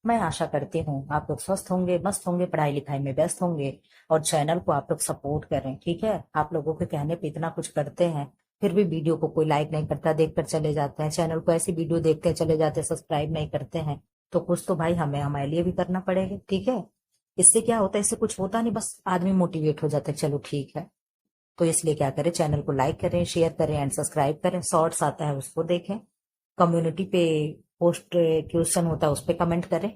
मैं आशा करती हूँ आप लोग स्वस्थ होंगे, मस्त होंगे, पढ़ाई लिखाई में व्यस्त होंगे और चैनल को आप लोग सपोर्ट करें। ठीक है, आप लोगों के कहने पे इतना कुछ करते हैं, फिर भी वीडियो को कोई लाइक नहीं करता, देखकर चले जाते हैं, चैनल को ऐसी वीडियो देखते चले जाते हैं, सब्सक्राइब नहीं करते हैं। तो कुछ तो भाई हमें हमारे लिए भी करना पड़ेगा। ठीक है, इससे क्या होता है, इससे कुछ होता नहीं, बस आदमी मोटिवेट हो जाता है, चलो ठीक है। तो इसलिए क्या करें, चैनल को लाइक करें, शेयर करें एंड सब्सक्राइब करें, शॉर्ट्स आता है उसको देखें, कम्युनिटी पे पोस्ट क्वेश्चन होता है उस पर कमेंट करें,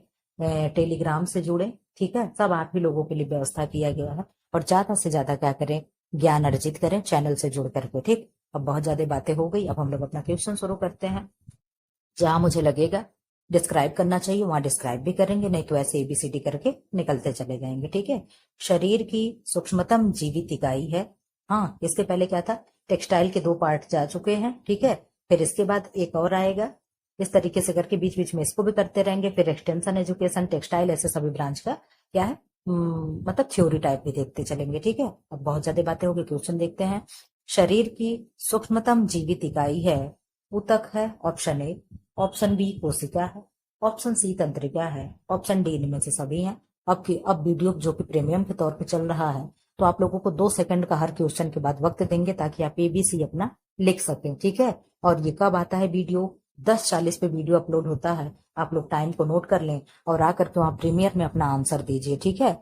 टेलीग्राम से जुड़े। ठीक है, सब आप ही लोगों के लिए व्यवस्था किया गया है। और ज्यादा से ज्यादा क्या करें, ज्ञान अर्जित करें चैनल से जुड़ करके। ठीक, अब बहुत ज्यादा बातें हो गई, अब हम लोग अपना क्वेश्चन शुरू करते हैं। जहां मुझे लगेगा डिस्क्राइब करना चाहिए वहां डिस्क्राइब भी करेंगे, नहीं तो ऐसे एबीसीडी करके निकलते चले जाएंगे। ठीक है, शरीर की सूक्ष्मतम जीवित इकाई है। हाँ, इसके पहले क्या था, टेक्सटाइल के 2 पार्ट जा चुके हैं। ठीक है, फिर इसके बाद एक और आएगा, इस तरीके से करके बीच बीच में इसको भी करते रहेंगे, फिर एक्सटेंशन, एजुकेशन, टेक्सटाइल, ऐसे सभी ब्रांच का क्या है, मतलब थ्योरी टाइप भी देखते चलेंगे। ठीक है, अब बहुत ज्यादा बातें होगी, क्वेश्चन देखते हैं। शरीर की सूक्ष्मतम जीवित इकाई है, ऊतक है ऑप्शन ए, ऑप्शन बी कोशिका है, ऑप्शन सी तंत्रिका है, ऑप्शन डी इनमें से सभी हैं। अब वीडियो जो कि प्रीमियम के तौर पे चल रहा है, तो आप लोगों को 2 सेकंड का हर क्वेश्चन के बाद वक्त देंगे ताकि आप एबीसी अपना लिख सकें। ठीक है, और ये कब आता है वीडियो, 10:40 पे वीडियो अपलोड होता है, आप लोग टाइम को नोट कर लें और आकर के वहां प्रीमियर में अपना आंसर दीजिए। ठीक है,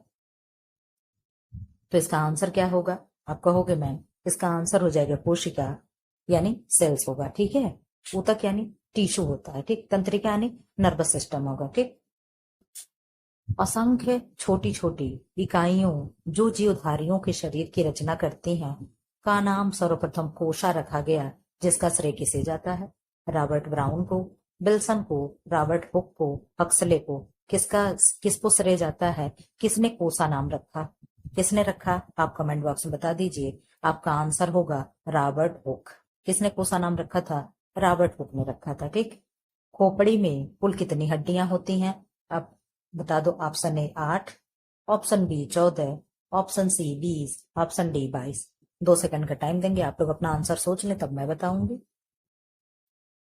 तो इसका आंसर क्या होगा, आप कहोगे मैम इसका आंसर हो जाएगा कोशिका यानी सेल्स होगा। ठीक है, ऊतक यानी टिश्यू होता है। ठीक, तंत्रिका यानी नर्वस सिस्टम होगा। ठीक, असंख्य छोटी छोटी इकाइयों जो जीवधारियों के शरीर की रचना करती हैं का नाम सर्वप्रथम कोशा रखा गया, जिसका श्रेय किसे जाता है, रॉबर्ट ब्राउन को, विल्सन को, रॉबर्ट हुक को, हक्सले को। किसको श्रेय जाता है, किसने कोसा नाम रखा, किसने रखा, आप कमेंट बॉक्स में बता दीजिए। आपका आंसर होगा रॉबर्ट हुक। किसने कोसा नाम रखा था, रॉबर्ट हुक ने रखा था। ठीक, खोपड़ी में कुल कितनी हड्डियां होती हैं, आप बता दो। Option A 8, option B 14, option C 20, option D 22। 2 second का टाइम देंगे, आप लोग अपना आंसर सोच लें तब मैं बताऊंगी।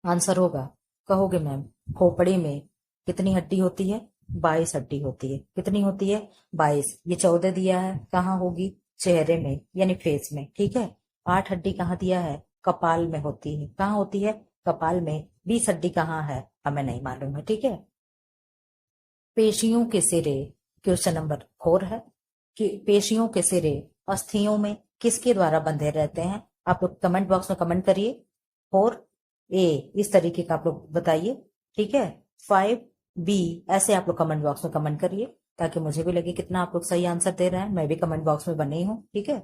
आंसर होगा, कहोगे मैम खोपड़ी में कितनी हड्डी होती है, 22 हड्डी होती है। कितनी होती है, 22। ये 14 दिया है, कहाँ होगी, चेहरे में यानी फेस में। ठीक है, 8 हड्डी कहाँ दिया है, कपाल में होती है। कहाँ होती है, कपाल में। 20 हड्डी कहाँ है, हमें नहीं मालूम है। ठीक है, पेशियों के सिरे, क्वेश्चन नंबर 4 है कि पेशियों के सिरे अस्थियों में किसके द्वारा बंधे रहते हैं। आप लोग कमेंट बॉक्स में कमेंट करिए, 4 ए इस तरीके का आप लोग बताइए। ठीक है, 5 बी ऐसे आप लोग कमेंट बॉक्स में कमेंट करिए ताकि मुझे भी लगे कितना आप लोग सही आंसर दे रहे हैं, मैं भी कमेंट बॉक्स में बनी हूँ। ठीक है,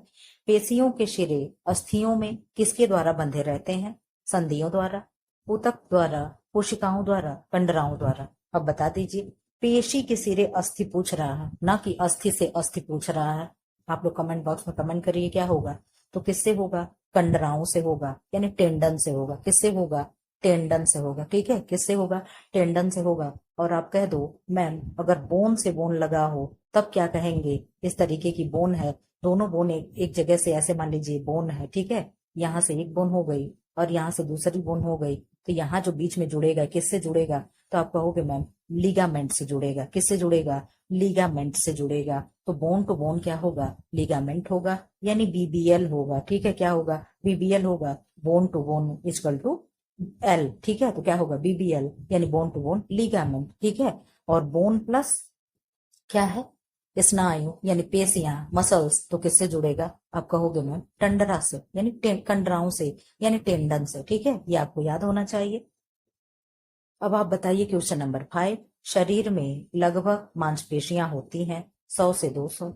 पेशियों के सिरे अस्थियों में किसके द्वारा बंधे रहते हैं, संधियों द्वारा, ऊतक द्वारा, कोशिकाओं द्वारा, कंडराओं द्वारा। अब बता दीजिए, पेशी के सिरे अस्थि पूछ रहा है, ना कि अस्थि से अस्थि पूछ रहा है। आप लोग कमेंट बॉक्स में कमेंट करिए क्या होगा, तो किससे होगा, कंडराओं से होगा यानी टेंडन से होगा। किससे होगा, टेंडन से होगा। ठीक है, किससे होगा, टेंडन से होगा। और आप कह दो मैम अगर बोन से बोन लगा हो तब क्या कहेंगे, इस तरीके की बोन है, दोनों बोन एक जगह से, ऐसे मान लीजिए बोन है। ठीक है, यहाँ से एक बोन हो गई और यहाँ से दूसरी बोन हो गई, तो यहाँ जो बीच में जुड़ेगा किससे जुड़ेगा, तो आप कहोगे मैम लिगामेंट से जुड़ेगा। किससे जुड़ेगा, लिगामेंट से जुड़ेगा। तो बोन टू बोन क्या होगा, लिगामेंट होगा यानी बीबीएल होगा। ठीक है, क्या होगा, बीबीएल होगा। Bone to bone is called to L. ठीक है, तो क्या होगा, बीबीएल यानी बोन टू बोन लिगामेंट। ठीक है, और बोन प्लस क्या है, स्नायु यानी पेशियां, मसल्स, तो किससे जुड़ेगा, आप कहोगे मैम टंडरा से यानी कंडराओं से यानी टेंडन से। ठीक है, ये आपको याद होना चाहिए। अब आप बताइए क्वेश्चन नंबर 5, शरीर में लगभग मांसपेशियां होती हैं 100 से 200,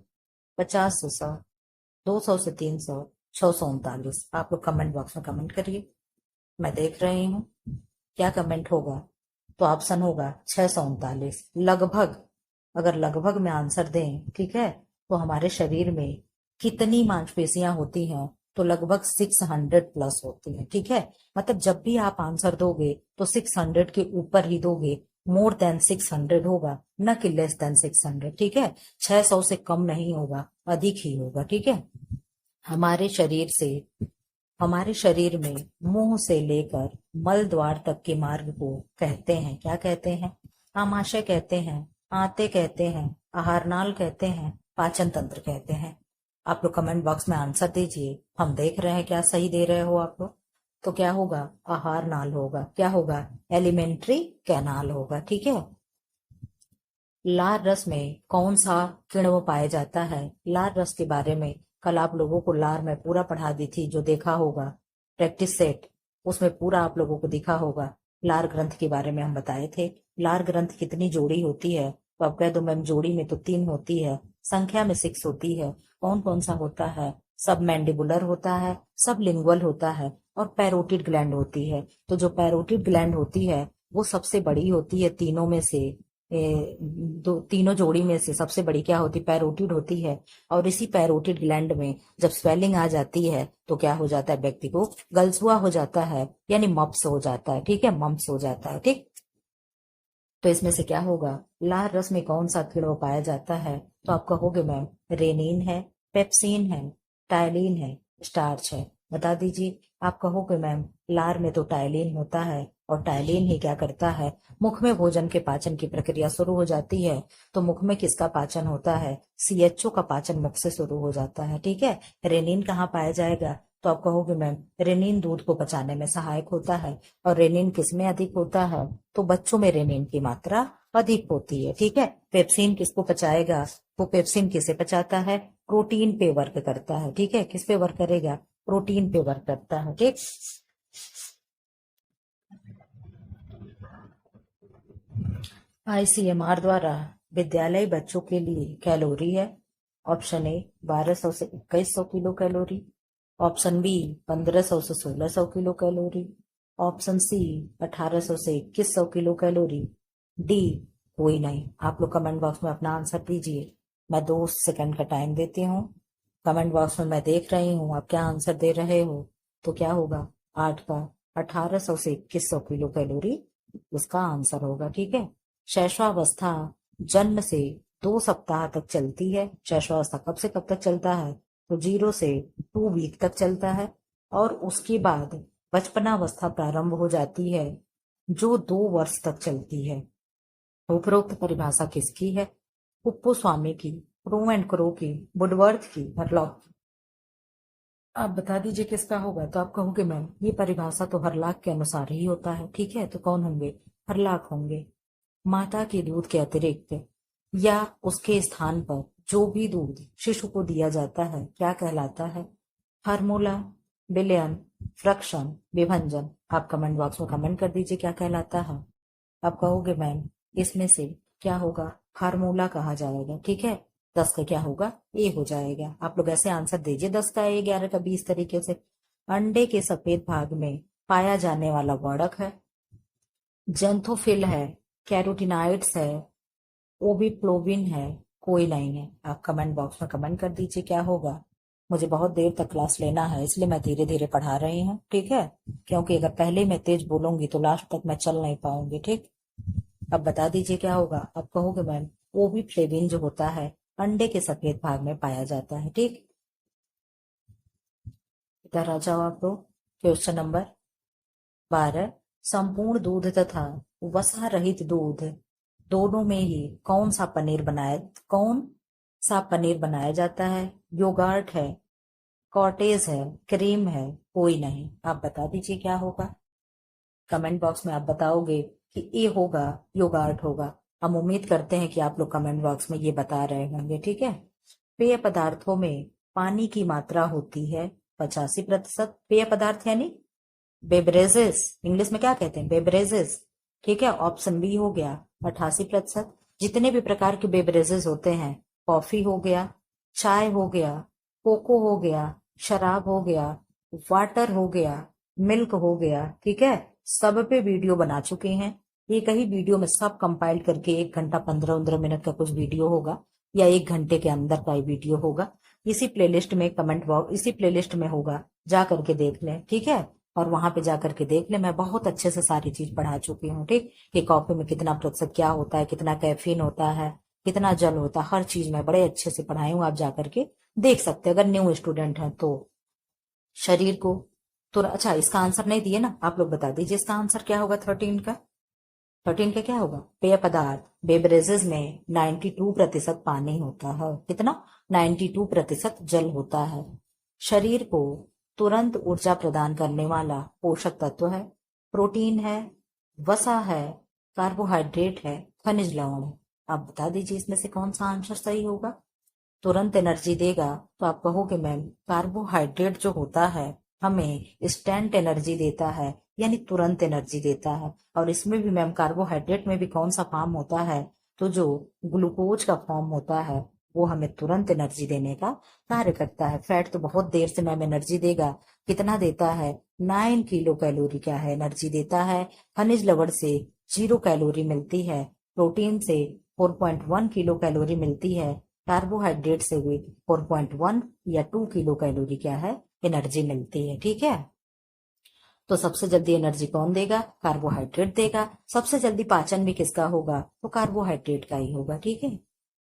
50 से 100, 200 से 300, 639। आप लोग कमेंट बॉक्स में कमेंट करिए, मैं देख रही हूँ क्या कमेंट होगा। तो ऑप्शन होगा 639, लगभग। अगर लगभग में आंसर दें, ठीक है, तो हमारे शरीर में कितनी मांसपेशियां होती हैं, तो लगभग 600 प्लस होती है। ठीक है, मतलब जब भी आप आंसर दोगे तो 600 के ऊपर ही दोगे, मोर देन 600 होगा, न कि लेस देन 600। ठीक है, 600 से कम नहीं होगा, अधिक ही होगा। ठीक है, हमारे शरीर से, हमारे शरीर में मुंह से लेकर मल द्वार तक के मार्ग को कहते हैं, क्या कहते हैं, आमाशय कहते हैं, आंतें कहते हैं, आहारनाल कहते हैं, पाचन तंत्र कहते हैं। आप लोग कमेंट बॉक्स में आंसर दीजिए, हम देख रहे हैं क्या सही दे रहे हो आप लोग। तो क्या होगा, आहार नाल होगा। क्या होगा, एलिमेंट्री कैनाल होगा। ठीक है। लार रस में कौन सा किण्व पाया जाता है? लार रस के बारे में कल आप लोगों को लार में पूरा पढ़ा दी थी, जो देखा होगा प्रैक्टिस सेट, उसमें पूरा आप लोगों को दिखा होगा। लार ग्रंथ के बारे में हम बताए थे। लार ग्रंथ कितनी जोड़ी होती है? तो आप कह दो मैम जोड़ी में तो 3 होती है, संख्या में 6 होती है। कौन कौन सा होता है? सब मैंडिबुलर होता है, सब लिंगुअल होता है, और पैरोटिड ग्लैंड होती है। तो जो पैरोटिड ग्लैंड होती है वो सबसे बड़ी होती है तीनों में से। तीनों जोड़ी में से सबसे बड़ी क्या होती, पैरोटिड होती है। और इसी पैरोटिड ग्लैंड में जब स्वेलिंग आ जाती है तो क्या हो जाता है, व्यक्ति को गलसुआ हो जाता है, यानी मप्स हो जाता है। ठीक है, मम्प्स हो जाता है। ठीक, तो इसमें से क्या होगा, लार रस में कौन सा किण्व पाया जाता है? तो आप कहोगे मैम रेनिन है, पेप्सिन है, टायलिन है, स्टार्च है। बता दीजिए। आप कहोगे मैम लार में तो टायलिन होता है, और टायलिन ही क्या करता है, मुख में भोजन के पाचन की प्रक्रिया शुरू हो जाती है। तो मुख में किसका पाचन होता है? सीएचओ का पाचन मुख से शुरू हो जाता है। ठीक है। रेनिन कहाँ पाया जाएगा? तो आप कहोगे मैम रेनिन दूध को पचाने में सहायक होता है। और रेनिन किसमें अधिक होता है? तो बच्चों में रेनिन की मात्रा अधिक होती है। ठीक है। पेप्सिन किसको पचाएगा? वो पेप्सिन किसे पचाता है? प्रोटीन पे वर्क करता है। ठीक है, किस पे वर्क करेगा? प्रोटीन पे वर्क करता है। ठीक, आईसीएमआर द्वारा विद्यालय बच्चों के लिए कैलोरी है। ऑप्शन ए 1200 से 2100 किलो कैलोरी, ऑप्शन बी 1500 से 1600 किलो कैलोरी, ऑप्शन सी 1800 से 2100 किलो कैलोरी, डी कोई नहीं। आप लोग कमेंट बॉक्स में अपना आंसर दीजिए। मैं 2 सेकंड का टाइम देती हूँ। कमेंट बॉक्स में मैं देख रही हूँ आप क्या आंसर दे रहे हो। तो क्या होगा, 8 का 1800 से 2100 किलो कैलोरी उसका आंसर होगा। ठीक है। शैशवावस्था जन्म से 2 सप्ताह तक चलती है। शैशवावस्था कब से कब तक चलता है? तो 0 से 2 वीक तक चलता है। और उसके बाद बचपनावस्था प्रारंभ हो जाती है, जो 2 वर्ष तक चलती है। उपरोक्त परिभाषा किसकी है? कुप्पू स्वामी की, प्रो एंड क्रो की, वुडवर्थ की, हरलॉक की। आप बता दीजिए किसका होगा। तो आप कहोगे मैम ये परिभाषा तो हरलाख के अनुसार ही होता है। ठीक है, तो कौन होंगे? हरलाख होंगे। माता के दूध के अतिरिक्त या उसके स्थान पर जो भी दूध शिशु को दिया जाता है क्या कहलाता है? फार्मूला, विलयन, फ्रक्शन, विभंजन। आप कमेंट बॉक्स में कमेंट कर दीजिए क्या कहलाता है। आप कहोगे मैम इसमें से क्या होगा, फार्मूला कहा जाएगा। ठीक है, 10 का क्या होगा, ए हो जाएगा। आप लोग ऐसे आंसर दीजिए, 10 का ए, 11 का 20 तरीके से। अंडे के सफेद भाग में पाया जाने वाला वर्णक है, जेंथोफिल है, कैरोटिनाइड्स है, ओबिप्लोविन है, कोई नहीं है। आप कमेंट बॉक्स में कमेंट कर दीजिए क्या होगा। मुझे बहुत देर तक क्लास लेना है, इसलिए मैं धीरे धीरे पढ़ा रही हूँ। ठीक है, क्योंकि अगर पहले मैं तेज बोलूंगी तो लास्ट तक मैं चल नहीं पाऊंगी। ठीक, अब बता दीजिए क्या होगा। आप कहोगे मैम ओबिफ्लेविन जो होता है अंडे के सफेद भाग में पाया जाता है। ठीक, इधर आ जाओ आप लोग। क्वेश्चन नंबर 12, संपूर्ण दूध तथा वसा रहित दूध दोनों में ही कौन सा पनीर बनाया जाता है? योगार्ट है, कॉटेज है, क्रीम है, कोई नहीं। आप बता दीजिए क्या होगा। कमेंट बॉक्स में आप बताओगे कि ये होगा, योगार्ट होगा। हम उम्मीद करते हैं कि आप लोग कमेंट बॉक्स में ये बता रहे होंगे। ठीक है। पेय पदार्थों में पानी की मात्रा होती है 85%। पेय पदार्थ यानी बेवरेजेस, इंग्लिश में क्या कहते हैं, बेवरेजेस। ठीक है, ऑप्शन बी हो गया 88%। जितने भी प्रकार के बेवरेजेस होते हैं, कॉफी हो गया, चाय हो गया, कोको हो गया, शराब हो गया, वाटर हो गया, मिल्क हो गया। ठीक है, सब पे वीडियो बना चुके हैं। एक ही वीडियो में सब कंपाइल करके 1 घंटा 15-15 मिनट का कुछ वीडियो होगा, या 1 घंटे के अंदर का वीडियो होगा। इसी प्लेलिस्ट में कमेंट बॉक्स, इसी प्लेलिस्ट में होगा, जा करके देख लें। ठीक है, और वहां पे जाकर के देख ले, मैं बहुत अच्छे से सारी चीज पढ़ा चुकी हूँ। ठीक, कि कॉफी में कितना प्रतिशत क्या होता है, कितना कैफीन होता है, कितना जल होता है, हर चीज मैं बड़े अच्छे से पढ़ाई हूँ। आप जाकर के देख सकते हैं अगर न्यू स्टूडेंट हैं तो। शरीर को तो अच्छा, इसका आंसर नहीं दिए ना, आप लोग बता दीजिए इसका आंसर क्या होगा 13 का। 13 का क्या होगा? पेय पदार्थ। बेवरेजेस में 92% पानी होता है। कितना? 92% जल होता है। शरीर को तुरंत ऊर्जा प्रदान करने वाला पोषक तत्व है। प्रोटीन है, वसा है, कार्बोहाइड्रेट है, खनिज लवण है। आप बता दीजिए इसमें से कौन सा आंसर सही होगा। तुरंत एनर्जी देगा तो आप कहोगे मैम कार्बोहाइड्रेट जो होता है हमें इंस्टेंट एनर्जी देता है, यानी तुरंत एनर्जी देता है। और इसमें भी मैम कार्बोहाइड्रेट में भी कौन सा फॉर्म होता है? तो जो ग्लूकोज का फॉर्म होता है वो हमें तुरंत एनर्जी देने का कार्य करता है। फैट तो बहुत देर से मैम एनर्जी देगा। कितना देता है? 9 किलो कैलोरी क्या है एनर्जी देता है। खनिज लवण से 0 कैलोरी मिलती है। प्रोटीन से 4.1 किलो कैलोरी मिलती है। कार्बोहाइड्रेट से भी 4.1 या 2 किलो कैलोरी क्या है एनर्जी मिलती है। ठीक है, तो सबसे जल्दी एनर्जी कौन देगा? कार्बोहाइड्रेट देगा। सबसे जल्दी पाचन भी किसका होगा? तो कार्बोहाइड्रेट का ही होगा। ठीक है,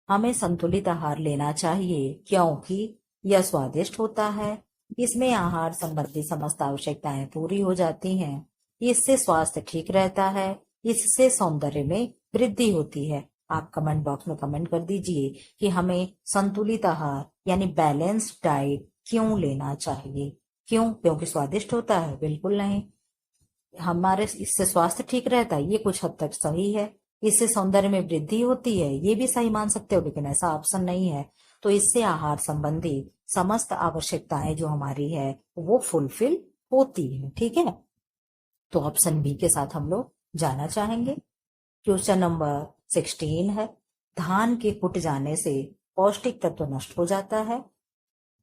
हमें संतुलित आहार लेना चाहिए क्योंकि यह स्वादिष्ट होता है। इसमें आहार संबंधी समस्त आवश्यकताएं पूरी हो जाती हैं। इससे स्वास्थ्य ठीक रहता है। इससे सौंदर्य में वृद्धि होती है। आप कमेंट बॉक्स में कमेंट कर दीजिए कि हमें संतुलित आहार यानी बैलेंस्ड डाइट क्यों लेना चाहिए। क्यों? क्योंकि स्वादिष्ट होता है? बिल्कुल नहीं। हमारे इससे स्वास्थ्य ठीक रहता है, ये कुछ हद तक सही है। इससे सौंदर्य में वृद्धि होती है, ये भी सही मान सकते हो, लेकिन ऐसा ऑप्शन नहीं है। तो इससे आहार संबंधी समस्त आवश्यकताएं जो हमारी है वो फुलफिल होती है। ठीक है, तो ऑप्शन बी के साथ हम लोग जाना चाहेंगे। क्वेश्चन नंबर 16 है, धान के फूट जाने से पौष्टिक तत्व नष्ट हो जाता है।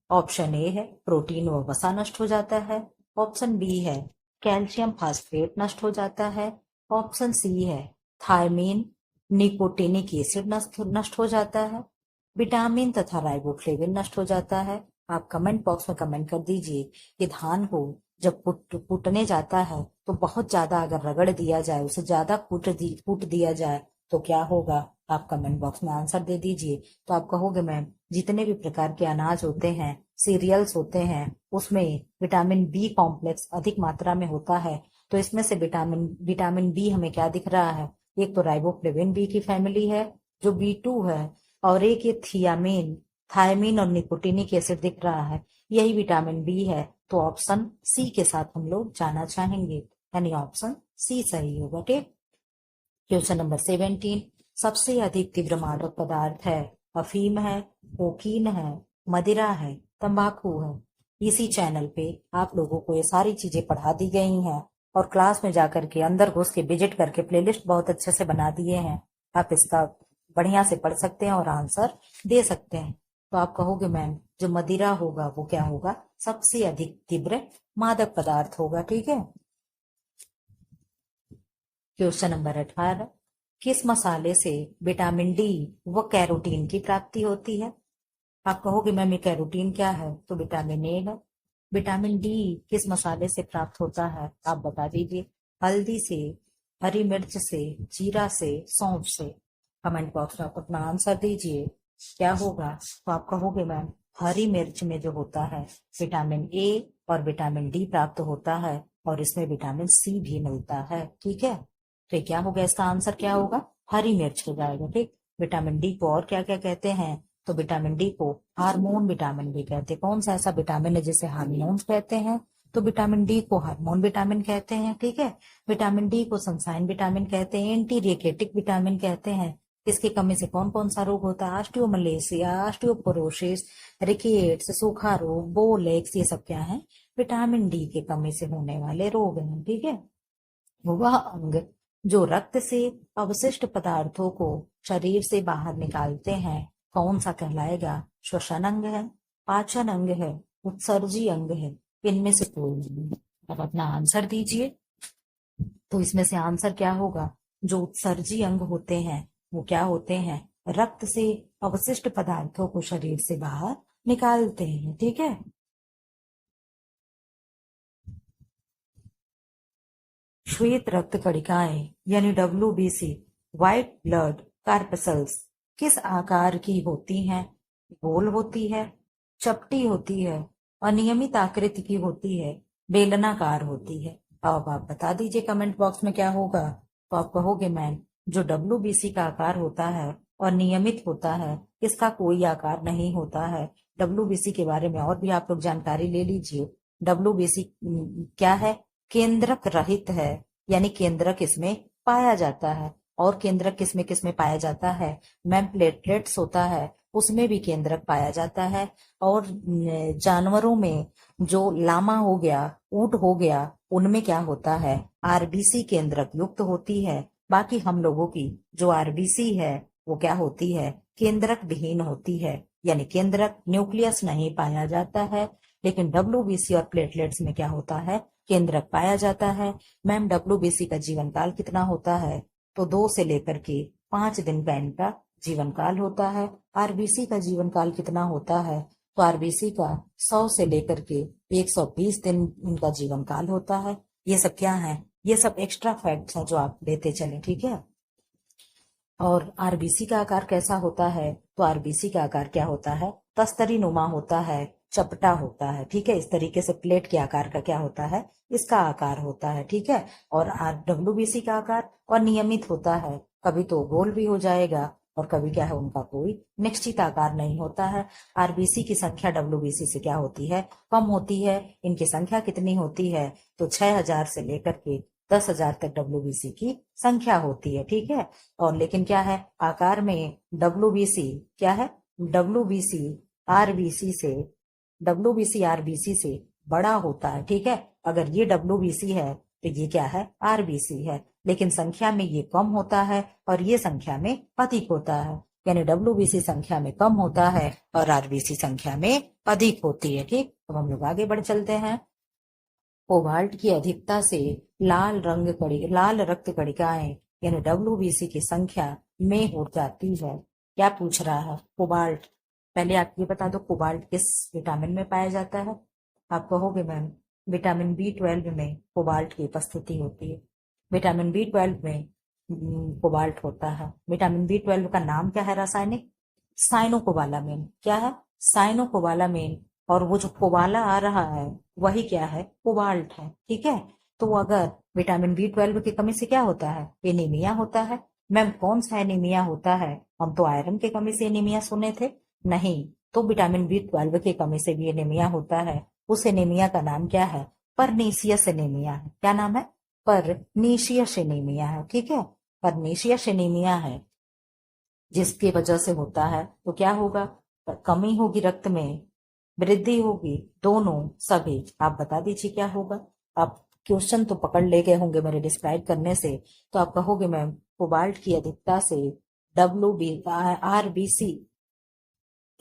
ऑप्शन ए है प्रोटीन व वसा नष्ट हो जाता है। ऑप्शन बी है कैल्शियम फास्फेट नष्ट हो जाता है। ऑप्शन सी है थायमीन निकोटिनिक एसिड नष्ट हो जाता है। विटामिन तथा राइबोफ्लेविन नष्ट हो जाता है। आप कमेंट बॉक्स में कमेंट कर दीजिए कि धान को जब कूटने जाता है तो बहुत ज्यादा अगर रगड़ दिया जाए, उसे ज्यादा कूट दिया जाए तो क्या होगा। आप कमेंट बॉक्स में आंसर दे दीजिए। तो आप कहोगे मैम जितने भी प्रकार के अनाज होते हैं, सीरियल्स होते हैं, उसमें विटामिन बी कॉम्प्लेक्स अधिक मात्रा में होता है। तो इसमें से विटामिन बी हमें क्या दिख रहा है? एक तो राइबोफ्लेविन बी की फैमिली है जो B2 है, और एक ये थियामीन, थायमीन और निकोटिनिक एसिड दिख रहा है, यही विटामिन बी है। तो ऑप्शन सी के साथ हम लोग जाना चाहेंगे, यानी ऑप्शन सी सही होगा। ठीक, क्वेश्चन नंबर 17, सबसे अधिक तीव्र मादक पदार्थ है अफीम है, कोकीन है, मदिरा है, तंबाकू है। इसी चैनल पे आप लोगों को ये सारी चीजें पढ़ा दी गई हैं और क्लास में जाकर के अंदर घुस के विजिट करके प्लेलिस्ट बहुत अच्छे से बना दिए हैं। आप इसका बढ़िया से पढ़ सकते हैं और आंसर दे सकते हैं। तो आप कहोगे मैम जो मदिरा होगा वो क्या होगा? सबसे अधिक तीव्र मादक पदार्थ होगा। ठीक है, क्वेश्चन नंबर 18, किस मसाले से विटामिन डी व कैरोटीन की प्राप्ति होती है? आप कहोगे मैम ये कैरोटीन क्या है? तो विटामिन ए है। विटामिन डी किस मसाले से प्राप्त होता है? आप बता दीजिए। हल्दी से, हरी मिर्च से, जीरा से, सौंफ से। कमेंट बॉक्स में आप अपना आंसर दीजिए, क्या होगा। तो आप कहोगे मैम हरी मिर्च में जो होता है विटामिन ए और विटामिन डी प्राप्त होता है, और इसमें विटामिन सी भी मिलता है। ठीक है, तो क्या होगा? इसका आंसर क्या होगा? हरी मिर्च हो जाएगा। ठीक, विटामिन डी को और क्या क्या कहते हैं? तो विटामिन डी को हार्मोन विटामिन भी कहते हैं। कौन सा ऐसा विटामिन है जिसे हार्मोन कहते हैं? तो विटामिन डी को हार्मोन विटामिन कहते हैं। ठीक है, विटामिन डी को सनसाइन विटामिन कहते हैं, एंटी रिकेटिक विटामिन कहते हैं। इसकी कमी से कौन कौन सा रोग होता है? ऑस्टियोमलेसिया, ऑस्टियोपोरोसिस, रिकेट्स, सूखा रोग, बोलेक्स, ये सब क्या है? विटामिन डी की कमी से होने वाले रोग हैं। ठीक है, वह अंग जो रक्त से अवशिष्ट पदार्थों को शरीर से बाहर निकालते हैं कौन सा कहलाएगा? श्वसन अंग है, पाचन अंग है, उत्सर्जी अंग है, इनमें से कोई नहीं। अब अपना आंसर दीजिए। तो इसमें से आंसर क्या होगा? जो उत्सर्जी अंग होते हैं वो क्या होते हैं? रक्त से अवशिष्ट पदार्थों को शरीर से बाहर निकालते हैं। ठीक है, श्वेत रक्त कणिकाएं यानी WBC, व्हाइट ब्लड कार्पसल्स किस आकार की होती हैं? गोल होती है, चपटी होती है, अनियमित आकृति की होती है, बेलनाकार होती है। अब आप बता दीजिए कमेंट बॉक्स में क्या होगा। तो आप कहोगे मैम जो WBC का आकार होता है और नियमित होता है, इसका कोई आकार नहीं होता है। WBC के बारे में और भी आप लोग जानकारी ले लीजिए। WBC क्या है? केंद्रक रहित है, यानी केंद्रक इसमें पाया जाता है। और केंद्रक किसमें पाया जाता है? मैम प्लेटलेट्स होता है, उसमें भी केंद्रक पाया जाता है। और जानवरों में जो लामा हो गया, ऊंट हो गया, उनमें क्या होता है? RBC केंद्रक युक्त होती है। बाकी हम लोगों की जो RBC है वो क्या होती है? केंद्रक विहीन होती है, यानी केंद्रक न्यूक्लियस नहीं पाया जाता है। लेकिन WBC और प्लेटलेट्स में क्या होता है? केंद्रक पाया जाता है। मैम WBC का जीवन काल कितना होता है? तो 2 से लेकर के 5 दिन का इनका जीवन काल होता है। RBC का जीवन काल कितना होता है? तो RBC का 100 से लेकर के 120 दिन इनका जीवन काल होता है। ये सब क्या है? ये सब एक्स्ट्रा फैक्ट्स हैं जो आप लेते चले, ठीक है। और RBC का आकार कैसा होता है? तो RBC का आकार क्या होता है? तस्तरी नुमा होता है, चपटा होता है, ठीक है। इस तरीके से प्लेट के आकार का क्या होता है? इसका आकार होता है, ठीक है। और WBC का आकार और नियमित होता है, कभी तो गोल भी हो जाएगा और कभी क्या है, उनका कोई निश्चित आकार नहीं होता है। RBC की संख्या WBC से क्या होती है? कम होती है। इनकी संख्या कितनी होती है? तो 6000 से लेकर के 10,000 तक WBC की संख्या होती है, ठीक है। और लेकिन क्या है, आकार में WBC क्या है? WBC RBC से बड़ा होता है, ठीक है। अगर ये WBC है तो ये क्या है? RBC है। लेकिन संख्या में ये कम होता है और ये संख्या में अधिक होता है, यानी WBC संख्या में कम होता है और RBC संख्या में अधिक होती है, ठीक। अब हम लोग आगे बढ़ चलते हैं। कोबाल्ट की अधिकता से लाल रक्त कणिकाएं यानी WBC की संख्या में हो जाती है। क्या पूछ रहा है? कोबाल्ट। पहले आप ये बता दो, कोबाल्ट किस विटामिन में पाया जाता है? आप कहोगे मैम विटामिन B12 में कोबाल्ट की उपस्थिति होती है। विटामिन B12 में कोबाल्ट होता है। विटामिन B12 का नाम क्या है रासायनिक? साइनोकोबालामिन। क्या है? साइनोकोबालामिन। और वो जो कोबाला आ रहा है वही क्या है? कोबाल्ट है, ठीक है। तो अगर विटामिन B12 की कमी से क्या होता है? एनीमिया होता है। मैम कौन सा एनीमिया होता है? हम तो आयरन की कमी से एनीमिया सुने थे। नहीं, तो विटामिन B12 की कमी से भी एनीमिया होता है। उस एनीमिया का नाम क्या है? परनीशियस एनीमिया है। क्या नाम है? परनीशियस एनीमिया है, ठीक है। परनीशियस एनीमिया है जिसकी वजह से होता है। तो क्या होगा? कमी होगी रक्त में, वृद्धि होगी, दोनों सभी। आप बता दीजिए क्या होगा। आप क्वेश्चन तो पकड़ ले गए होंगे मेरे डिस्क्राइब करने से। तो आप कहोगे मैम कोबाल्ट की अधिकता से RBC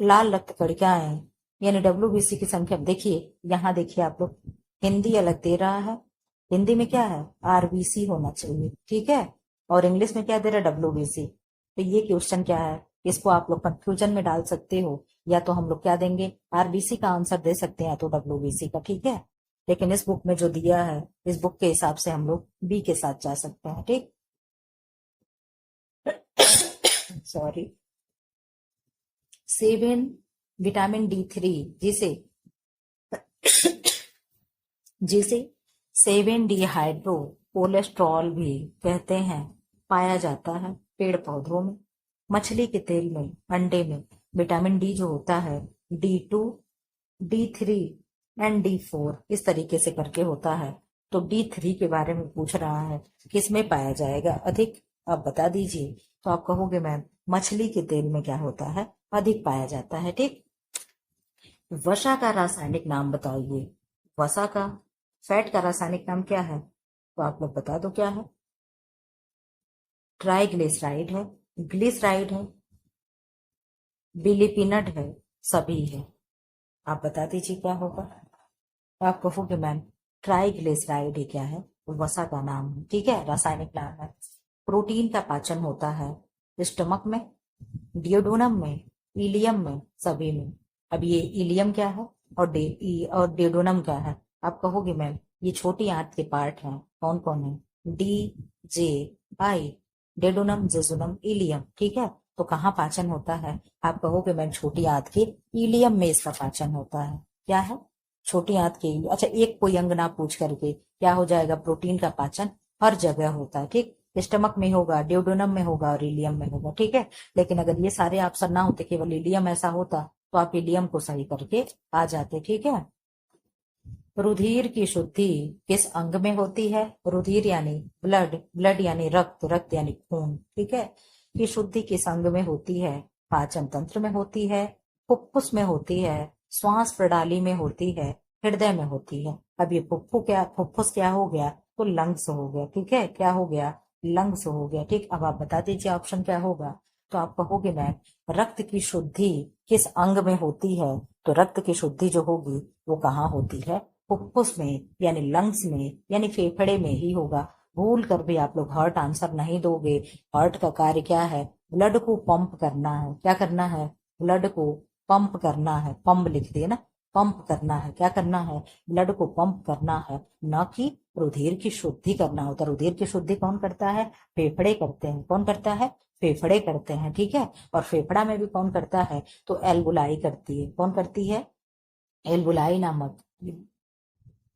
लाल रक्त कणिकाएं यानी WBC की संख्या। देखिए यहाँ देखिए आप लोग, हिंदी अलग दे रहा है। हिंदी में क्या है? RBC होना चाहिए, ठीक है। और इंग्लिश में क्या दे रहा है? WBC। तो ये क्वेश्चन क्या है, इसको आप लोग कंफ्यूजन में डाल सकते हो। या तो हम लोग क्या देंगे? RBC का आंसर दे सकते हैं या तो WBC का, ठीक है। लेकिन इस बुक में जो दिया है, इस बुक के हिसाब से हम लोग B के साथ जा सकते हैं, ठीक। सॉरी। 7 विटामिन D3 जिसे 7 डिहाइड्रो कोलेस्ट्रॉल भी कहते हैं, पाया जाता है पेड़ पौधों में, मछली के तेल में, अंडे में। विटामिन D जो होता है D2, D3 एंड D4 इस तरीके से करके होता है। तो D3 के बारे में पूछ रहा है, किसमें पाया जाएगा अधिक? आप बता दीजिए। तो आप कहोगे मैम मछली के तेल में क्या होता है? अधिक पाया जाता है, ठीक। वसा का रासायनिक नाम बताइए। वसा का, फैट का रासायनिक नाम क्या है? तो आप लोग बता दो क्या है। ट्राइग्लिसराइड है, ग्लिसराइड है, बिलिपिनट है, सभी है। आप बता दीजिए क्या होगा। आप कहोगे मैम ट्राइग्लिसराइड ही क्या है? वसा का नाम है, ठीक है, रासायनिक नाम है। प्रोटीन का पाचन होता है स्टमक में, डियोडोनम में, इलियम में, सभी में। अब ये इलियम क्या है और डियोडोनम क्या है? आप कहोगे मैम ये छोटी आंत के पार्ट हैं, कौन कौन है? DJI, डेडोनम, जेजुनम, इलियम, ठीक है। तो कहाँ पाचन होता है? आप कहोगे मैम छोटी आंत के इलियम में इसका पाचन होता है। क्या है? छोटी आंत के अच्छा, एक कोई अंग ना पूछ करके क्या हो जाएगा? प्रोटीन का पाचन हर जगह होता है, ठीक। स्टमक में होगा, ड्यूडेनम में होगा और इलियम में होगा। ठीक है, लेकिन अगर ये सारे ऑप्शन ना होते, केवल इलियम ऐसा होता, तो आप इलियम को सही करके आ जाते। ठीक है, रुधिर की शुद्धि किस अंग में होती है? रुधिर यानी ब्लड, ब्लड यानी रक्त, रक्त यानी खून। ठीक है, की शुद्धि किस अंग में होती है? पाचन तंत्र में होती है, फुफ्फुस में होती है, श्वास प्रणाली में होती है, हृदय में होती है। अब ये फुफ्फुस क्या हो गया? तो लंग्स हो गया। ठीक है, क्या हो गया? लंग्स हो गया। ठीक, अब आप बता दीजिए ऑप्शन क्या होगा। तो आप कहोगे मैम रक्त की शुद्धि किस अंग में होती है? तो रक्त की शुद्धि जो होगी वो कहाँ होती है? फुफ्फुस में, यानी लंग्स में, यानी फेफड़े में ही होगा। भूल कर भी आप लोग हार्ट आंसर नहीं दोगे। हार्ट का कार्य क्या है? ब्लड को पंप करना है। क्या करना है? ब्लड को पंप करना है। पंप लिख दिए ना, पंप करना है। क्या करना है? ब्लड को पंप करना है, न कि रुधिर की शुद्धि करना होता। रुधिर की शुद्धि कौन करता है? फेफड़े करते हैं। कौन करता है? फेफड़े करते हैं। ठीक है, और फेफड़ा में भी कौन करता है? तो एल्बुलाई करती है। कौन करती है? एल्बुलाई नामक,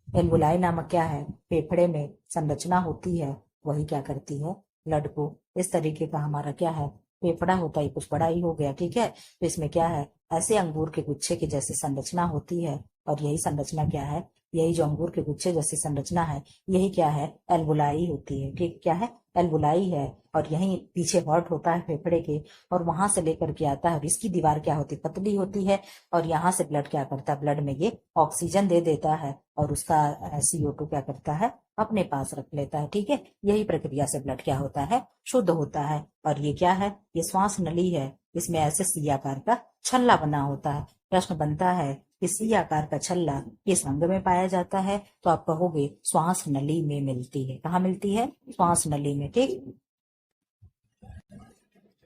एल्बुलाई नामक क्या है? फेफड़े में संरचना होती है, वही क्या करती है? ब्लड को, इस तरीके का हमारा क्या है? फेफड़ा होता है, कुछ बड़ा ही हो गया। ठीक है, तो इसमें क्या है? ऐसे अंगूर के गुच्छे की जैसी संरचना होती है, और यही संरचना क्या है? यही जो अंगूर के गुच्छे जैसी संरचना है, यही क्या है? एल्बुलाई होती है। ठीक, क्या है? एल्बुलाई है। और यही पीछे हार्ट होता है फेफड़े के, और वहां से लेकर के आता है। और इसकी दीवार क्या होती? पतली होती है, और यहाँ से ब्लड क्या करता है? ब्लड में ये ऑक्सीजन दे देता है, और उसका CO2 क्या करता है? अपने पास रख लेता है। ठीक है, यही प्रक्रिया से ब्लड क्या होता है? शुद्ध होता है। और ये क्या है? ये श्वास नली है, इसमें ऐसे सी आकार का छल्ला बना होता है। प्रश्न बनता है कि सी आकार का छल्ला किस अंग में पाया जाता है? तो आप कहोगे श्वास नली में मिलती है। कहाँ मिलती है? श्वास नली में। ठीक,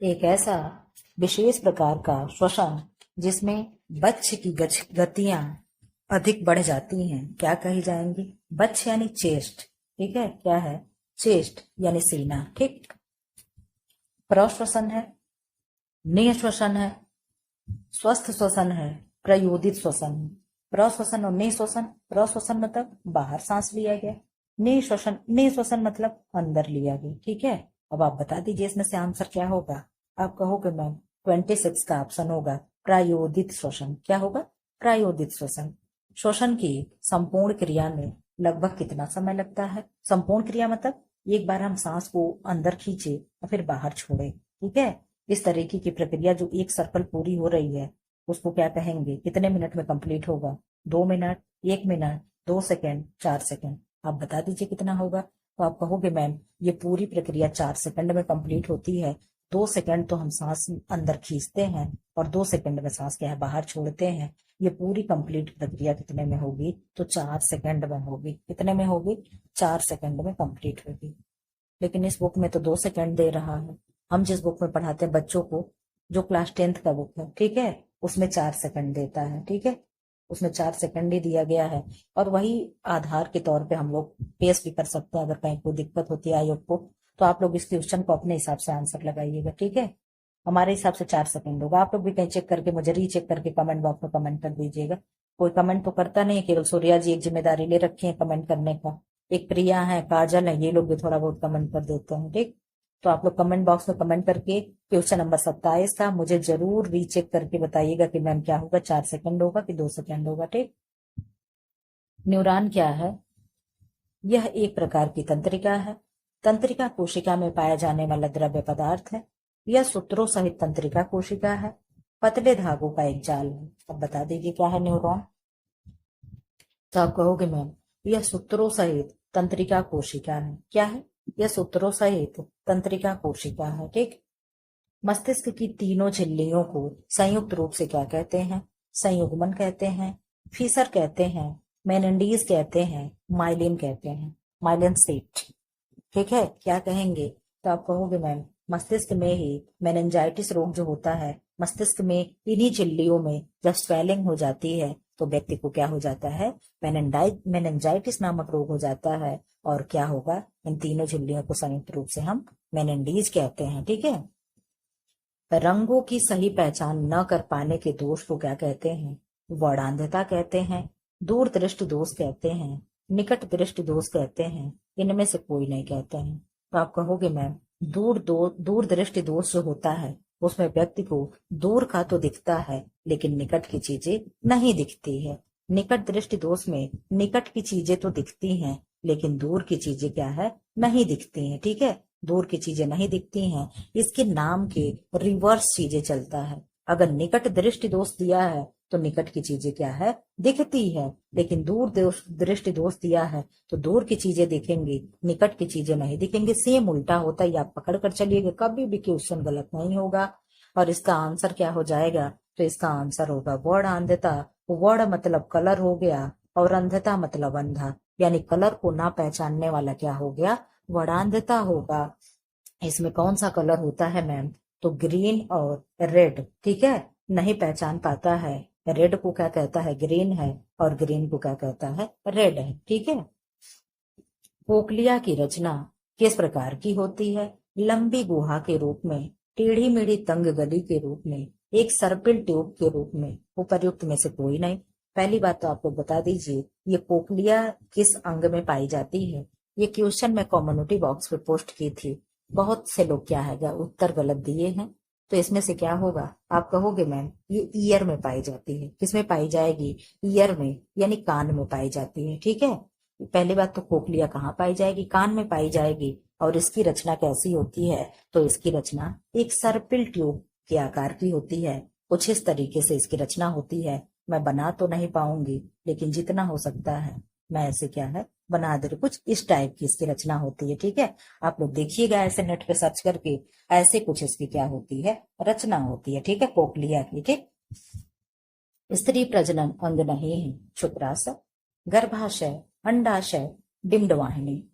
एक ऐसा विशेष प्रकार का श्वसन जिसमें बच्चे की गतियां अधिक बढ़ जाती हैं, क्या कही जाएंगी? बच्चे यानी चेस्ट। ठीक है, क्या है? चेस्ट यानी सीना। ठीक, प्रश्वसन है, निःश्वसन है, स्वस्थ श्वसन है, प्रयोदित श्वसन है। प्रश्वसन और निःश्वसन, प्रश्वसन मतलब बाहर सांस लिया गया, निःश्वसन मतलब अंदर लिया गया। ठीक है, अब आप बता दीजिए इसमें से आंसर क्या होगा। आप कहोगे मैम 26 का ऑप्शन होगा प्रायोदित श्वसन। क्या होगा? प्रायोदित श्वसन। श्वसन की संपूर्ण क्रिया में लगभग कितना समय लगता है? संपूर्ण क्रिया मतलब एक बार हम सांस को अंदर खींचे और फिर बाहर छोड़े। ठीक है, इस तरीके की प्रक्रिया जो एक सर्कल पूरी हो रही है, उसको क्या कहेंगे? कितने मिनट में कंप्लीट होगा? 2 मिनट, 1 मिनट, 2 सेकंड, 4 सेकंड। आप बता दीजिए कितना होगा। तो आप कहोगे मैम ये पूरी प्रक्रिया 4 सेकंड में कंप्लीट होती है। 2 सेकंड तो हम सांस अंदर खींचते हैं, और 2 सेकंड में सांस क्या है? बाहर छोड़ते हैं। ये पूरी कंप्लीट प्रक्रिया कितने में होगी? तो 4 सेकंड में होगी। कितने में होगी? 4 सेकंड में कंप्लीट होगी। लेकिन इस बुक में तो 2 सेकंड दे रहा है। हम जिस बुक में पढ़ाते हैं बच्चों को, जो क्लास 10th का बुक है, ठीक है, उसमें 4 सेकंड देता है। ठीक है, उसमें 4 सेकंड ही दिया गया है। और वही आधार के तौर पे हम लोग पेश भी कर सकते हैं। अगर कहीं कोई दिक्कत होती है आयोग को, तो आप लोग इस क्वेश्चन को अपने हिसाब से आंसर लगाइएगा। ठीक है, हमारे हिसाब से 4 सेकंड होगा। आप लोग भी कहीं चेक करके मुझे रीचेक करके कमेंट बॉक्स में कमेंट कर दीजिएगा। कोई कमेंट तो करता नहीं है, केवल सूर्या जी एक जिम्मेदारी ले रखी है कमेंट करने का। एक प्रिया है, काजल है, ये लोग भी थोड़ा बहुत कमेंट कर देते हैं। ठीक, तो आप लोग कमेंट बॉक्स में कमेंट करके क्वेश्चन नंबर 27 का मुझे जरूर रीचेक करके बताइएगा कि मैम क्या होगा, 4 सेकंड होगा कि 2 सेकंड होगा। ठीक, न्यूरॉन क्या है? यह एक प्रकार की तंत्रिका है। तंत्रिका कोशिका में पाया जाने वाला द्रव्य पदार्थ है। यह सूत्रों सहित तंत्रिका कोशिका है। पतले धागों का एक जाल है। अब बता दीजिए क्या है न्यूरॉन। तो आप कहोगे मैम यह सूत्रों सहित तंत्रिका कोशिका है। क्या है? यह सूत्रों सहित तंत्रिका कोशिका है। ठीक, मस्तिष्क की तीनों झिल्लियों को संयुक्त रूप से क्या कहते हैं? संयुग्मन कहते हैं, फीसर कहते हैं, मेनिंडीज कहते हैं, माइलिन कहते हैं, माइलिन सीट। ठीक है, क्या कहेंगे? तो आप कहोगे मैम मस्तिष्क में ही मेनिंजाइटिस रोग जो होता है, मस्तिष्क में इन्हीं झिल्लियों में जब स्वेलिंग हो जाती है तो व्यक्ति को क्या हो जाता है? मेनिंजाइटिस नामक रोग हो जाता है। और क्या होगा? इन तीनों झिल्लियों को संयुक्त रूप से हम मेनिंडीज कहते हैं। ठीक है, रंगों की सही पहचान न कर पाने के दोष को क्या कहते हैं? वर्णांधता कहते हैं, दूर दृष्टि दोष कहते हैं, निकट दृष्टि दोष कहते हैं, इनमें से कोई नहीं कहते हैं। तो आप कहोगे मैम दूर दृष्टि दोष जो होता है उसमें व्यक्ति को दूर का तो दिखता है लेकिन निकट की चीजें नहीं दिखती है। निकट दृष्टि दोष में निकट की चीजें तो दिखती हैं लेकिन दूर की चीजें क्या है, नहीं दिखती हैं। ठीक है, दूर की चीजें नहीं दिखती हैं। इसके नाम के रिवर्स चीजें चलता है। अगर निकट दृष्टि दोष दिया है तो निकट की चीजें क्या है, दिखती है, लेकिन दृष्टि दोष दिया है तो दूर की चीजें दिखेंगी, निकट की चीजें नहीं दिखेंगी। सेम उल्टा होता है, आप पकड़ कर चलिएगा, कभी भी क्वेश्चन गलत नहीं होगा। और इसका आंसर क्या हो जाएगा, तो इसका आंसर होगा वर्ड अंधता। वर्ड मतलब कलर हो गया और अंधता मतलब अंधा, यानी कलर को ना पहचानने वाला क्या हो गया, वर्णांधता होगा। इसमें कौन सा कलर होता है मैम, तो ग्रीन और रेड। ठीक है, नहीं पहचान पाता है, रेड को क्या कहता है, ग्रीन है, और ग्रीन को क्या कहता है, रेड है। ठीक है, कोकलिया की रचना किस प्रकार की होती है, लंबी गुहा के रूप में, टेढ़ी मेढ़ी तंग गली के रूप में, एक सर्पिल ट्यूब के रूप में, उपर्युक्त में से कोई नहीं। पहली बात तो आपको बता दीजिए ये कोकलिया किस अंग में पाई जाती है। ये क्वेश्चन मैं कम्युनिटी बॉक्स पे पोस्ट की थी, बहुत से लोग क्या है उत्तर गलत दिए हैं। तो इसमें से क्या होगा, आप कहोगे मैम ये ईयर में पाई जाती है। किसमें पाई जाएगी, ईयर में, यानी कान में पाई जाती है। ठीक है, पहली बात तो कोकलिया कहाँ पाई जाएगी, कान में पाई जाएगी। और इसकी रचना कैसी होती है, तो इसकी रचना एक सर्पिल ट्यूब के आकार की होती है। कुछ इस तरीके से इसकी रचना होती है। मैं बना तो नहीं पाऊंगी लेकिन जितना हो सकता है मैं ऐसे क्या है बना दे रही, कुछ इस टाइप की इसकी रचना होती है। ठीक है, आप लोग देखिएगा ऐसे नेट पे सर्च करके, ऐसे कुछ इसकी क्या होती है, रचना होती है। ठीक है, कोकलिया की। ठीक, स्त्री प्रजनन अंग नहीं है, शुक्राशय, गर्भाशय, अंडाशय, डिम्बवाहिनी।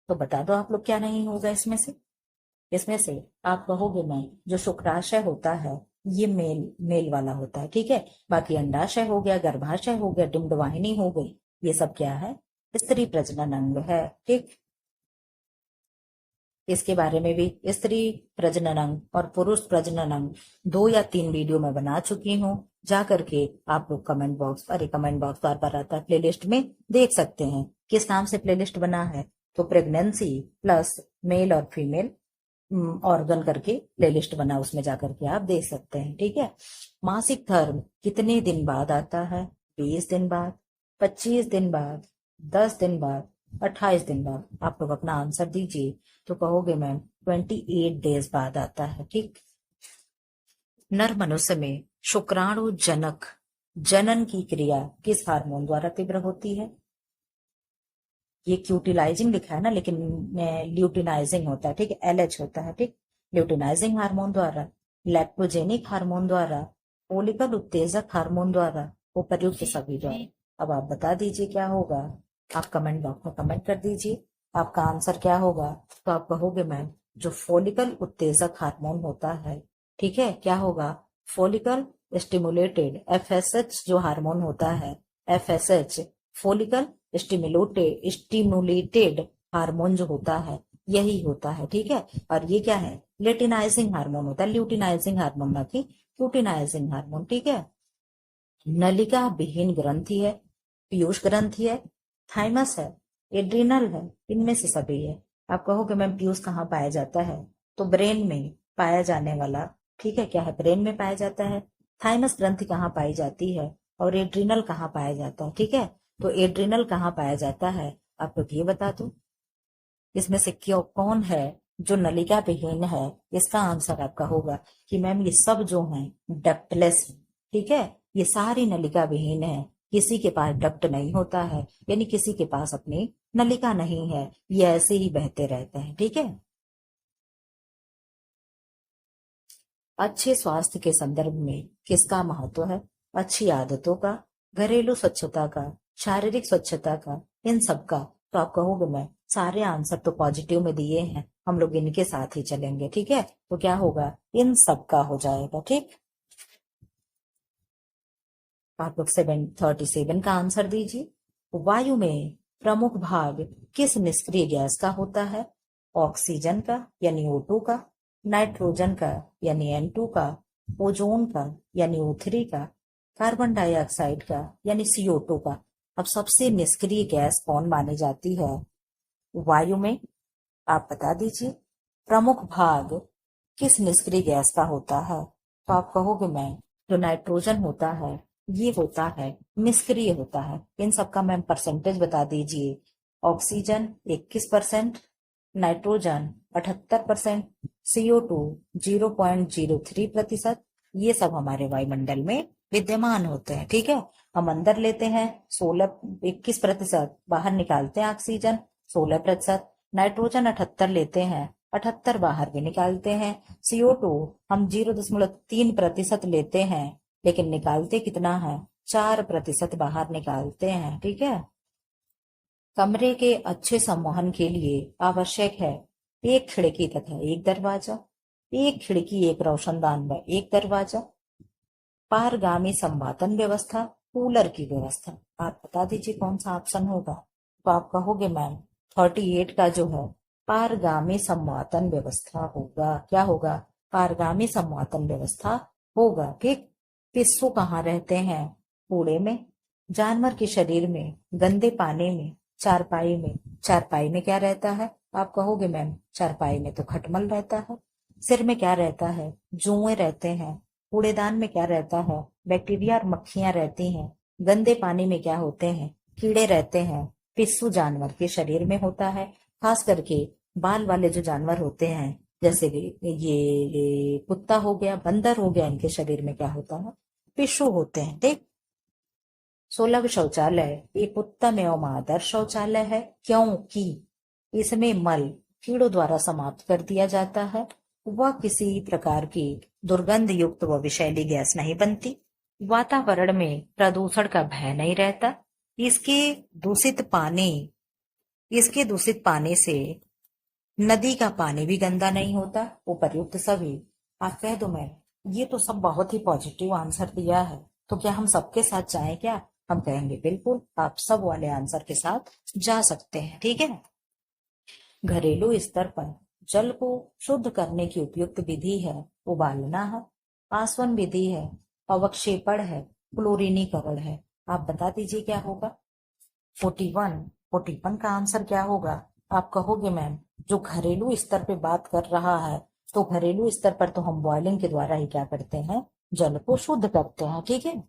तो बता दो आप लोग क्या नहीं होगा इसमें से। इसमें से आप कहोगे मैं जो शुक्राशय होता है ये मेल वाला होता है। ठीक है, बाकी अंडाशय हो गया, गर्भाशय हो गया, डिम्बवाहिनी हो गई, ये सब क्या है, स्त्री प्रजनन अंग है। ठीक, इसके बारे में भी स्त्री प्रजनन अंग और पुरुष प्रजनन अंग 2 या 3 वीडियो में बना चुकी हूँ। जा करके आप लोग कमेंट बॉक्स, अरे कमेंट बॉक्स बार बार आता है, प्लेलिस्ट में देख सकते हैं। किस नाम से प्लेलिस्ट बना है, तो प्रेगनेंसी प्लस मेल और फीमेल ऑर्गन करके प्लेलिस्ट बना, उसमें जाकर के आप देख सकते हैं। ठीक है, मासिक धर्म कितने दिन बाद आता है, 20 दिन बाद, 25 दिन बाद, 10 दिन बाद, 28 दिन बाद। आप लोग अपना आंसर दीजिए, तो कहोगे मैम 28 डेज बाद आता है। ठीक, नर मनुष्य में शुक्राणु जनक जनन की क्रिया किस हार्मोन द्वारा तीव्र होती है, ये क्यूटिलाइजिंग लिखा है ना, लेकिन ल्यूटिनाइजिंग होता है। ठीक है, LH होता है। ठीक, ल्यूटिनाइजिंग हार्मोन द्वारा, लैक्टोजेनिक हार्मोन द्वारा, फोलिकल उत्तेजक हार्मोन द्वारा, उपर्युक्त सभी द्वारा। अब आप बता दीजिए क्या होगा, आप कमेंट बॉक्स में कमेंट कर दीजिए आपका आंसर क्या होगा। तो आप कहोगे मैम जो फोलिकल उत्तेजक हार्मोन होता है, ठीक है, क्या होगा, फोलिकल स्टिमुलेटेड FSH जो हार्मोन होता है, FSH फोलिकल स्टिमुलेटेड हार्मोन जो होता है यही होता है। ठीक है, और ये क्या है, लेटिनाइजिंग हार्मोन होता है, ल्यूटिनाइजिंग हार्मोन ना कि ल्यूटिनाइजिंग हार्मोन। ठीक है, नलिका विहीन ग्रंथि है, पीयूष ग्रंथि है, थाइमस है, एड्रिनल है, इनमें से सभी है। आप कहोगे मैम पीयूष कहाँ पाया जाता है, तो ब्रेन में पाया जाने वाला, ठीक है, क्या है, ब्रेन में पाया जाता है। थाइमस ग्रंथि कहाँ पाई जाती है, और एड्रिनल कहाँ पाया जाता है। ठीक है, तो एड्रिनल कहाँ पाया जाता है, आप लोग ये बता दो इसमें से क्यों कौन है जो नलिका विहीन है। इसका आंसर आपका होगा कि मैम ये सब जो हैं डक्टलेस। ठीक है, ये सारी नलिका विहीन है, किसी के पास डक्ट नहीं होता है, यानी किसी के पास अपनी नलिका नहीं है, ये ऐसे ही बहते रहते हैं। ठीक है, अच्छे स्वास्थ्य के संदर्भ में किसका महत्व है, अच्छी आदतों का, घरेलू स्वच्छता का, शारीरिक स्वच्छता का, इन सब का। तो आप कहोगे मैं सारे आंसर तो पॉजिटिव में दिए हैं, हम लोग इनके साथ ही चलेंगे। ठीक है, तो क्या होगा, इन सब का हो जाएगा। ठीक, आप लोग 737 का आंसर दीजिए। वायु में प्रमुख भाग किस निष्क्रिय गैस का होता है, ऑक्सीजन का यानी O2 का, नाइट्रोजन का यानी N2 का, ओजोन का यानी O3 का, कार्बन डाइऑक्साइड का यानी CO2 का। अब सबसे निष्क्रिय गैस कौन मानी जाती है वायु में, आप बता दीजिए प्रमुख भाग किस निष्क्रिय गैस का होता है। तो आप कहोगे मैम जो नाइट्रोजन होता है ये होता है निष्क्रिय होता है। इन सबका मैम परसेंटेज बता दीजिए। Oxygen 21%, nitrogen 78%, CO2 0.03%। ये सब हमारे वायुमंडल में विद्यमान होते हैं। ठीक है, हम अंदर लेते हैं 21%, बाहर निकालते हैं ऑक्सीजन 16%, नाइट्रोजन 78 लेते हैं, 78 बाहर भी निकालते हैं। CO2 हम 0.3% लेते हैं, लेकिन निकालते कितना है 4% बाहर निकालते हैं। ठीक है, कमरे के अच्छे संवहन के लिए आवश्यक है एक खिड़की तथा एक दरवाजा, एक खिड़की एक रोशनदान व एक दरवाजा, पारगामी संवातन व्यवस्था, कूलर की व्यवस्था। आप बता दीजिए कौन सा ऑप्शन होगा। तो आप कहोगे मैम 38 का जो है पारगामी संवातन व्यवस्था होगा। क्या होगा, पारगामी संवातन व्यवस्था होगा। ठीक, पिस्सू कहाँ रहते हैं, कूड़े में, जानवर के शरीर में, गंदे पानी में, चारपाई में। चारपाई में क्या रहता है, आप कहोगे मैम चारपाई में तो खटमल रहता है। सिर में क्या रहता है, जुएं रहते हैं। कूड़ेदान में क्या रहता है, बैक्टीरिया और मक्खियां रहती हैं। गंदे पानी में क्या होते हैं, कीड़े रहते हैं। पिस्सू जानवर के शरीर में होता है, खास करके बाल वाले जो जानवर होते हैं, जैसे ये कुत्ता हो गया, बंदर हो गया, इनके शरीर में क्या होता है, पिस्सू होते हैं। ठीक, सुलभ शौचालय एक उत्तम एवं आदर्श शौचालय है, क्योंकि इसमें मल कीड़ों द्वारा समाप्त कर दिया जाता है। वह किसी प्रकार की दुर्गंध युक्त व विषैली गैस नहीं बनती। वातावरण में प्रदूषण का भय नहीं रहता। इसके दूषित पानी इसके दूषित पानी से नदी का पानी भी गंदा नहीं होता। उपर्युक्त सभी आप कह दो मैं ये तो सब बहुत ही पॉजिटिव आंसर दिया है, तो क्या हम सबके साथ जाएं क्या। हम कहेंगे बिल्कुल, आप सब वाले आंसर के साथ जा सकते हैं। ठीक है, घरेलू स्तर पर जल को शुद्ध करने की उपयुक्त विधि है उबालना है, आसवन विधि है, अवक्षेपण है, क्लोरीनीकरण है। आप बता दीजिए क्या होगा। 41 का आंसर क्या होगा। आप कहोगे मैम जो घरेलू स्तर पे बात कर रहा है, तो घरेलू स्तर पर तो हम बॉयलिंग के द्वारा ही क्या करते हैं, जल को शुद्ध करते हैं। ठीक है,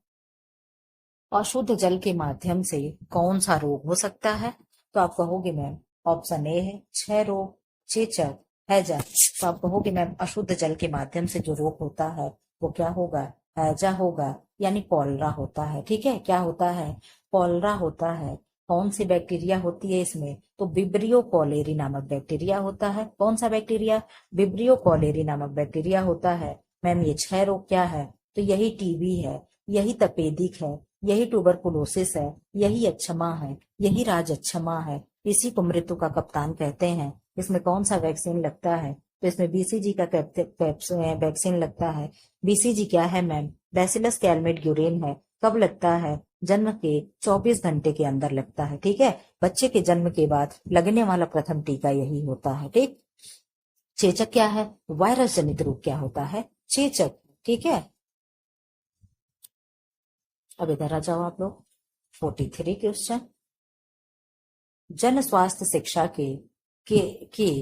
अशुद्ध जल के माध्यम से कौन सा रोग हो सकता है। तो आप कहोगे मैम ऑप्शन ए है क्षय रोग, चेचक, हैजा। तो आप कहोगे मैम अशुद्ध जल के माध्यम से जो रोग होता है वो क्या होगा, हैजा होगा, यानी कॉलरा होता है। ठीक है, क्या होता है, कॉलरा होता है। कौन सी बैक्टीरिया होती है इसमें, तो विब्रियो कॉलेरी नामक बैक्टीरिया होता है। कौन सा बैक्टीरिया, विब्रियो कॉलेरी नामक बैक्टीरिया होता है। मैम ये क्षय रोग क्या है, तो यही टीबी है, यही तपेदिक है, यही ट्यूबरकुलोसिस है, यही अक्षमा है, यही राजअक्षमा है। इसी को मृत्यु का कप्तान कहते हैं। इसमें कौन सा वैक्सीन लगता है, तो इसमें बीसीजी का वैक्सीन लगता है। बीसीजी क्या है मैम, बैसिलस कैलमेट ग्यूरेन है। कब लगता है, जन्म के 24 घंटे के अंदर लगता है। ठीक है, बच्चे के जन्म के बाद लगने वाला प्रथम टीका यही होता है। ठीक, चेचक क्या है, वायरस जनित रोग क्या होता है, चेचक। ठीक है, अब इधर आ जाओ आप लोग। 43 क्वेश्चन, जन स्वास्थ्य शिक्षा के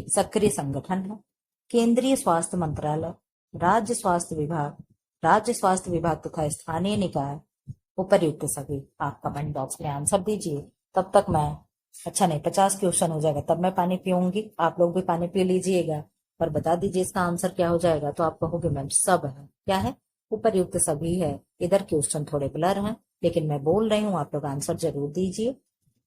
सक्रिय संगठन है केंद्रीय स्वास्थ्य मंत्रालय, राज्य स्वास्थ्य विभाग, राज्य स्वास्थ्य विभाग तथा स्थानीय निकाय। उपर्युक्त सभी आप कमेंट बॉक्स में आंसर दीजिए। तब तक मैं, अच्छा नहीं 50 क्वेश्चन हो जाएगा तब मैं पानी पीऊंगी, आप लोग भी पानी पी लीजिएगा और बता दीजिए इसका आंसर क्या हो जाएगा। तो आप कहोगे मैम सब है, क्या है, उपर्युक्त सभी है। इधर क्वेश्चन थोड़े ब्लर हैं, लेकिन मैं बोल रही हूँ, आप लोग आंसर जरूर दीजिए।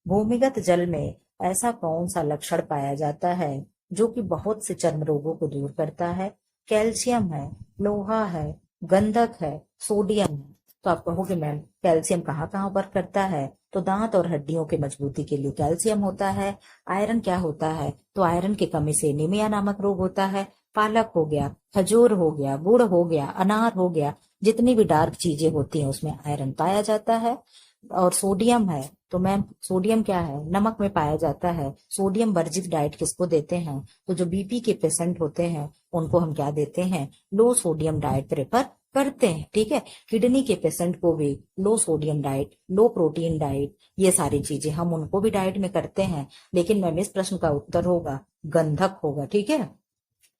भूमिगत जल में ऐसा कौन सा लक्षण पाया जाता है जो कि बहुत से चर्म रोगों को दूर करता है। कैल्शियम है, लोहा है, गंधक है, सोडियम है। तो आप कहोगे मैम कैल्शियम कहाँ कहाँ वर्क करता है, तो दांत और हड्डियों के मजबूती के लिए कैल्शियम होता है। आयरन क्या होता है, तो आयरन की कमी से एनीमिया नामक रोग होता है। पालक हो गया, खजूर हो गया, गुड़ हो गया, अनार हो गया, जितनी भी डार्क चीजें होती हैं उसमें आयरन पाया जाता है। और सोडियम है, तो मैम सोडियम क्या है, नमक में पाया जाता है। सोडियम वर्जित डाइट किसको देते हैं, तो जो बीपी के पेशेंट होते हैं उनको हम क्या देते हैं, लो सोडियम डाइट प्रेफर करते हैं, ठीक है। किडनी के पेशेंट को भी लो सोडियम डाइट, लो प्रोटीन डाइट, ये सारी चीजें हम उनको भी डाइट में करते हैं। लेकिन मैम इस प्रश्न का उत्तर होगा गंधक होगा, ठीक है।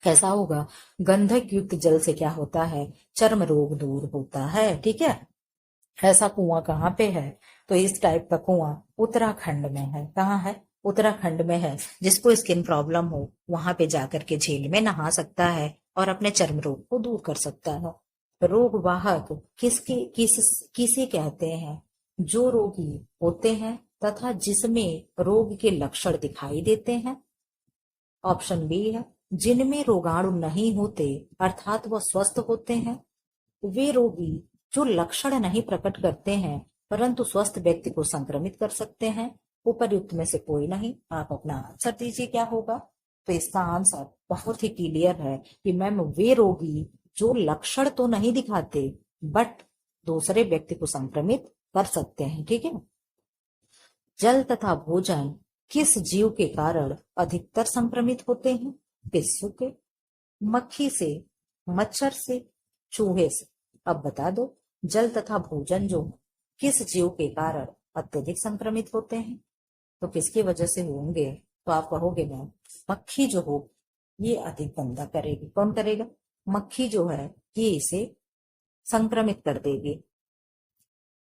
कैसा होगा? गंधक युक्त जल से क्या होता है? चर्म रोग दूर होता है, ठीक है। ऐसा कुआं कहाँ पे है? तो इस टाइप का कुआं उत्तराखंड में है। कहाँ है? उत्तराखंड में है। जिसको स्किन प्रॉब्लम हो वहां पे जाकर के झील में नहा सकता है और अपने चर्म रोग को दूर कर सकता है। रोग वाहक किसे कहते हैं? जो रोगी होते हैं तथा जिसमें रोग के लक्षण दिखाई देते हैं। ऑप्शन बी है जिनमें रोगाणु नहीं होते अर्थात वह स्वस्थ होते हैं। वे रोगी जो लक्षण नहीं प्रकट करते हैं परंतु स्वस्थ व्यक्ति को संक्रमित कर सकते हैं। उपर्युक्त में से कोई नहीं। आप अपना आंसर दीजिए क्या होगा। तो इसका आंसर बहुत ही क्लियर है कि मैम वे रोगी जो लक्षण तो नहीं दिखाते बट दूसरे व्यक्ति को संक्रमित कर सकते हैं, ठीक है। जल तथा भोजन किस जीव के कारण अधिकतर संक्रमित होते हैं? पिस्सू के, मक्खी से, मच्छर से, चूहे से। अब बता दो जल तथा भोजन जो किस जीव के कारण अत्यधिक संक्रमित होते हैं? तो किसकी वजह से होंगे? तो आप कहोगे मैम मक्खी जो हो ये अधिक गंदा करेगी। कौन करेगा? मक्खी जो है ये इसे संक्रमित कर देगी।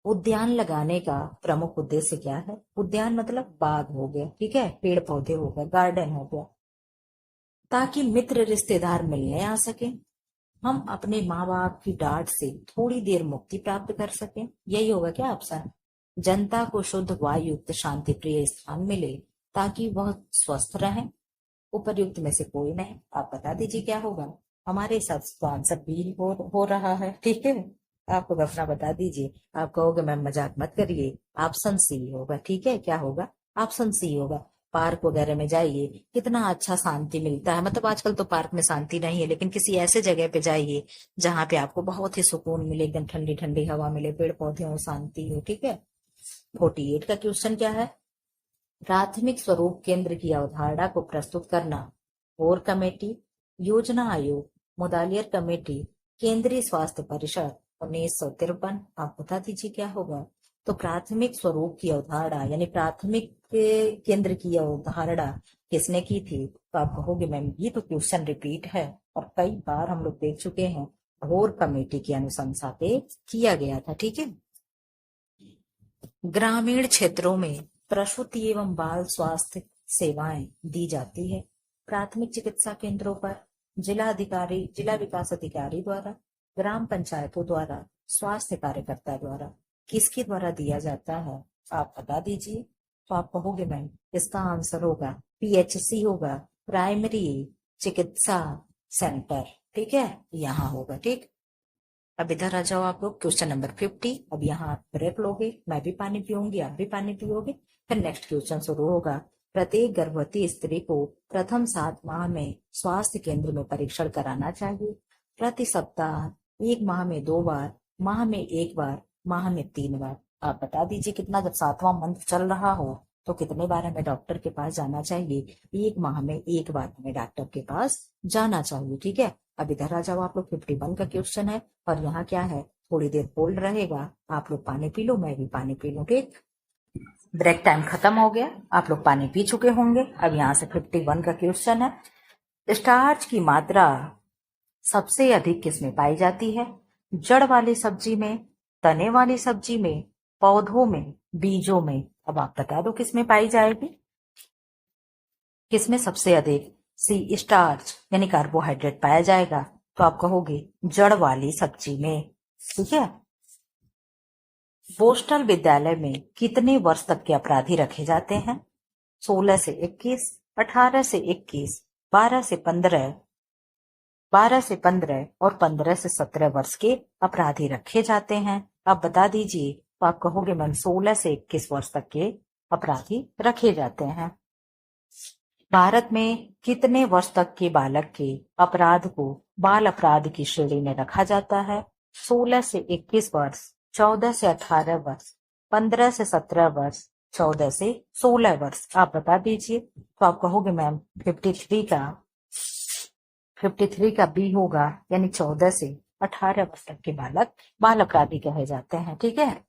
उद्यान लगाने का प्रमुख उद्देश्य क्या है? उद्यान मतलब बाग हो गया, ठीक है, पेड़ पौधे हो गए, गार्डन हो गया, ताकि मित्र रिश्तेदार मिलने आ सके, हम अपने माँ बाप की डांट से थोड़ी देर मुक्ति प्राप्त कर सकें। यही होगा क्या ऑप्शन? जनता को शुद्ध वायुयुक्त शांति प्रिय स्थान मिले ताकि वह स्वस्थ रहे। उपर्युक्त में से कोई नहीं। आप बता दीजिए क्या होगा। हमारे हिसाब से तो आंसर बी हो रहा है, ठीक है। आप लोग अपना बता दीजिए। आप कहोगे मैम मजाक मत करिए, ऑप्शन सी होगा, ठीक है। क्या होगा? ऑप्शन सी होगा। पार्क वगैरह में जाइए, कितना अच्छा शांति मिलता है। मतलब आजकल तो पार्क में शांति नहीं है, लेकिन किसी ऐसे जगह पे जाइए जहां पे आपको बहुत ही सुकून मिले, एकदम ठंडी ठंडी हवा मिले, पेड़ पौधे हो, शांति हो, ठीक है। 48 का क्वेश्चन क्या है? प्राथमिक स्वरूप केंद्र की अवधारणा को प्रस्तुत करना। कोर कमेटी, योजना आयोग, मुदालियर कमेटी, केंद्रीय स्वास्थ्य परिषद, 1953। आप बता दीजिए क्या होगा। तो प्राथमिक स्वरूप की अवधारणा यानी प्राथमिक केंद्र की अवधारणा किसने की थी? तो आप कहोगे मैम ये तो क्वेश्चन रिपीट है और कई बार हम लोग देख चुके हैं। घोर कमेटी की अनुशंसा पे किया गया था, ठीक है। ग्रामीण क्षेत्रों में प्रसूति एवं बाल स्वास्थ्य सेवाएं दी जाती है। प्राथमिक चिकित्सा केंद्रों पर जिला अधिकारी, जिला विकास अधिकारी द्वारा, ग्राम पंचायतों द्वारा, स्वास्थ्य कार्यकर्ता द्वारा, किसके द्वारा दिया जाता है? आप बता दीजिए। तो आप कहोगे मैम इसका आंसर होगा पीएचसी होगा, प्राइमरी चिकित्सा सेंटर, ठीक है, यहाँ होगा, ठीक। अब इधर आ जाओ आप लोग, क्वेश्चन नंबर 50। अब यहाँ आप ब्रेक लोगे, मैं भी पानी पीऊंगी, आप भी पानी पियोगे, फिर नेक्स्ट क्वेश्चन शुरू होगा। प्रत्येक गर्भवती स्त्री को प्रथम 7 माह में स्वास्थ्य केंद्र में परीक्षण कराना चाहिए। प्रति सप्ताह, 1 माह में 2 बार, माह में 1 बार, माह में 3 बार। आप बता दीजिए कितना, जब 7वां मंथ चल रहा हो तो कितने बार हमें डॉक्टर के पास जाना चाहिए? 1 माह में 1 बार हमें डॉक्टर के पास जाना चाहिए, ठीक है। अब इधर आ जाओ आप लोग, 51 का क्वेश्चन है और यहाँ क्या है, थोड़ी देर होल्ड रहेगा। आप लोग पानी पी लो, मैं भी पानी पी लूं, ठीक। ब्रेक टाइम खत्म हो गया, आप लोग पानी पी चुके होंगे। अब यहाँ से 51 का क्वेश्चन है। स्टार्च की मात्रा सबसे अधिक किसमें पाई जाती है? जड़ वाली सब्जी में, तने वाली सब्जी में, पौधों में, बीजों में। अब आप बता दो किसमें पाई जाएगी, किसमें सबसे अधिक सी स्टार्च यानी कार्बोहाइड्रेट पाया जाएगा? तो आप कहोगे जड़ वाली सब्जी में, ठीक है। बोस्टल विद्यालय में कितने वर्ष तक के अपराधी रखे जाते हैं? 16 से 21, 18 से 21, 12 से 15, 12 से 15 और 15 से 17 वर्ष के अपराधी रखे जाते हैं। आप बता दीजिए। तो आप कहोगे मैम 16 से 21 वर्ष तक के अपराधी रखे जाते हैं। भारत में कितने वर्ष तक के बालक के अपराध को बाल अपराध की श्रेणी में रखा जाता है? 16 से 21 वर्ष, 14 से 18 वर्ष, 15 से 17 वर्ष, 14 से 16 वर्ष। आप बता दीजिए। तो आप कहोगे मैम 53 का बी होगा यानी 14 से 18 वर्ष तक के बालक बालक आदि कहे जाते हैं। ठीक है।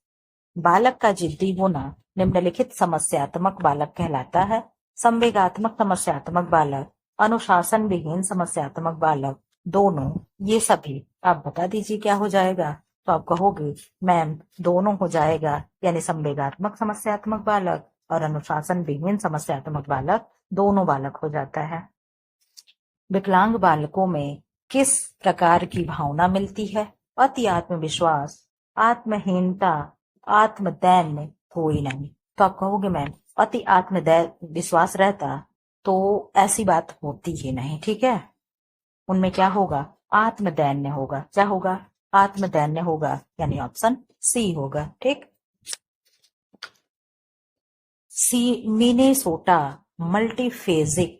बालक का जिद्दी होना निम्नलिखित समस्यात्मक बालक कहलाता है। संवेगात्मक समस्यात्मक बालक, अनुशासन विहीन समस्यात्मक बालक, दोनों, ये सभी। आप बता दीजिए क्या हो जाएगा। तो आप कहोगे मैम दोनों हो जाएगा, यानी संवेगात्मक समस्यात्मक बालक और अनुशासन विहीन समस्यात्मक बालक, दोनों बालक हो जाता है। विकलांग बालकों में किस प्रकार की भावना मिलती है? अति आत्मविश्वास, आत्महीनता, आत्मदैन्य, कोई नहीं। तो आप कहोगे मैम अति आत्मदैन्य विश्वास रहता तो ऐसी बात होती ही नहीं। ठीक है। उनमें क्या होगा? आत्मदैन्य होगा। क्या होगा? आत्मदैन्य होगा, यानी ऑप्शन सी होगा। ठीक। मिनेसोटा मल्टीफेजिक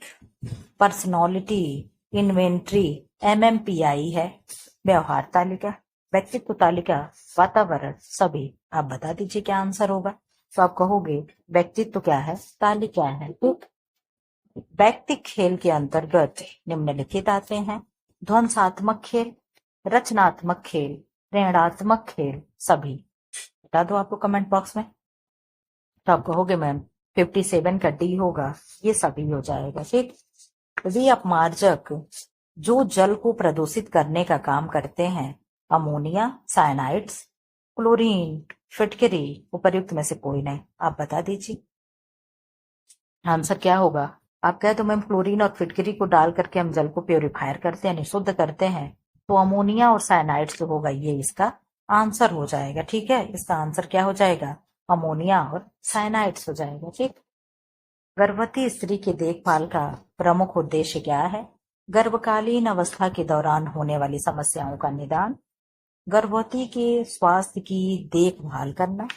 पर्सनालिटी इन्वेंट्री MMPI है। व्यवहार तालिका, व्यक्तित्व तालिका, वातावरण, सभी। आप बता दीजिए क्या आंसर होगा। तो आप कहोगे व्यक्तित्व क्या है? तालिका है। ठीक। व्यक्ति खेल के अंतर्गत निम्नलिखित आते हैं। ध्वंसात्मक खेल, रचनात्मक खेल, प्रेरणात्मक खेल, सभी। बता दो आपको कमेंट बॉक्स में। तो आप कहोगे मैम 57 का डी होगा, ये सभी हो जाएगा। ठीक। वे अपमार्जक जो जल को प्रदूषित करने का काम करते हैं, अमोनिया, साइनाइड्स, क्लोरीन, फिटकरी, उपर्युक्त में से कोई नहीं। आप बता दीजिए आंसर क्या होगा। आप कहे तो मैम क्लोरीन और फिटकरी को डाल करके हम जल को प्योरीफायर करते हैं, शुद्ध करते हैं, तो अमोनिया और साइनाइड्स जो होगा ये इसका आंसर हो जाएगा। ठीक है। इसका आंसर क्या हो जाएगा? अमोनिया और साइनाइड्स हो जाएगा। ठीक। गर्भवती स्त्री की देखभाल का प्रमुख उद्देश्य क्या है? गर्भकालीन अवस्था के दौरान होने वाली समस्याओं का निदान, गर्भवती के स्वास्थ्य की देखभाल करना,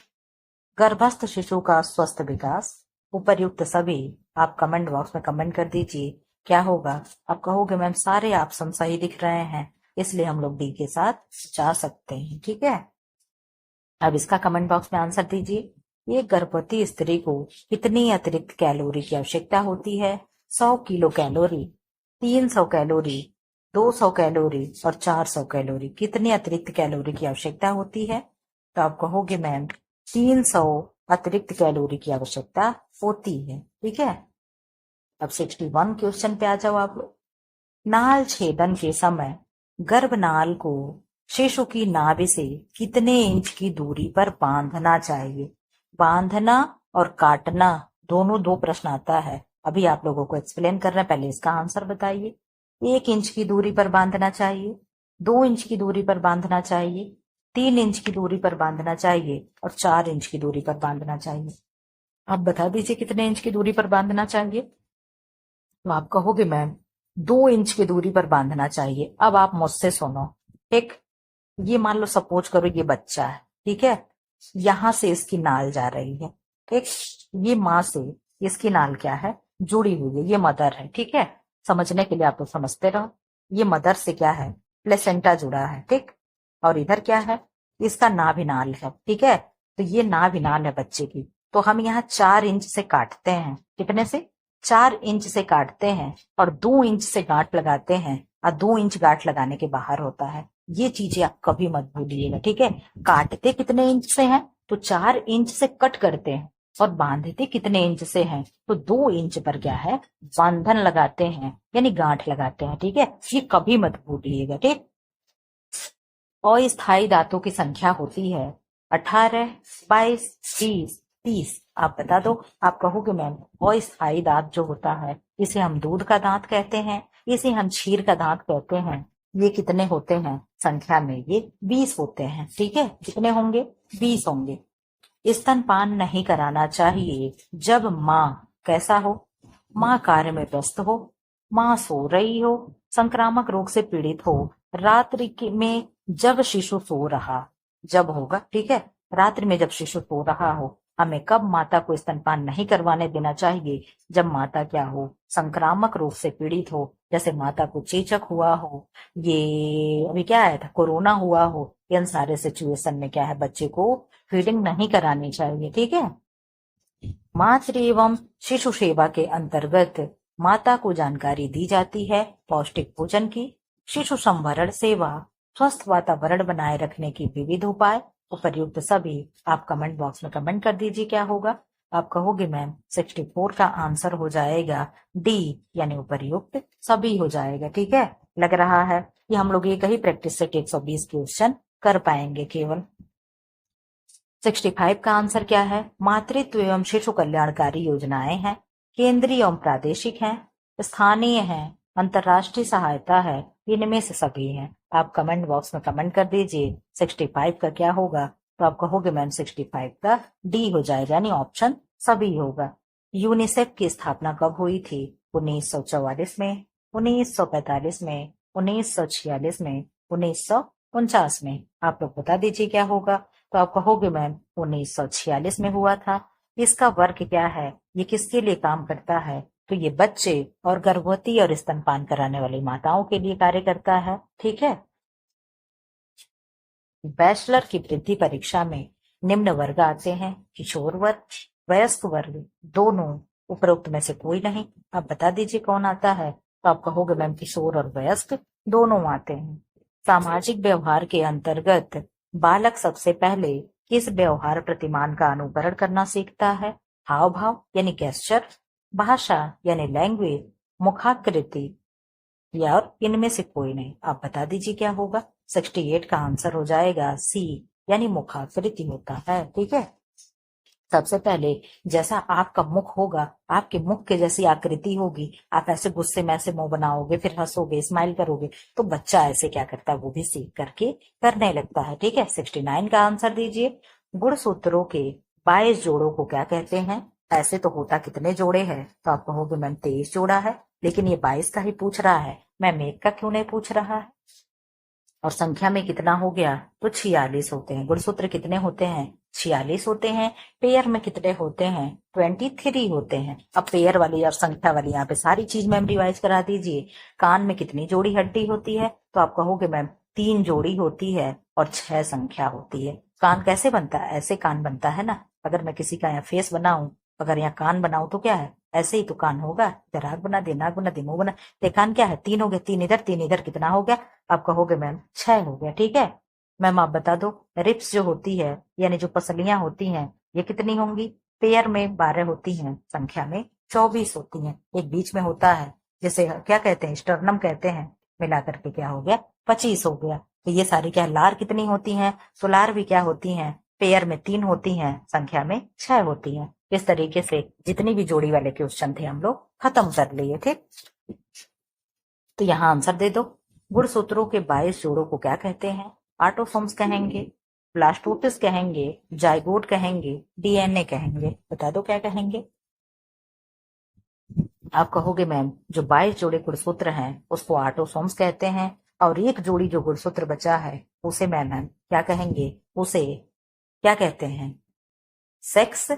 गर्भस्थ शिशु का स्वस्थ विकास, उपर्युक्त सभी। आप कमेंट बॉक्स में कमेंट कर दीजिए क्या होगा। आप कहोगे मैम सारे ऑप्शन सही दिख रहे हैं, इसलिए हम लोग डी के साथ जा सकते हैं। ठीक है। अब इसका कमेंट बॉक्स में आंसर दीजिए। ये गर्भवती स्त्री को कितनी अतिरिक्त कैलोरी की आवश्यकता होती है? 100 किलो कैलोरी, 300 कैलोरी, 200 कैलोरी और 400 कैलोरी। कितनी अतिरिक्त कैलोरी की आवश्यकता होती है? तो आप कहोगे मैम 300 अतिरिक्त कैलोरी की आवश्यकता होती है। ठीक है। अब 61 क्वेश्चन पे आ जाओ आप लोग। नाल छेदन के समय गर्भनाल को शिशु की नाभि से कितने इंच की दूरी पर बांधना चाहिए? बांधना और काटना दोनों दो प्रश्न आता है। अभी आप लोगों को एक्सप्लेन कर रहे हैं, पहले इसका आंसर बताइए। 1 इंच की दूरी पर बांधना चाहिए, 2 इंच की दूरी पर बांधना चाहिए, 3 इंच की दूरी पर बांधना चाहिए और 4 इंच की दूरी पर बांधना चाहिए। आप बता दीजिए कितने इंच की दूरी पर बांधना चाहिए। तो आप कहोगे मैम 2 इंच की दूरी पर बांधना चाहिए। अब आप मुझसे सुनो। ठीक। ये मान लो सपोज करो ये बच्चा है। ठीक है। यहां से इसकी नाल जा रही है। ठीक। ये माँ से इसकी नाल क्या है? जुड़ी हुई है। ये मदर है। ठीक है। समझने के लिए आप लोग समझते रहो। ये मदर से क्या है? प्लेसेंटा जुड़ा है। ठीक। और इधर क्या है? इसका नाभिनाल है। ठीक है। तो ये नाभिनाल है बच्चे की। तो हम यहाँ 4 इंच से काटते हैं। कितने से? 4 इंच से काटते हैं और 2 इंच से गांठ लगाते हैं और 2 इंच गांठ लगाने के बाहर होता है। ये चीजें आप कभी मत भूलिएगा। ठीक है। काटते कितने इंच से हैं? तो 4 इंच से कट करते हैं और बांधते कितने इंच से हैं? तो 2 इंच पर क्या है? बंधन लगाते हैं, यानी गांठ लगाते हैं। ठीक है। ये कभी मत भूलिएगा। ठीक। अस्थायी दांतों की संख्या होती है 18, 22, 20, 30। आप बता दो। आप कहोगे मैम अस्थायी दांत जो होता है इसे हम दूध का दांत कहते हैं, इसे हम क्षीर का दांत कहते हैं। ये कितने होते हैं संख्या में? ये 20 होते हैं। ठीक है। कितने होंगे? 20 होंगे। स्तनपान नहीं कराना चाहिए जब माँ कैसा हो? माँ कार्य में व्यस्त हो, माँ सो रही हो, संक्रामक रोग से पीड़ित हो, रात्रि में जब शिशु सो रहा, जब होगा। ठीक है। रात्रि में जब शिशु सो रहा हो। हमें कब माता को स्तनपान नहीं करवाने देना चाहिए? जब माता क्या हो? संक्रामक रोग से पीड़ित हो। जैसे माता को चेचक हुआ हो, ये अभी क्या आया था, कोरोना हुआ हो। इन सारे सिचुएशन में क्या है? बच्चे को फीडिंग नहीं करानी चाहिए। ठीक है। मातृ एवं शिशु सेवा के अंतर्गत माता को जानकारी दी जाती है पौष्टिक भोजन की, शिशु संवरण सेवा, स्वस्थ वातावरण बनाए रखने की विविध उपाय। उपर्युक्त सभी आप कमेंट बॉक्स में कमेंट कर दीजिए क्या होगा। आप कहोगे मैम 64 का आंसर हो जाएगा डी, यानी उपर्युक्त सभी हो जाएगा। ठीक है, लग रहा है कि हम लोग एक ही प्रैक्टिस सेट 120 क्वेश्चन कर पाएंगे केवल। 65 का आंसर क्या है? मातृत्व एवं शिशु कल्याणकारी योजनाएं हैं, केंद्रीय एवं प्रादेशिक हैं, स्थानीय हैं, अंतर्राष्ट्रीय सहायता है, इनमें से सभी हैं। आप कमेंट बॉक्स में कमेंट कर दीजिए 65 का क्या होगा। तो आप कहोगे मैम 65 का डी हो जाएगा, यानी ऑप्शन सभी होगा। यूनिसेफ की स्थापना कब हुई थी? 1944 में, 1945 में, 1946 में, 1949 में। आप लोग बता दीजिए क्या होगा। तो आप कहोगे मैम 1946 में हुआ था। इसका वर्ग क्या है? ये किसके लिए काम करता है? तो ये बच्चे और गर्भवती और स्तनपान कराने वाली माताओं के लिए कार्य करता है। ठीक है। बैचलर की वृद्धि परीक्षा में निम्न वर्ग आते हैं: किशोर वर्ग, वयस्क वर्ग, दोनों, उपरोक्त में से कोई नहीं। आप बता दीजिए कौन आता है। तो आप कहोगे मैम किशोर और वयस्क दोनों आते हैं। सामाजिक व्यवहार के अंतर्गत बालक सबसे पहले किस व्यवहार प्रतिमान का अनुकरण करना सीखता है? हाव भाव यानी गेस्चर, भाषा यानी लैंग्वेज, मुखाकृति, या और इनमें से कोई नहीं। आप बता दीजिए क्या होगा। 68 का आंसर हो जाएगा सी, यानी मुखाकृति होता है। ठीक है। सबसे पहले जैसा आपका मुख होगा, आपके मुख के जैसी आकृति होगी, आप ऐसे गुस्से में ऐसे मुंह बनाओगे, फिर हंसोगे, स्माइल करोगे, तो बच्चा ऐसे क्या करता है, वो भी सीख करके करने लगता है। ठीक है। 69 का आंसर दीजिए। गुणसूत्रों के 22 जोड़ों को क्या कहते हैं? ऐसे तो होता कितने जोड़े हैं? तो आप कहोगे मैम 23 जोड़ा है, लेकिन ये 22 का ही पूछ रहा है, मैम 1 का क्यों नहीं पूछ रहा है? और संख्या में कितना हो गया? तो 46 होते हैं। गुणसूत्र कितने होते हैं? 46 होते हैं। पेयर में कितने होते हैं? 23 होते हैं। अब पेयर वाली और संख्या वाली यहाँ पे सारी चीज मैम रिवाइज करा दीजिए। कान में कितनी जोड़ी हड्डी होती है? तो आप कहोगे मैम 3 जोड़ी होती है और 6 संख्या होती है। कान कैसे बनता है? ऐसे कान बनता है ना। अगर मैं किसी का यहाँ फेस बनाऊं, अगर यहाँ कान बनाऊं तो क्या है? ऐसे ही तो कान होगा। इधर आग बना दे, नाक बना दे, मुंह बना दे, कान क्या है? 3 हो गए, 3 इधर 3 इधर, कितना हो गया? आप कहोगे मैम 6 हो गया। ठीक है मैम। आप बता दो रिप्स जो होती है, यानी जो पसलियां होती हैं, ये कितनी होंगी? पेयर में 12 होती हैं, संख्या में 24 होती हैं। एक बीच में होता है जिसे क्या कहते हैं? स्टर्नम कहते हैं। मिलाकर के क्या हो गया? 25 हो गया। तो ये सारी क्या, लार कितनी होती हैं? तो लार भी क्या होती हैं? पेयर में 3 होती हैं, संख्या में 6 होती हैं। इस तरीके से जितनी भी जोड़ी वाले क्वेश्चन थे हम लोग खत्म कर लिए थे। तो यहाँ आंसर दे दो। गुणसूत्रों के 22 जोड़ों को क्या कहते हैं? ऑटोसोम्स कहेंगे, ब्लास्टोसिस कहेंगे, जाइगोट कहेंगे, डीएनए कहेंगे। बता दो क्या कहेंगे। आप कहोगे मैम जो 22 जोड़े गुणसूत्र हैं उसको ऑटोसोम्स कहते हैं, और एक जोड़ी जो गुणसूत्र बचा है उसे मैम क्या कहेंगे? उसे क्या कहते हैं? सेक्स।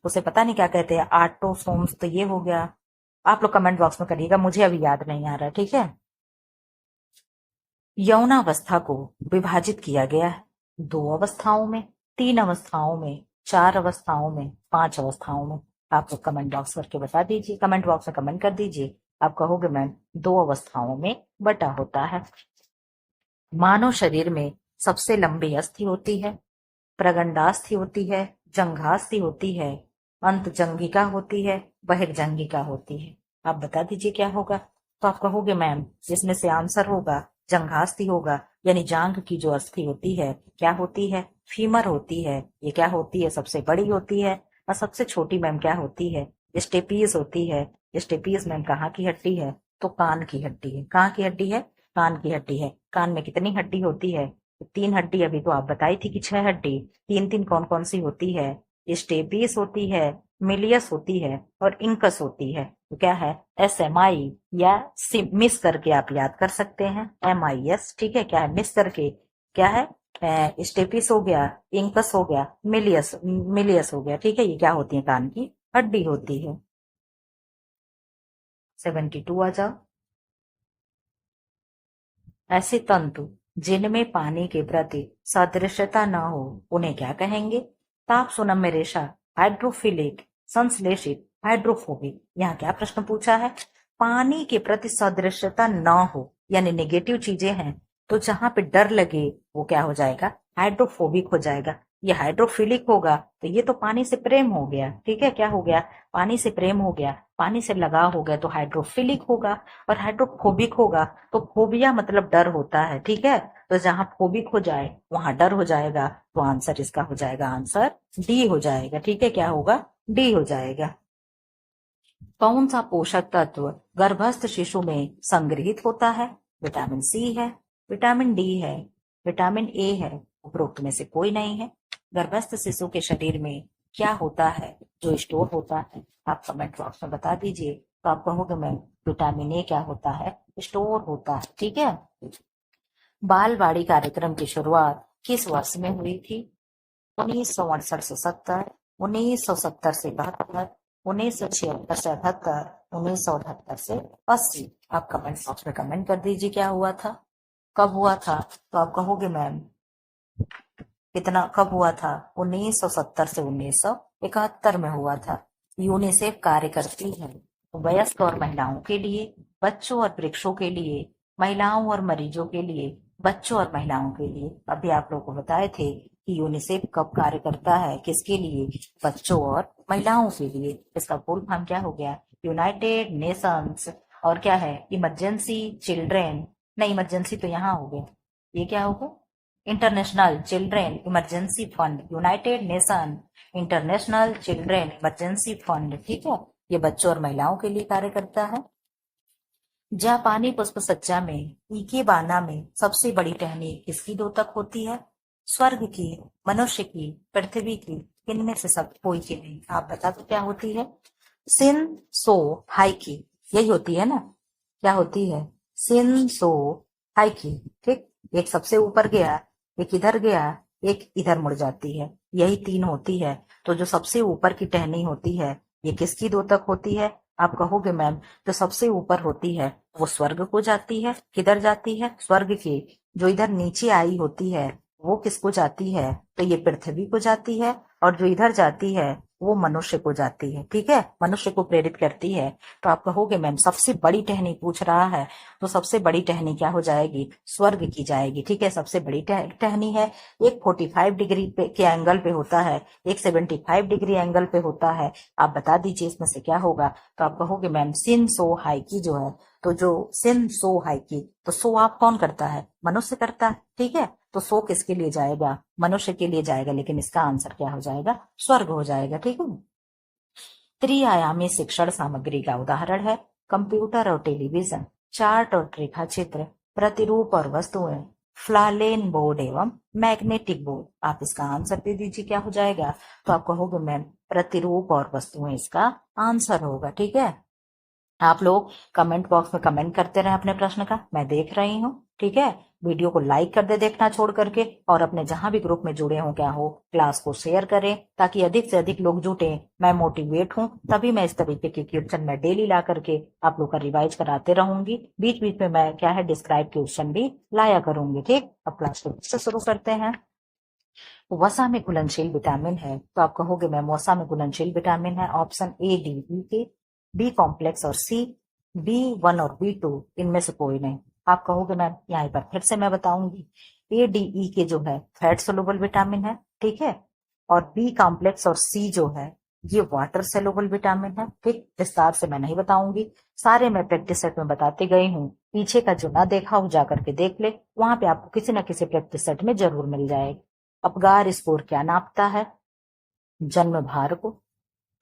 उसे पता नहीं क्या कहते हैं, ऑटोसोम्स। तो ये हो गया। आप लोग कमेंट बॉक्स में करिएगा, मुझे अभी याद नहीं आ रहा। ठीक है। यौनावस्था को विभाजित किया गया है 2 अवस्थाओं में, 3 अवस्थाओं में, 4 अवस्थाओं में, 5 अवस्थाओं में। आप लोग कमेंट बॉक्स करके बता दीजिए, कमेंट बॉक्स में कमेंट कर दीजिए। आप कहोगे मैम 2 अवस्थाओं में बटा होता है। मानव शरीर में सबसे लंबी अस्थि होती है, प्रगंडास्थि होती है, जंघास्थि होती है, अंतजंघिका होती है, बहिर्जंघिका होती है। आप बता दीजिए क्या होगा। तो आप कहोगे मैम जिसमें से आंसर होगा जंघास्थि होगा, यानी जांघ की जो अस्थि होती है क्या होती है? फीमर होती है। ये क्या होती है? सबसे बड़ी होती है। और सबसे छोटी मैम क्या होती है? स्टेपीज होती है। स्टेपीज मैम कहाँ की हड्डी है? तो कान की हड्डी है। कहाँ की हड्डी है? कान की हड्डी है। कान में कितनी हड्डी होती है? 3 हड्डी। अभी तो आप बताई थी कि 6 हड्डी। 3 कौन कौन सी होती है? स्टेपीस होती है, मिलियस होती है, और इंकस होती है। तो क्या है? SMI, या मिस करके आप याद कर सकते हैं MIS। ठीक है। क्या है? मिस करके क्या है? स्टेपिस हो गया, इंकस हो गया, मिलियस मिलियस हो गया। ठीक है। ये क्या होती है? कान की हड्डी होती है। 72 आ जाओ। ऐसे तंतु जिनमें पानी के प्रति सदृशता न हो उन्हें क्या कहेंगे? ताप सुनम्य रेशा, हाइड्रोफिलिक, संश्लेषित, हाइड्रोफोबिक। यहाँ क्या प्रश्न पूछा है? पानी के प्रति सदृशता न हो, यानी नेगेटिव चीजें हैं, तो जहां पे डर लगे वो क्या हो जाएगा, हाइड्रोफोबिक हो जाएगा। ये हाइड्रोफिलिक होगा तो ये तो पानी से प्रेम हो गया, ठीक है, क्या हो गया, पानी से प्रेम हो गया, पानी से लगाव हो गया, तो हाइड्रोफिलिक होगा। और हाइड्रोफोबिक होगा तो फोबिया मतलब डर होता है, ठीक है, तो जहां फोबिक हो जाए वहां डर हो जाएगा, तो आंसर इसका हो जाएगा, आंसर डी हो जाएगा, ठीक है, क्या होगा, डी हो जाएगा। कौन सा पोषक तत्व गर्भस्थ शिशु में संग्रहित होता है, विटामिन सी है, विटामिन डी है, विटामिन ए है, उपरोक्त में से कोई नहीं है। गर्भस्थ शिशु के शरीर में क्या होता है जो स्टोर होता है, आप कमेंट बॉक्स में बता दीजिए। तो आप कहोगे मैम विटामिन ए क्या होता है, स्टोर होता है, ठीक है। बालवाड़ी कार्यक्रम की शुरुआत किस वर्ष में हुई थी, 1968 से 70, 1970 से 72, 1976 से 78, 1978 से 80। आप कमेंट बॉक्स में कमेंट कर दीजिए क्या हुआ था, कब हुआ था। तो आप कहोगे मैम कितना, कब हुआ था, 1970 से 1971 में हुआ था। यूनिसेफ कार्य करती है वयस्क और महिलाओं के लिए, बच्चों और वृक्षों के लिए, महिलाओं और मरीजों के लिए, बच्चों और महिलाओं के लिए। अभी आप लोगों को बताए थे कि यूनिसेफ कब कार्य करता है, किसके लिए, बच्चों और महिलाओं के लिए। इसका फुल फॉर्म क्या हो गया, यूनाइटेड नेशंस, और क्या है, इमरजेंसी चिल्ड्रेन, नहीं इमरजेंसी तो यहाँ हो गया, ये क्या होगा, international children emergency fund, United nation international children emergency fund, ठीक है, ये बच्चों और महिलाओं के लिए कार्य करता है। जापानी पुष्प सज्जा में इकेबाना में सबसे बड़ी टहनी किसकी द्योतक होती है, स्वर्ग की, मनुष्य की, पृथ्वी की, इनमें से सब कोई की नहीं। आप बता दो क्या होती है, सिन सो हाइकी, यही होती है ना, क्या होती है, सिन सो हाइकी, ठीक। एक सबसे ऊपर गया, एक इधर गया, एक इधर मुड़ जाती है, यही तीन होती है। तो जो सबसे ऊपर की टहनी होती है ये किसकी द्योतक होती है, आप कहोगे मैम जो सबसे ऊपर होती है वो स्वर्ग को जाती है, किधर जाती है, स्वर्ग की। जो इधर नीचे आई होती है वो किसको जाती है, तो ये पृथ्वी को जाती है, और जो इधर जाती है वो मनुष्य को जाती है, ठीक है, मनुष्य को प्रेरित करती है। तो आप कहोगे मैम सबसे बड़ी टहनी पूछ रहा है, तो सबसे बड़ी टहनी क्या हो जाएगी, स्वर्ग की जाएगी, ठीक है। सबसे बड़ी टहनी है, एक 45 डिग्री के एंगल पे होता है, एक 75 डिग्री एंगल पे होता है। आप बता दीजिए इसमें से क्या होगा। तो आप कहोगे मैम सिन सो हाइकी जो है, तो जो सिन सो हाइकी, तो सो आप कौन करता है, मनुष्य करता है, ठीक है, तो सो किसके लिए जाएगा, मनुष्य के लिए जाएगा, लेकिन इसका आंसर क्या हो जाएगा, स्वर्ग हो जाएगा, ठीक है। त्रिआयामी शिक्षण सामग्री का उदाहरण है कंप्यूटर और टेलीविजन, चार्ट और रेखा चित्र, प्रतिरूप और वस्तुएं, फ्लालेन बोर्ड एवं मैग्नेटिक बोर्ड। आप इसका आंसर दे दीजिए क्या हो जाएगा। तो आप कहोगे मैम प्रतिरूप और वस्तुएं इसका आंसर होगा, ठीक है। आप लोग कमेंट बॉक्स में कमेंट करते रहे अपने प्रश्न का, मैं देख रही हूँ, ठीक है। वीडियो को लाइक कर दे देखना छोड़ करके, और अपने जहां भी ग्रुप में जुड़े हो क्या हो, क्लास को शेयर करें ताकि अधिक से अधिक लोग जुटे, मैं मोटिवेट हूँ, तभी मैं इस तरीके के क्वेश्चन मैं डेली ला करके आप लोग का रिवाइज कराते रहूंगी। बीच बीच में मैं क्या है डिस्क्राइब क्वेश्चन भी लाया करूंगी, ठीक। अब क्लास को से शुरू करते हैं। वसा में घुलनशील विटामिन है, तो आप कहोगे मैम वसा में घुलनशील विटामिन है ऑप्शन ए डी ई के, बी कॉम्प्लेक्स और सी, B1 और B2 इनमें से कोई नहीं। आप कहोगे मैम यहाँ पर फिर से मैं बताऊंगी, ए डी ई के जो है फैट सोलुबल विटामिन है, ठीक है, और बी कॉम्प्लेक्स और सी जो है ये वाटर सेलुबल विटामिन है, ठीक। विस्तार से मैं नहीं बताऊंगी, सारे मैं प्रैक्टिस सेट में बताते गई हूँ, पीछे का जो ना देखा हो जाकर के देख ले, वहां पे आपको किसी न किसी प्रैक्टिस सेट में जरूर मिल जाएगी। अपगार स्कोर क्या नापता है, जन्म भार को,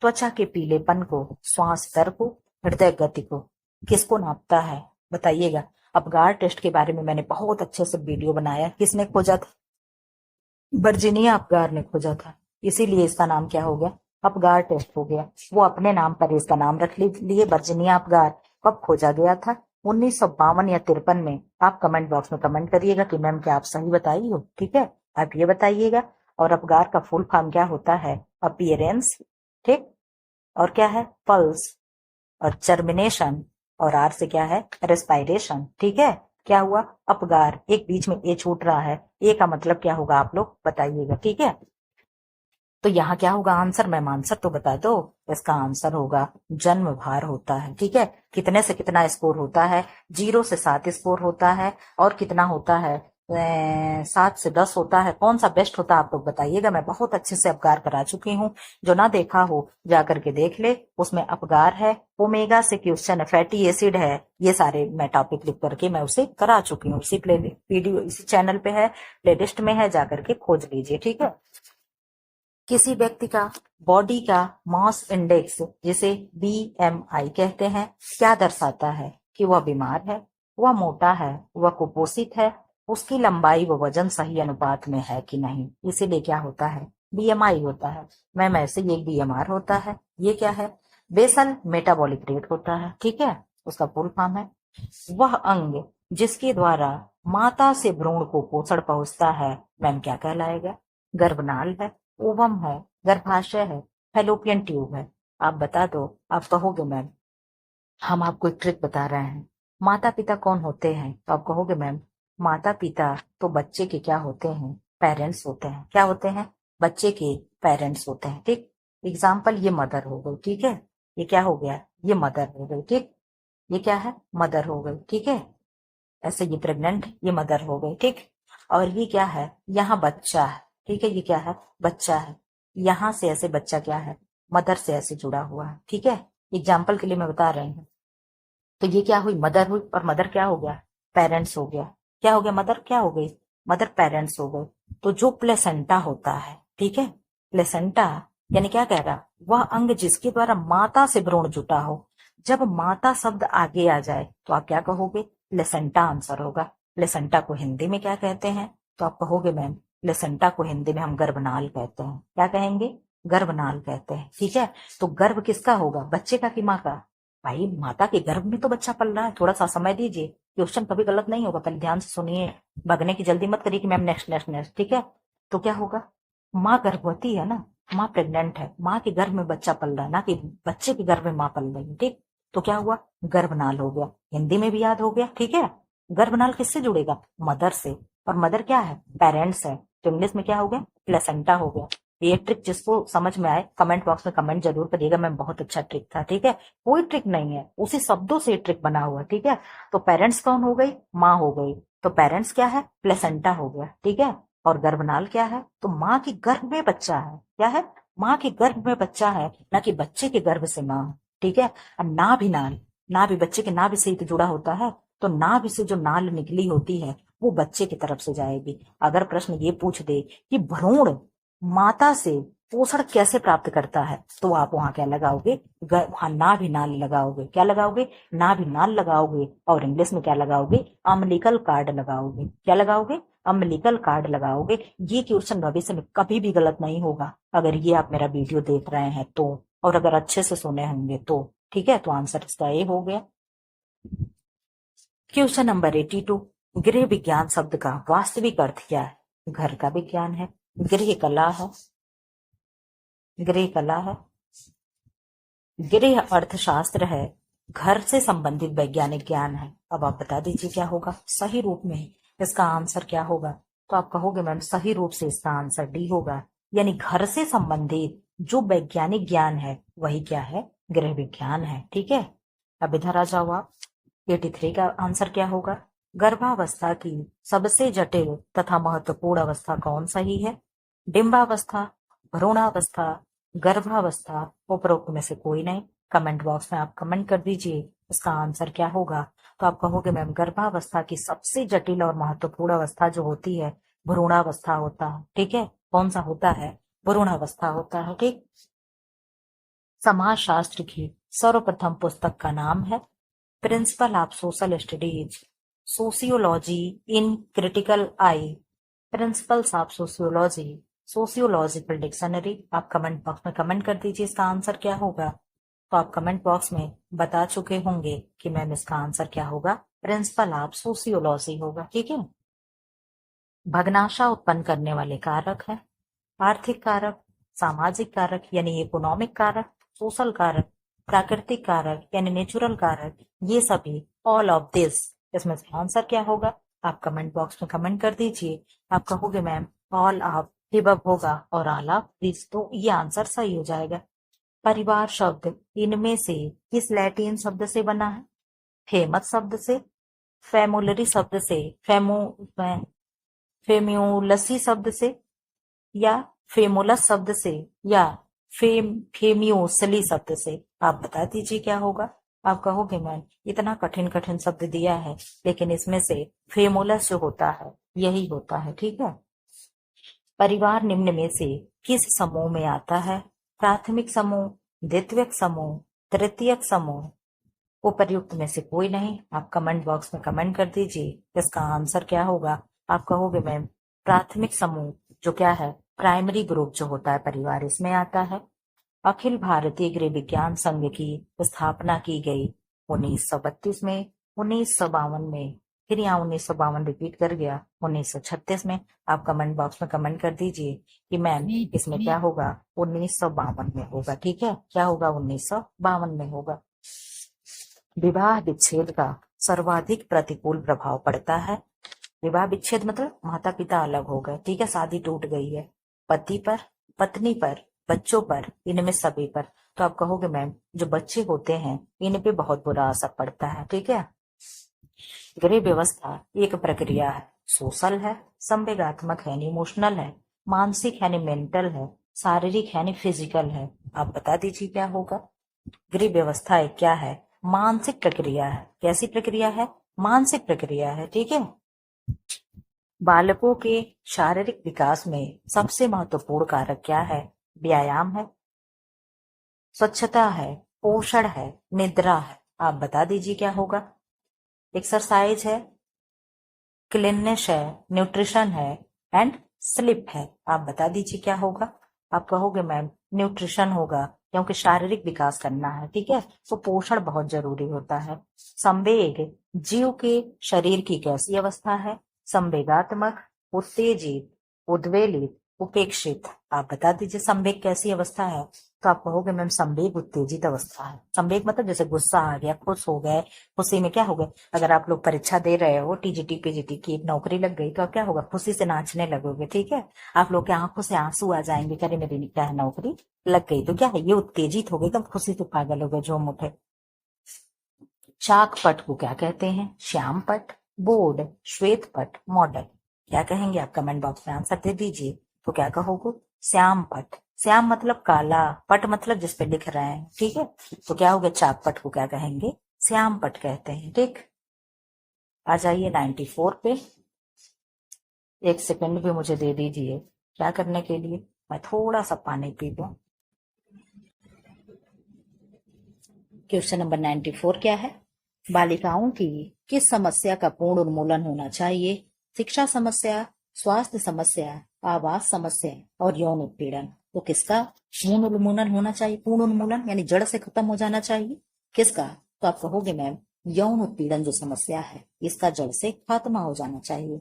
त्वचा के पीलेपन को, श्वास दर को, हृदय गति को, किसको नापता है बताइएगा। अपगार टेस्ट के बारे में मैंने बहुत अच्छे से वीडियो बनाया, किसने खोजा था, वर्जीनिया अपगार ने खोजा था, इसीलिए इसका नाम क्या हो गया, अपगार टेस्ट हो गया। वो अपने नाम पर इसका नाम रख लिए वर्जीनिया अपगार। कब खोजा गया था, 1952 या 53 में। आप कमेंट बॉक्स में कमेंट करिएगा कि मैम क्या आप सही बताई हो, ठीक है, आप ये बताइएगा। और अपगार का फुल फॉर्म क्या होता है, अपीयरेंस, ठीक, और क्या है पल्स, और जर्मिनेशन, और आर से क्या है रेस्पायरेशन, ठीक है। क्या हुआ अपगार, एक बीच में ए छूट रहा है, ए का मतलब क्या होगा आप लोग बताइएगा, ठीक है। तो यहाँ क्या होगा आंसर, मैम आंसर तो बता दो। इसका आंसर होगा जन्म भार होता है। ठीक है, कितने से कितना स्कोर होता है, 0 से 7 स्कोर होता है, और कितना होता है 7 से 10 होता है। कौन सा बेस्ट होता है आप लोग बताइएगा। मैं बहुत अच्छे से अपगार करा चुकी हूँ, जो ना देखा हो जाकर के देख ले। उसमें अपगार है, ओमेगा से क्वेश्चन है, फैटी एसिड है, ये सारे मैं टॉपिक लिख करके मैं उसे करा चुकी हूँ। इसी प्ले वीडियो इसी चैनल पे है, प्लेलिस्ट में है, जाकर के खोज लीजिए। ठीक है, किसी व्यक्ति का बॉडी का मास इंडेक्स, जिसे बीएमआई कहते हैं, क्या दर्शाता है कि वह बीमार है, वह मोटा है, वह कुपोषित है, उसकी लंबाई व वजन सही अनुपात में है कि नहीं। इसीलिए क्या होता है, बीएमआई होता है। मैम ऐसे ये बीएमआर होता है। ये क्या है, बेसल मेटाबॉलिक रेट होता है। ठीक है, उसका फुल फॉर्म है वह अंग जिसके द्वारा माता से भ्रूण को पोषण पहुंचता है, मैम क्या कहलाएगा। गर्भनाल है, ओवम है, गर्भाशय है, फैलोपियन ट्यूब है। आप बता दो। आप कहोगे मैम हम आपको एक ट्रिक बता रहे हैं, माता पिता कौन होते हैं, तो आप कहोगे मैम माता पिता तो बच्चे के क्या होते हैं, पेरेंट्स होते हैं। क्या होते हैं, बच्चे के पेरेंट्स होते हैं। ठीक, एग्जाम्पल ये मदर हो गई। ठीक है, ये क्या हो गया, ये मदर हो गई। ठीक, ये क्या है, मदर हो गई। ठीक है, ऐसे ये प्रेग्नेंट, ये मदर हो गई। ठीक, और ये क्या है, यहाँ बच्चा है। ठीक है, ये क्या है, बच्चा है। यहाँ से ऐसे बच्चा क्या है, मदर से ऐसे जुड़ा हुआ है। ठीक है, एग्जाम्पल के लिए मैं बता रही हूँ। तो ये क्या हुई, मदर हुई, और मदर क्या हो गया, पेरेंट्स हो गया। क्या हो गया, मदर क्या हो गई, मदर पेरेंट्स हो गई। तो जो प्लेसेंटा होता है, ठीक है, प्लेसेंटा यानी क्या कह रहा, वह अंग जिसके द्वारा माता से भ्रूण जुटा हो। जब माता शब्द आगे आ जाए तो आप क्या कहोगे, प्लेसेंटा आंसर होगा। प्लेसेंटा को हिंदी में क्या कहते हैं, तो आप कहोगे मैम प्लेसेंटा को हिंदी में हम गर्भनाल कहते हैं। क्या कहेंगे, गर्भनाल कहते हैं। ठीक है, तो गर्भ किसका होगा, बच्चे का कि माँ का। भाई माता के गर्भ में तो बच्चा पल रहा है, थोड़ा सा समय दीजिए, क्वेश्चन कभी गलत नहीं होगा। पहले ध्यान से सुनिए, भगने की जल्दी मत करिए कि मैम नेक्स्ट नेक्स्ट नेक्स्ट। ठीक है, तो क्या होगा, माँ गर्भवती है ना, माँ प्रेग्नेंट है, माँ के गर्भ में बच्चा पल रहा है, ना कि बच्चे के गर्भ में माँ पल रही है। ठीक, तो क्या हुआ, गर्भनाल हो गया। हिंदी में भी याद हो गया। ठीक है, गर्भनाल किससे जुड़ेगा, मदर से, और मदर क्या है, पेरेंट्स है। तो इंग्लिश में क्या हो गया, प्लेसेंटा हो गया। ये ट्रिक जिसको समझ में आए कमेंट बॉक्स में कमेंट जरूर करिएगा, मैम बहुत अच्छा ट्रिक था। ठीक है, कोई ट्रिक नहीं है, उसी शब्दों से ट्रिक बना हुआ। ठीक है, तो पेरेंट्स कौन हो गई, माँ हो गई। तो पेरेंट्स क्या है, प्लेसेंटा हो गया। ठीक है, और गर्भनाल क्या है, तो माँ के गर्भ में बच्चा है। क्या है, माँ के गर्भ में बच्चा है, ना कि बच्चे के गर्भ से माँ। ठीक है, अब नाभि नाल, नाभि बच्चे के नाभि से ही तो जुड़ा होता है, तो नाभि से जो नाल निकली होती है वो बच्चे की तरफ से जाएगी। अगर प्रश्न ये पूछ दे कि भ्रूण माता से पोषण कैसे प्राप्त करता है, तो आप वहां क्या लगाओगे, वहां नाभि नाल लगाओगे। क्या लगाओगे, नाभि नाल लगाओगे, और इंग्लिश में क्या लगाओगे, अम्बिलिकल कार्ड लगाओगे। क्या लगाओगे, अम्बिलिकल कार्ड लगाओगे। ये क्वेश्चन भविष्य में कभी भी गलत नहीं होगा, अगर ये आप मेरा वीडियो देख रहे हैं तो, और अगर अच्छे से सुने होंगे तो। ठीक है, तो आंसर इसका ए हो गया। क्वेश्चन नंबर 82, गृह विज्ञान शब्द का वास्तविक अर्थ क्या है, घर का विज्ञान है, गृह कला है, गृह कला है, गृह अर्थशास्त्र है, घर से संबंधित वैज्ञानिक ज्ञान है। अब आप बता दीजिए क्या होगा, सही रूप में इसका आंसर क्या होगा। तो आप कहोगे मैम सही रूप से इसका आंसर डी होगा, यानी घर से संबंधित जो वैज्ञानिक ज्ञान है वही क्या है, गृह विज्ञान है। ठीक है, अब इधर आ जाओ आप, 83 का आंसर क्या होगा, गर्भावस्था की सबसे जटिल तथा महत्वपूर्ण अवस्था कौन सी है, डिंबावस्था, भ्रूणावस्था, गर्भावस्था, उपरोक्त में से कोई नहीं। कमेंट बॉक्स में आप कमेंट कर दीजिए इसका आंसर क्या होगा। तो आप कहोगे मैम गर्भावस्था की सबसे जटिल और महत्वपूर्ण अवस्था जो होती है भ्रूणावस्था होता है। ठीक है, कौन सा होता है, भ्रूणावस्था होता है। ठीक, समाज शास्त्र की सर्वप्रथम पुस्तक का नाम है principle of social studies, sociology in critical I, principles of sociology, sociological dictionary. आप कमेंट बॉक्स में कमेंट कर दीजिए इसका आंसर क्या होगा। तो आप कमेंट बॉक्स में बता चुके होंगे कि मैम इसका आंसर क्या होगा, प्रिंसिपल ऑफ सोशियोलॉजी होगा। ठीक है, भग्नाशा उत्पन्न करने वाले कारक है, आर्थिक कारक, सामाजिक कारक यानी इकोनॉमिक कारक, सोशल कारक, प्राकृतिक कारक यानी नेचुरल कारक, ये सभी ऑल ऑफ दिस। इसमें से आंसर क्या होगा, आप कमेंट बॉक्स में कमेंट कर दीजिए। आप कहोगे मैम ऑल ऑफ हिबब होगा और आलाप प्लीज, तो ये आंसर सही हो जाएगा। परिवार शब्द इनमें से किस लैटिन शब्द से बना है? फेमस शब्द से, फेमोलरी शब्द से, फेम्यूलसी शब्द से, या फेमोलस शब्द से, या फेमियोसली शब्द से? आप बता दीजिए क्या होगा। आप कहोगे मैम इतना कठिन कठिन शब्द दिया है, लेकिन इसमें से फेमोलस जो होता है यही होता है। ठीक है। परिवार निम्न में से किस समूह में आता है? प्राथमिक समूह, द्वितीयक समूह, तृतीयक समूह, उपर्युक्त में से कोई नहीं। आप कमेंट बॉक्स में कमेंट कर दीजिए इसका आंसर क्या होगा। आप कहोगे मैम प्राथमिक समूह जो क्या है, प्राइमरी ग्रुप जो होता है परिवार, इसमें आता है। अखिल भारतीय गृह विज्ञान संघ की स्थापना की गई 1932 में, 1952 में, फिर यहाँ 1952 रिपीट कर गया, 1936 में। आप कमेंट बॉक्स में कमेंट कर दीजिए कि मैम इसमें क्या होगा, 1952 में होगा। ठीक है, क्या होगा, 1952 में होगा। विवाह विच्छेद का सर्वाधिक प्रतिकूल प्रभाव पड़ता है। विवाह विच्छेद मतलब माता पिता अलग हो गए, ठीक है, शादी टूट गई है। पति पर, पत्नी पर, बच्चों पर, इनमें सभी पर। तो आप कहोगे मैम जो बच्चे होते हैं इन पे बहुत बुरा असर पड़ता है। ठीक है। गृह व्यवस्था एक प्रक्रिया है, सोशल है, संवेगात्मक है, इमोशनल है, मानसिक है, मेंटल है, शारीरिक है, फिजिकल है। आप बता दीजिए क्या होगा। गृह व्यवस्था एक क्या है, मानसिक प्रक्रिया है। कैसी प्रक्रिया है, मानसिक प्रक्रिया है। ठीक है। बालकों के शारीरिक विकास में सबसे महत्वपूर्ण कारक क्या है? व्यायाम है, स्वच्छता है, पोषण है, निद्रा है। आप बता दीजिए क्या होगा। एक्सरसाइज है, क्लीननेस है, न्यूट्रिशन है, एंड स्लिप है। आप बता दीजिए क्या होगा। आप कहोगे मैम न्यूट्रिशन होगा, क्योंकि शारीरिक विकास करना है। ठीक है, तो पोषण बहुत जरूरी होता है। संवेग जीव के शरीर की कैसी अवस्था है? संवेगात्मक, उत्तेजित, उद्वेलित, उपेक्षित। आप बता दीजिए संवेग कैसी अवस्था है। तो आप कहोगे मैम संवेग उत्तेजित अवस्था है। संवेग मतलब जैसे गुस्सा आ गया, खुश हो गए, खुशी में क्या हो गए। अगर आप लोग परीक्षा दे रहे हो, टीजीटी पीजीटी की एक नौकरी लग गई, तो आप क्या होगा, खुशी से नाचने लगोगे। ठीक है, आप लोग के आंखों से आंसू आ जाएंगे, करे मेरी क्या है, नौकरी लग गई। तो क्या है, ये उत्तेजित हो गई, एकदम खुशी से पागल हो गए, झूम उठे। चाक पट को क्या कहते हैं? श्याम पट, बोर्ड, श्वेत पट, मॉडल। क्या कहेंगे आप कमेंट बॉक्स में आंसर दे दीजिए। तो क्या कहोगे, श्याम पट। श्याम मतलब काला, पट मतलब जिसपे लिख रहे हैं। ठीक है, तो क्या होगा, चाक पट को क्या कहेंगे, श्याम पट कहते हैं। ठीक, आ जाइए 94 पे। एक सेकंड भी मुझे दे दीजिए क्या करने के लिए, मैं थोड़ा सा पानी पी लूं। क्वेश्चन नंबर 94 क्या है? बालिकाओं की किस समस्या का पूर्ण उन्मूलन होना चाहिए? शिक्षा समस्या, स्वास्थ्य समस्या, आवास समस्या और यौन उत्पीड़न। तो किसका पूर्ण उन्मूलन होना चाहिए? पूर्ण उन्मूलन यानी जड़ से खत्म हो जाना चाहिए। किसका? तो आप कहोगे मैम यौन उत्पीड़न जो समस्या है इसका जड़ से खात्मा हो जाना चाहिए।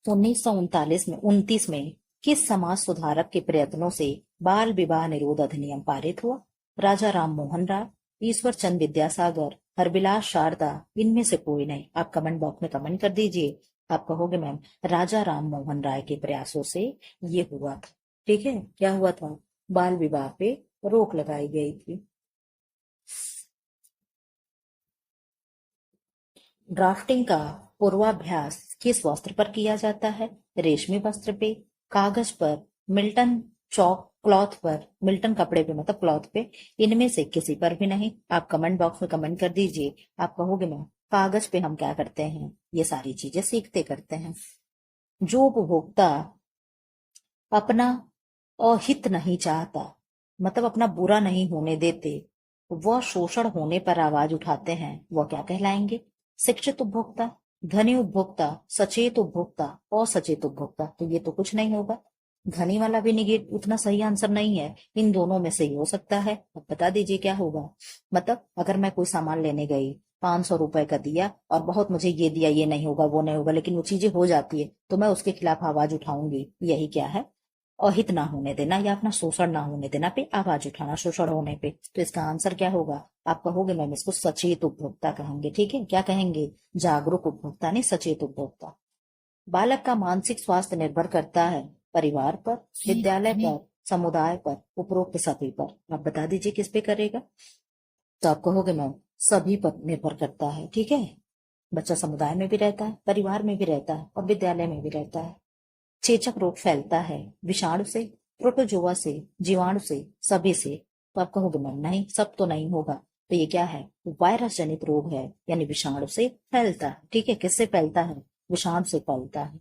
1939 में किस समाज सुधारक के प्रयत्नों से बाल विवाह निरोध अधिनियम पारित हुआ? राजा राम मोहन राय, ईश्वर चंद विद्यासागर, हरबिलास शारदा, इनमें से कोई नहीं। आप कमेंट बॉक्स में कमेंट कर दीजिए। आप कहोगे मैम राजा राम मोहन राय के प्रयासों से ये हुआ था। ठीक है, क्या हुआ था? बाल विवाह पे रोक लगाई गई थी। ड्राफ्टिंग का पूर्वाभ्यास किस वस्त्र पर किया जाता है? रेशमी वस्त्र पे, कागज पर, मिल्टन चौक क्लॉथ पर, मिल्टन कपड़े पे मतलब क्लॉथ पे, इनमें से किसी पर भी नहीं। आप कमेंट बॉक्स में कमेंट कर दीजिए। आप कहोगे मैम कागज पे हम क्या करते हैं, ये सारी चीजें सीखते करते हैं। जो उपभोक्ता अपना अहित नहीं चाहता, मतलब अपना बुरा नहीं होने देते, वह शोषण होने पर आवाज उठाते हैं, वह क्या कहलाएंगे? शिक्षित उपभोक्ता, धनी उपभोक्ता, सचेत उपभोक्ता, असचेत उपभोक्ता। तो ये तो कुछ नहीं होगा। धनी वाला भी निगेट उतना सही आंसर नहीं है, इन दोनों में से ही हो सकता है। अब बता दीजिए क्या होगा। मतलब अगर मैं कोई सामान लेने गई, 500 रुपए का दिया और बहुत मुझे ये दिया, ये नहीं होगा वो नहीं होगा, लेकिन वो चीजें हो जाती है, तो मैं उसके खिलाफ आवाज उठाऊंगी। यही क्या है, अहित ना होने देना या अपना शोषण ना होने देना पे आवाज उठाना, शोषण होने पे। तो इसका आंसर क्या होगा? आप कहोगे मैम इसको सचेत उपभोक्ता कहेंगे। ठीक है, क्या कहेंगे? जागरूक उपभोक्ता नहीं, सचेत उपभोक्ता। बालक का मानसिक स्वास्थ्य निर्भर करता है परिवार पर, विद्यालय पर, समुदाय पर, उपरोक्त सभी पर। आप बता दीजिए किस पे करेगा। तो आप कहोगे मैम सभी पर निर्भर करता है। ठीक है, बच्चा समुदाय में भी रहता है, परिवार में भी रहता है और विद्यालय में भी रहता है। चेचक रोग फैलता है विषाणु से, प्रोटोजोआ से, जीवाणु से, सभी से। तो आप कहोगे मैम नहीं, सब तो नहीं होगा। तो ये क्या है, वायरस जनित रोग है, यानी विषाणु से फैलता है। ठीक है, किससे फैलता है, विषाणु से फैलता है।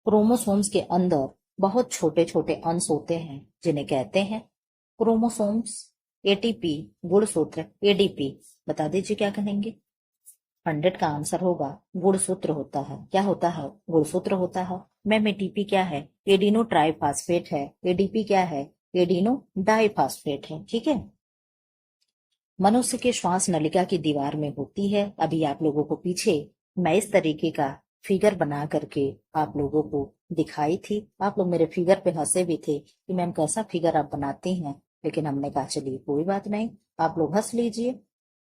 क्रोमोसोम्स के अंदर बहुत छोटे छोटे अंश होते हैं जिन्हें कहते हैं क्रोमोसोम्स। एटीपी, गुणसूत्र, एडीपी। बता दीजिए क्या कहेंगे। 100 का आंसर होगा गुणसूत्र होता है। क्या होता है, गुणसूत्र होता है। मैम एटीपी क्या है, एडिनो ट्राइफॉस्फेट है। एडीपी क्या है, एडिनो डाइफॉस्फेट है। ठीक है, मनुष्य के श्वास नलिका की दीवार में होती है। अभी आप लोगों को पीछे मैं इस तरीके का फिगर बना करके आप लोगों को दिखाई थी। आप लोग मेरे फिगर पे हंसे भी थे कि मैम कैसा फिगर आप बनाती हैं, लेकिन हमने कहा चलिए कोई बात नहीं, आप लोग हंस लीजिए,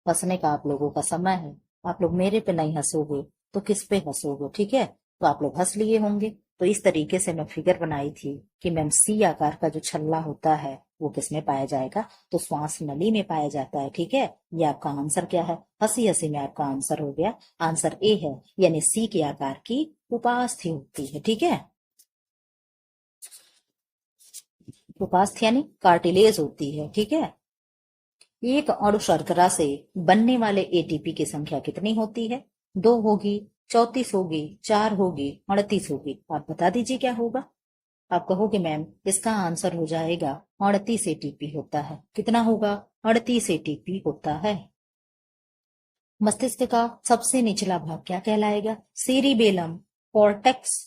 हंसने का आप लोगों का समय है। आप लोग मेरे पे नहीं हंसोगे तो किस पे हंसोगे। ठीक है, तो आप लोग हंस लिए होंगे। तो इस तरीके से मैं फिगर बनाई थी कि मैम सी आकार का जो छल्ला होता है वो किसमें पाया जाएगा, तो श्वास नली में पाया जाता है। ठीक है, ये आपका आंसर क्या है, हंसी हंसी में आपका आंसर हो गया। आंसर ए है, यानी सी के आकार की उपास्थि होती है। ठीक है, उपास्थि यानी कार्टिलेज होती है। ठीक है, एक अणु शर्करा से बनने वाले एटीपी की संख्या कितनी होती है, 2 होगी, 34 होगी, 4 होगी, 38 होगी। आप बता दीजिए क्या होगा। आप कहोगे मैम इसका आंसर हो जाएगा 38 एटीपी होता है। कितना होगा, 38 एटीपी होता है। मस्तिष्क का सबसे निचला भाग क्या कहलाएगा, सीरीबेलम, कॉर्टेक्स,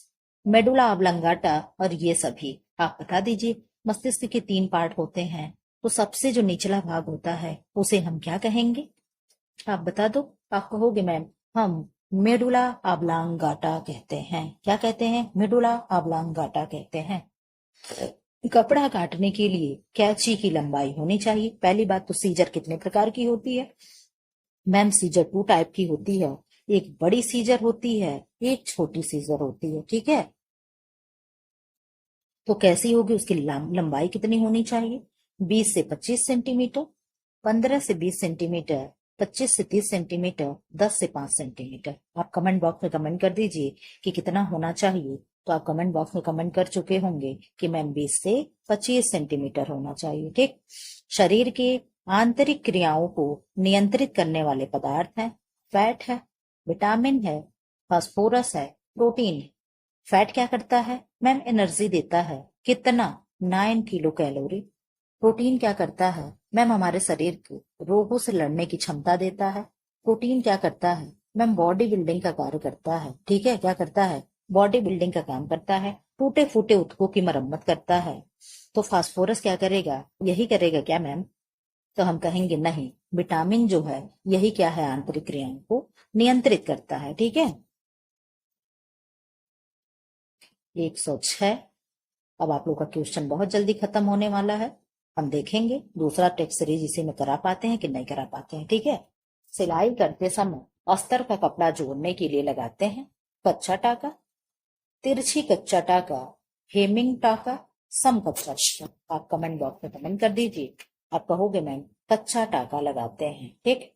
मेडुला ऑब्लंगाटा और ये सभी। आप बता दीजिए, मस्तिष्क के 3 पार्ट होते हैं, तो सबसे जो निचला भाग होता है उसे हम क्या कहेंगे, आप बता दो। आप कहोगे मैम हम मेडुला ऑब्लांगाटा कहते हैं। क्या कहते हैं, मेडुला ऑब्लांगाटा कहते हैं। कपड़ा काटने के लिए कैंची की लंबाई होनी चाहिए। पहली बात तो सीजर कितने प्रकार की होती है, मैम सीजर 2 टाइप की होती है। एक बड़ी सीजर होती है, एक छोटी सीजर होती है। ठीक है, तो कैसी होगी, उसकी लंबाई कितनी होनी चाहिए, 20 से 25 सेंटीमीटर, 15 से 20 सेंटीमीटर, 25 से 30 सेंटीमीटर, 10 से 5 सेंटीमीटर। आप कमेंट बॉक्स में कमेंट कर दीजिए कि कितना होना चाहिए। तो आप कमेंट बॉक्स में कमेंट कर चुके होंगे कि मैम 20 से 25 सेंटीमीटर होना चाहिए। ठीक, शरीर के आंतरिक क्रियाओं को नियंत्रित करने वाले पदार्थ हैं, फैट है, विटामिन है, फास्फोरस है, प्रोटीन है। फैट क्या करता है, मैम एनर्जी देता है। कितना, 9 किलो कैलोरी। प्रोटीन क्या करता है, मैम हमारे शरीर को रोगों से लड़ने की क्षमता देता है। प्रोटीन क्या करता है, मैम बॉडी बिल्डिंग का कार्य करता है। ठीक है, क्या करता है, बॉडी बिल्डिंग का काम करता है, टूटे फूटे ऊतकों की मरम्मत करता है। तो फास्फोरस क्या करेगा, यही करेगा क्या मैम, तो हम कहेंगे नहीं, विटामिन जो है यही क्या है, आंतरिक क्रियाओं को नियंत्रित करता है। ठीक है, 106। अब आप लोग का क्वेश्चन बहुत जल्दी खत्म होने वाला है। हम देखेंगे दूसरा टेक्स्ट सीरीज इसी में करा पाते हैं कि नहीं करा पाते हैं। ठीक है, सिलाई करते समय अस्तर का कपड़ा जोड़ने के लिए लगाते हैं कच्चा टाका, तिरछी कच्चा टाका, हेमिंग टाका, सम कच्चा टाका। आप कमेंट बॉक्स में कमेंट कर दीजिए। आप कहोगे मैम कच्चा टाका लगाते हैं। ठीक,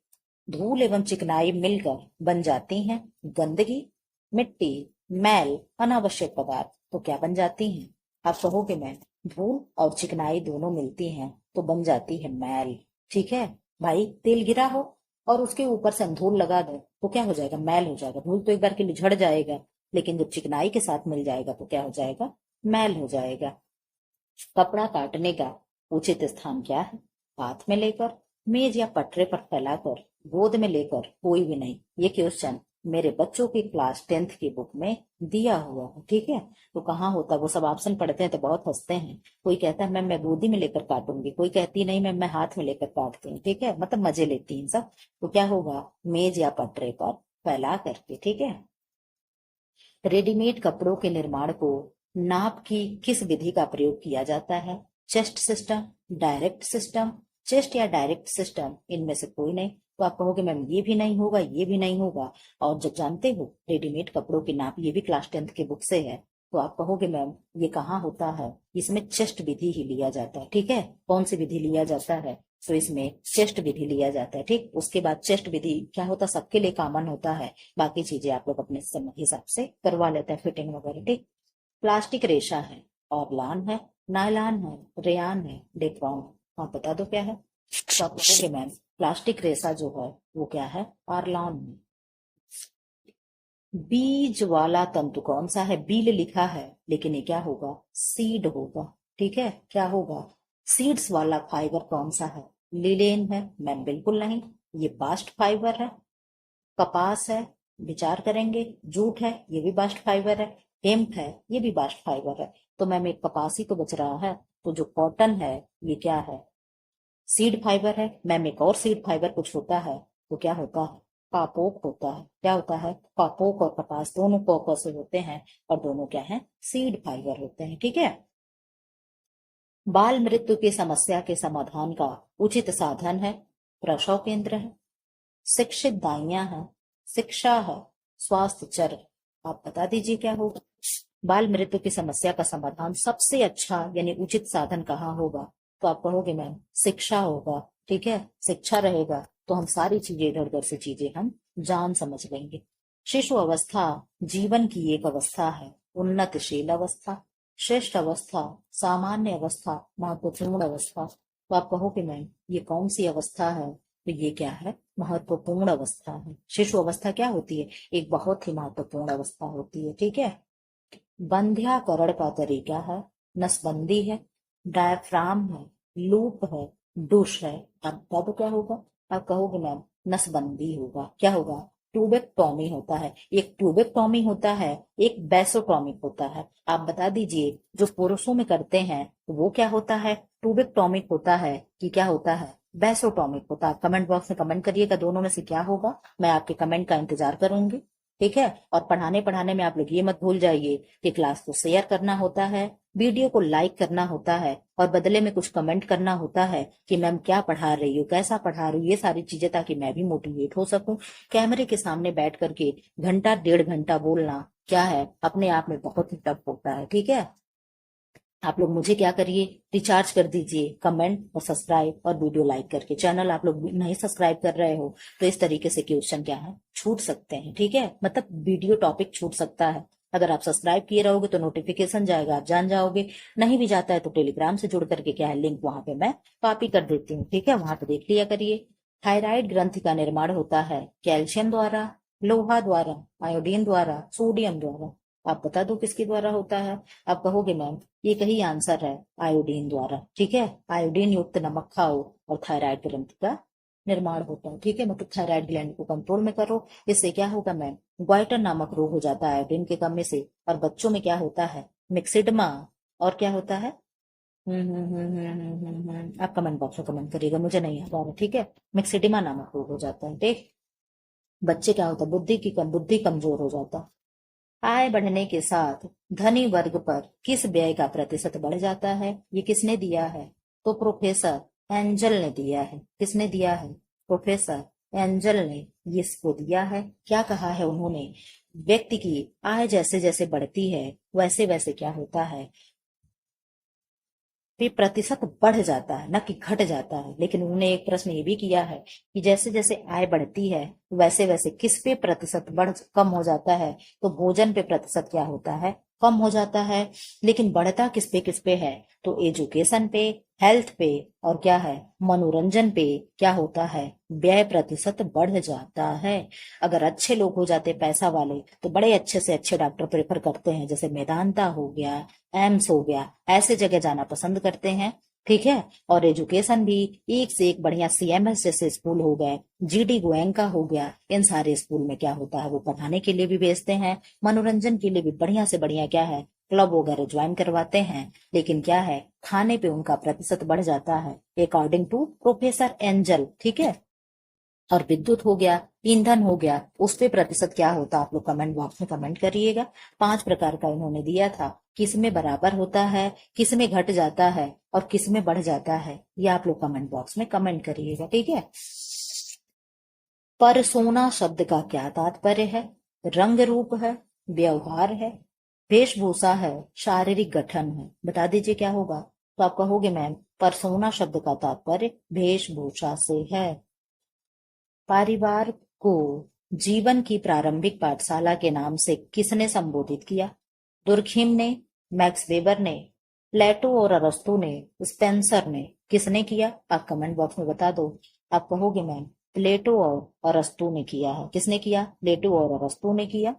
धूल एवं चिकनाई मिलकर बन जाती हैं गंदगी, मिट्टी, मैल, अनावश्यक पदार्थ। तो क्या बन जाती हैं, आप कहोगे मैम धूल और चिकनाई दोनों मिलती हैं तो बन जाती है मैल। ठीक है भाई, तेल गिरा हो और उसके ऊपर से हम धूल लगा दें तो क्या हो जाएगा, मैल हो जाएगा। धूल तो एक बार के लिए झड़ जाएगा, लेकिन जब चिकनाई के साथ मिल जाएगा तो क्या हो जाएगा, मैल हो जाएगा। कपड़ा काटने का उचित स्थान क्या है, हाथ में लेकर, मेज या पटरे पर फैलाकर, गोद में लेकर, कोई भी नहीं। ये क्वेश्चन मेरे बच्चों की क्लास 10th की बुक में दिया हुआ है। ठीक है, तो कहाँ होता है, वो सब ऑप्शन पढ़ते हैं तो बहुत हंसते हैं। कोई कहता है मैम मैं गोदी में लेकर काटूंगी, कोई कहती नहीं मैम मैं हाथ में लेकर काटती हूँ। ठीक है, मतलब मजे लेती हैं सब। तो क्या होगा, मेज या पटरे पर फैला करके। ठीक है, रेडीमेड कपड़ों के निर्माण को नाप की किस विधि का प्रयोग किया जाता है, chest system, direct system, chest या डायरेक्ट सिस्टम, इनमें से कोई नहीं। तो आप कहोगे मैम ये भी नहीं होगा, ये भी नहीं होगा। और जब जानते हो रेडीमेड कपड़ों की नाप, ये भी क्लास 10th के बुक से है, तो आप कहोगे मैम ये कहाँ होता है, इसमें चेस्ट विधि ही लिया जाता है। ठीक है, कौन सी विधि लिया जाता है, तो इसमें चेस्ट विधि लिया जाता है। ठीक, उसके बाद चेस्ट विधि क्या होता है, सबके लिए कॉमन होता है, बाकी चीजें आप लोग अपने हिसाब से करवा लेते हैं, फिटिंग वगैरह। ठीक, प्लास्टिक रेशा है, ऑर्लान है, नायलॉन है, रेयान है, डेक्रॉन है। हाँ बता दो क्या है, तो आप कहोगे मैम प्लास्टिक रेशा जो है वो क्या है, ऑर्लान है। बीज वाला तंतु कौन सा है, बील लिखा है लेकिन ये क्या होगा, सीड होगा। ठीक है, क्या होगा, सीड्स वाला फाइबर कौन सा है, लिलेन है मैम, बिल्कुल नहीं, ये बास्ट फाइबर है। कपास है, विचार करेंगे, जूट है, ये भी बास्ट फाइबर है। हेम्प है, ये भी बास्ट फाइबर है। तो मैम एक कपास ही तो बच रहा है, तो जो कॉटन है ये क्या है, सीड फाइबर है। मैम एक और सीड फाइबर कुछ होता है, तो क्या होता है, कापोक होता है। क्या होता है, कापोक और कपास दोनों कोको से होते हैं और दोनों क्या है, सीड फाइबर होते हैं। ठीक है, बाल मृत्यु की समस्या के समाधान का उचित साधन है, प्रसव केंद्र है, शिक्षित दाइयां है, शिक्षा है, स्वास्थ्य चर। आप बता दीजिए क्या होगा, बाल मृत्यु की समस्या का समाधान सबसे अच्छा यानी उचित साधन कहाँ होगा, तो आप कहोगे मैम शिक्षा होगा। ठीक है, शिक्षा रहेगा तो हम सारी चीजें इधर उधर से चीजें हम जान समझ लेंगे। शिशु अवस्था जीवन की एक अवस्था है, उन्नतशील अवस्था, श्रेष्ठ अवस्था, सामान्य अवस्था, महत्वपूर्ण अवस्था। तो आप कहोगे मैम ये कौन सी अवस्था है, तो ये क्या है, महत्वपूर्ण अवस्था है। शिशु अवस्था क्या होती है, एक बहुत ही महत्वपूर्ण अवस्था होती है। ठीक है, बंध्याकरण का तरीका है, नसबंदी है, डायफ्राम है, लूप है, डुश है। अब बता दो क्या होगा, आप कहोगे मैम नसबंदी होगा। क्या होगा, ट्यूबेक्टोमी होता है, एक ट्यूबेक्टोमी होता है, एक बेसोटोमिक होता है। आप बता दीजिए जो पुरुषों में करते हैं तो वो क्या होता है, ट्यूबेक्टोमिक होता है कि क्या होता है, बेसोटोमिक होता है। कमेंट बॉक्स में कमेंट करिएगा दोनों में से क्या होगा, मैं आपके कमेंट का इंतजार करूंगी। ठीक है, और पढ़ाने पढ़ाने में आप लोग ये मत भूल जाइए कि क्लास को शेयर करना होता है, वीडियो को लाइक करना होता है और बदले में कुछ कमेंट करना होता है कि मैम क्या पढ़ा रही हो, कैसा पढ़ा रही हो, ये सारी चीजें, ताकि मैं भी मोटिवेट हो सकूं। कैमरे के सामने बैठ करके घंटा 1.5 घंटा बोलना क्या है, अपने आप में बहुत ही टफ होता है। ठीक है, आप लोग मुझे क्या करिए, रिचार्ज कर दीजिए, कमेंट और सब्सक्राइब और वीडियो लाइक करके। चैनल आप लोग नहीं सब्सक्राइब कर रहे हो तो इस तरीके से क्वेश्चन क्या है, छूट सकते हैं। ठीक है, मतलब वीडियो टॉपिक छूट सकता है। अगर आप सब्सक्राइब किए रहोगे तो नोटिफिकेशन जाएगा, आप जान जाओगे। नहीं भी जाता है तो टेलीग्राम से जुड़ करके क्या है, लिंक वहां पे मैं कॉपी कर देती हूँ। ठीक है, वहां पे देख लिया करिए। थायराइड ग्रंथि का निर्माण होता है कैल्शियम द्वारा, लोहा द्वारा, आयोडीन द्वारा, सोडियम द्वारा। आप बता दो किसके द्वारा होता है, आप कहोगे मैम ये कही आंसर है, आयोडीन द्वारा। ठीक है, आयोडीन युक्त नमक खाओ और थायराइड ग्रंथि का निर्माण होता है। ठीक है, मतलब थायराइड ग्लैंड को कंट्रोल में करो, इससे क्या होगा मैम, ग्वाइटर नामक रोग हो जाता है आयोडीन के कमी से। और बच्चों में क्या होता है, मिक्सिडमा, और क्या होता है, आप कमेंट बॉक्स में कमेंट करिएगा, मुझे नहीं आता है। ठीक है, मिक्सिडिमा नामक रोग हो जाता है। ठीक, बच्चे क्या होता है, बुद्धि कमजोर हो जाता है। आय बढ़ने के साथ धनी वर्ग पर किस व्यय का प्रतिशत बढ़ जाता है, ये किसने दिया है, तो प्रोफेसर एंजल ने दिया है। किसने दिया है, प्रोफेसर एंजल ने इसको दिया है। क्या कहा है उन्होंने, व्यक्ति की आय जैसे जैसे बढ़ती है वैसे वैसे क्या होता है, पे प्रतिशत बढ़ जाता है, न कि घट जाता है। लेकिन उन्होंने एक प्रश्न ये भी किया है कि जैसे जैसे आय बढ़ती है वैसे वैसे किस पे प्रतिशत बढ़ कम हो जाता है, तो भोजन पे प्रतिशत क्या होता है, कम हो जाता है। लेकिन बढ़ता किस पे है, तो एजुकेशन पे, हेल्थ पे और क्या है, मनोरंजन पे क्या होता है, व्यय प्रतिशत बढ़ जाता है। अगर अच्छे लोग हो जाते पैसा वाले तो बड़े अच्छे से अच्छे डॉक्टर प्रेफर करते हैं, जैसे मेदांता हो गया, एम्स हो गया, ऐसे जगह जाना पसंद करते हैं। ठीक है, और एजुकेशन भी एक से एक बढ़िया, सीएमएस जैसे स्कूल हो गए, जीडी गोयनका हो गया, इन सारे स्कूल में क्या होता है, वो पढ़ाने के लिए भी भेजते हैं, मनोरंजन के लिए भी बढ़िया से बढ़िया क्या है, क्लब वगैरह ज्वाइन करवाते हैं। लेकिन क्या है, खाने पे उनका प्रतिशत बढ़ जाता है, अकॉर्डिंग टू प्रोफेसर एंजल। ठीक है, और विद्युत हो गया, ईंधन हो गया, उस पे प्रतिशत क्या होता है, आप लोग कमेंट बॉक्स में कमेंट करिएगा। 5 प्रकार का इन्होंने दिया था, किस में बराबर होता है, किस में घट जाता है और किस में बढ़ जाता है, ये आप लोग कमेंट बॉक्स में कमेंट करिएगा। ठीक है, परसोना शब्द का क्या तात्पर्य है, रंग रूप है, व्यवहार है, वेशभूषा है, शारीरिक गठन है, बता दीजिए क्या होगा। तो आप कहोगे मैम परसोना शब्द का तात्पर्य वेशभूषा से है। परिवार को जीवन की प्रारंभिक पाठशाला के नाम से किसने संबोधित किया? दुर्खिम ने, मैक्स वेबर ने, प्लेटो और अरस्तु ने, स्पेंसर ने, किसने किया? आप कमेंट बॉक्स में बता दो। आप कहोगे मैम प्लेटो और अरस्तु ने किया है। किसने किया? प्लेटो और अरस्तु ने किया।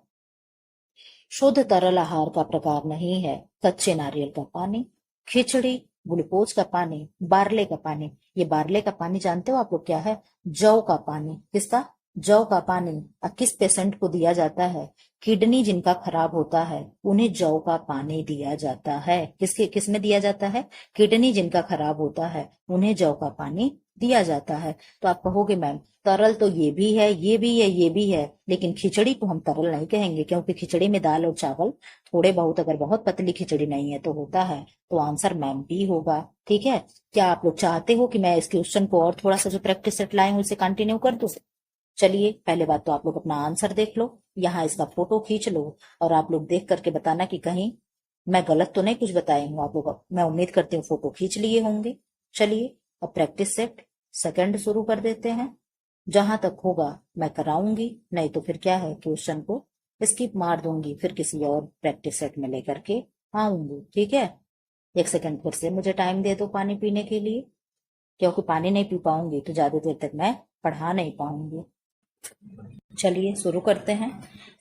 शुद्ध तरल आहार का प्रकार नहीं है कच्चे नारियल का पानी, खिचड़ी, ग्लूकोज का पानी, बार्ले का पानी। ये बार्ले का पानी जानते हो आप लोग क्या है? जौ का पानी। किसका? जौ का पानी। किस पेशेंट को दिया जाता है? किडनी जिनका खराब होता है उन्हें जौ का पानी दिया जाता है। किसमें दिया जाता है? किडनी जिनका खराब होता है उन्हें जौ का पानी दिया जाता है। तो आप कहोगे मैम तरल तो ये भी है, ये भी है, ये भी है, लेकिन खिचड़ी को हम तरल नहीं कहेंगे क्योंकि खिचड़ी में दाल और चावल थोड़े बहुत, अगर बहुत पतली खिचड़ी नहीं है तो होता है। तो आंसर मैम बी होगा। ठीक है, क्या आप लोग चाहते हो कि मैं इस क्वेश्चन को और थोड़ा सा जो प्रैक्टिस सेट लाए हूं उसे कंटिन्यू कर दूं? चलिए पहले बात तो आप लोग अपना आंसर देख लो, यहाँ इसका फोटो खींच लो और आप लोग देख करके बताना कि कहीं मैं गलत तो नहीं कुछ बताई हूँ। आप लोग, मैं उम्मीद करती हूँ फोटो खींच लिए होंगे। चलिए अब प्रैक्टिस सेट सेकंड शुरू कर देते हैं। जहां तक होगा मैं कराऊंगी, नहीं तो फिर क्या है क्वेश्चन को स्किप मार दूंगी, फिर किसी और प्रैक्टिस सेट में लेकर के आऊंगी। ठीक है, एक सेकंड फिर से मुझे टाइम दे दो पानी पीने के लिए, क्योंकि पानी नहीं पी पाऊंगी तो ज्यादा देर तक मैं पढ़ा नहीं पाऊंगी। चलिए शुरू करते हैं।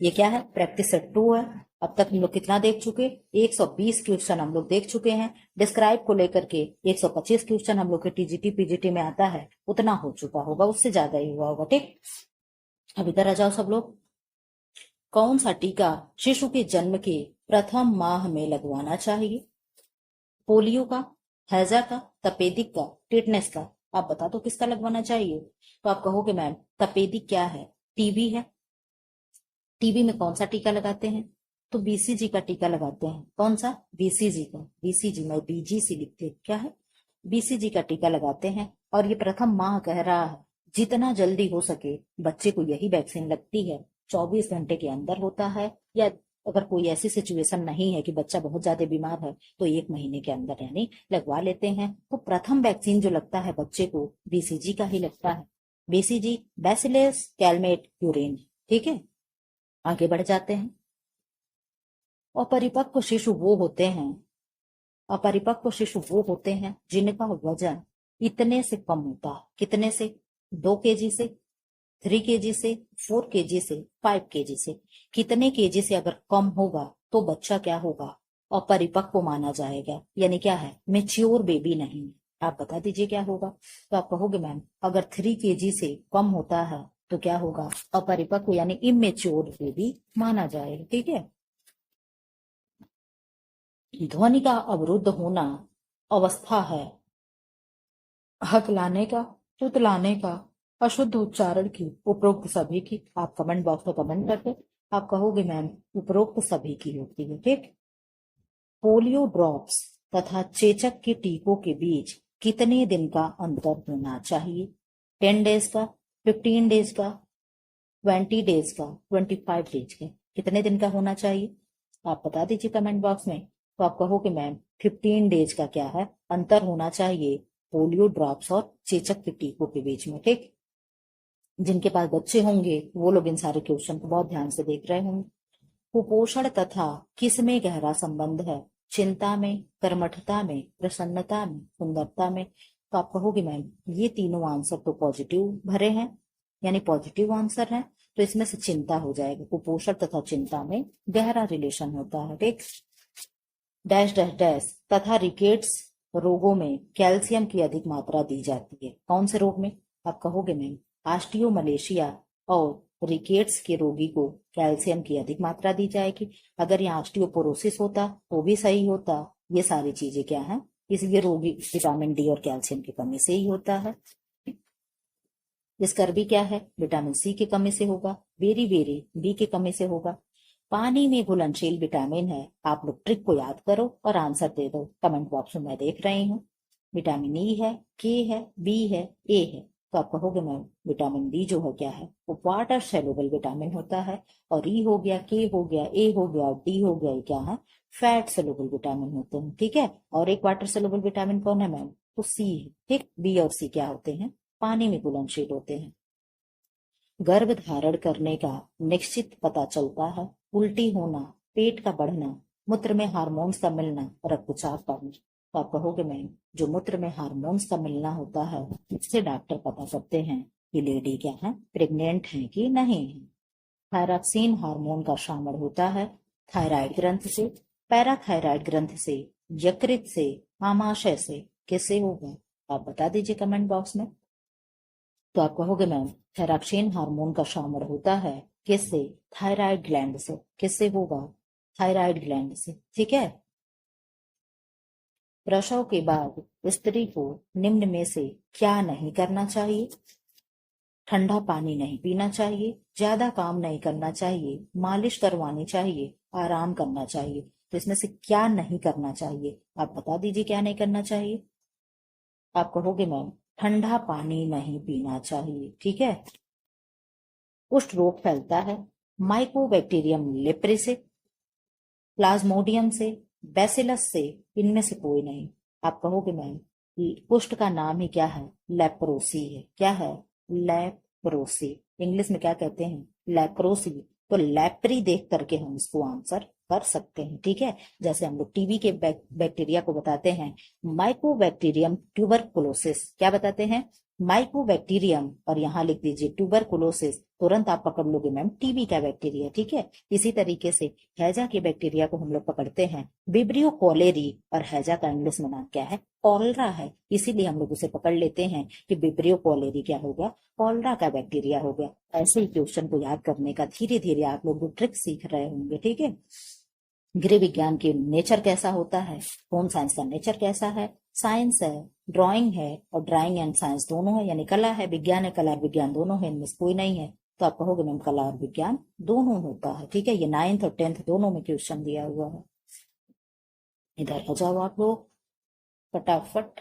ये क्या है? प्रैक्टिस सेट 2 है। अब तक हम लोग कितना देख चुके? 120 क्वेश्चन हम लोग देख चुके हैं। डिस्क्राइब को लेकर के 125 क्वेश्चन हम लोग के टीजीटी पीजीटी में आता है, उतना हो चुका होगा, उससे ज्यादा ही हुआ होगा। ठीक, अब इधर आ जाओ सब लोग। कौन सा टीका शिशु के जन्म के प्रथम माह में लगवाना चाहिए? पोलियो का, हैजा का, तपेदिक का, टिटनेस का? आप बता दो किसका लगवाना चाहिए। तो आप कहोगे मैम तपेदिक क्या है? टीबी है। टीबी में कौन सा टीका लगाते हैं? तो बीसीजी का टीका लगाते हैं। कौन सा? बीसीजी का। बीसीजी में बीजीसी लिखते हैं, क्या है? बीसीजी का टीका लगाते हैं। और ये प्रथम माह कह रहा है, जितना जल्दी हो सके बच्चे को यही वैक्सीन लगती है। 24 घंटे के अंदर होता है, या अगर कोई ऐसी सिचुएशन नहीं है कि बच्चा बहुत ज्यादा बीमार है तो 1 महीने के अंदर यानी लगवा लेते हैं। तो प्रथम वैक्सीन जो लगता है बच्चे को बीसीजी का ही लगता है। BCG bacillus Calmette यूरेन। ठीक है, आगे बढ़ जाते हैं। अपरिपक्व शिशु वो होते हैं, अपरिपक्व शिशु वो होते हैं जिनका वजन इतने से कम होता है। कितने से? 2 केजी से, 3 केजी से, 4 केजी से, 5 केजी से। कितने केजी से अगर कम होगा तो बच्चा क्या होगा? अपरिपक्व माना जाएगा, यानी क्या है? मेच्योर बेबी नहीं। आप बता दीजिए क्या होगा। तो आप कहोगे मैम अगर 3 केजी से कम होता है तो क्या होगा? अपरिपक्व यानी इमेच्योर बेबी माना जाएगा। ठीक है, ध्वनि का अवरुद्ध होना अवस्था है हकलाने का, तुतलाने का, अशुद्ध उच्चारण की, उपरोक्त सभी की? आप कमेंट बॉक्स में कमेंट करके आप कहोगे मैम उपरोक्त सभी की होती है। ठीक, पोलियो ड्रॉप्स तथा चेचक के टीकों के बीच कितने दिन का अंतर होना चाहिए? 10 डेज का, 15 डेज का, 20 डेज का, 25 डेज का? कितने दिन का होना चाहिए? आप बता दीजिए कमेंट बॉक्स में। तो आप कहोगे मैम 15 डेज का क्या है? अंतर होना चाहिए पोलियो ड्रॉप्स और चेचक के टीकों के बीच में। ठीक, जिनके पास बच्चे होंगे वो लोग इन सारे क्वेश्चन को बहुत ध्यान से देख रहे होंगे। कुपोषण तथा किस में गहरा संबंध है? चिंता में, कर्मठता में, प्रसन्नता में, सुंदरता में? तो आप कहोगे मैम ये तीनों आंसर तो पॉजिटिव भरे हैं, यानी पॉजिटिव आंसर है, तो इसमें से चिंता हो जाएगा। कुपोषण तथा चिंता में गहरा रिलेशन होता है। ठीक, डैश डैश डैश तथा रिकेट्स रोगों में कैल्शियम की अधिक मात्रा दी जाती है। कौन से रोग में? आप कहोगे मैम ऑस्टियोमलेशिया और रिकेट्स के रोगी को कैल्शियम की अधिक मात्रा दी जाएगी। अगर यहाँ ऑस्टियोपोरोसिस होता तो भी सही होता। ये सारी चीजें क्या है? ये रोगी विटामिन डी और कैल्शियम की कमी से ही होता है। स्कर्वी क्या है? विटामिन सी की कमी से होगा। बेरी बेरी बी की कमी से होगा। पानी में घुलनशील विटामिन है। आप लोग ट्रिक को याद करो और आंसर दे दो। कमेंट बॉक्स में मैं देख रही हूँ। विटामिन ई है, के है, बी है, ए है। तो आप कहोगे मैम विटामिन डी जो है क्या है, वो वाटर सेलुबल विटामिन होता है। और ई हो गया, के हो गया, ए हो गया, डी हो गया, ये क्या है, फैट सेलुबल विटामिन होते हैं। ठीक है, और एक वाटर सेलुबल विटामिन कौन है मैम, तो सी है। ठीक, बी और सी क्या होते हैं, पानी में घुलनशील होते हैं। गर्भ धारण करने का निश्चित पता चलता है उल्टी होना, पेट का बढ़ना, मूत्र में हार्मोन्स का मिलना, रक्तचाप बढ़ना। तो आप कहोगे मैम जो मूत्र में हार्मोन्स का मिलना होता है इससे डॉक्टर पता करते हैं कि लेडी क्या है, प्रेग्नेंट है कि नहीं है। थायरॉक्सिन हार्मोन का शामल होता है थायराइड ग्रंथ से, पैराथायराइड ग्रंथ से, यकृत से, आमाशय से, किससे होगा, आप बता दीजिए कमेंट बॉक्स में। तो आप कहोगे मैम थायरॉक्सिन हार्मोन का शामल होता है किससे, थायराइड ग्लैंड से। किससे होगा, थायराइड ग्लैंड से। ठीक है, प्रसव के बाद स्त्री को निम्न में से क्या नहीं करना चाहिए, ठंडा पानी नहीं पीना चाहिए, ज्यादा काम नहीं करना चाहिए, मालिश करवानी चाहिए, आराम करना चाहिए। तो इसमें से क्या नहीं करना चाहिए, आप बता दीजिए क्या नहीं करना चाहिए। आप कहोगे मैम ठंडा पानी नहीं पीना चाहिए। ठीक है, कुष्ठ रोग फैलता है माइकोबैक्टीरियम लेप्रे से, प्लाज्मोडियम से, बैसिलस से, इनमें से कोई नहीं। आप कहोगे मैम कुष्ठ का नाम ही क्या है, लेप्रोसी है। क्या है, लेप्रोसी। इंग्लिश में क्या कहते हैं, लेप्रोसी। तो लेप्री देख करके हम इसको आंसर कर सकते हैं। ठीक है, जैसे हम लोग टीबी के बैक्टीरिया को बताते हैं माइकोबैक्टीरियम ट्यूबरकुलोसिस। क्या बताते हैं, माइकोबैक्टीरियम, और यहाँ लिख दीजिए ट्यूबरकुलोसिस, तुरंत आप पकड़ लोगे मैम टीबी का बैक्टीरिया। ठीक है, इसी तरीके से हैजा के बैक्टीरिया को हम लोग पकड़ते हैं विब्रियो कॉलेरी, और हैजा का इंग्लिश में नाम क्या है, कॉलरा है, इसीलिए हम लोग उसे पकड़ लेते हैं कि विब्रियो कॉलेरी क्या हो गया, कॉलरा का बैक्टीरिया हो गया। ऐसे ही क्वेश्चन को याद करने का धीरे धीरे आप लोग ट्रिक सीख रहे होंगे। ठीक है, गृह विज्ञान के नेचर कैसा होता है, होम साइंस का नेचर कैसा है, साइंस है, ड्राइंग है, और ड्राइंग एंड साइंस दोनों है, यानी कला है, विज्ञान है, कला और विज्ञान दोनों है, इनमें कोई नहीं है। तो आप कहोगे मैम कला और विज्ञान दोनों होता है। ठीक है, ये 9th और 10th दोनों में क्वेश्चन दिया हुआ है। इधर हो जाओ आप लोग फटाफट।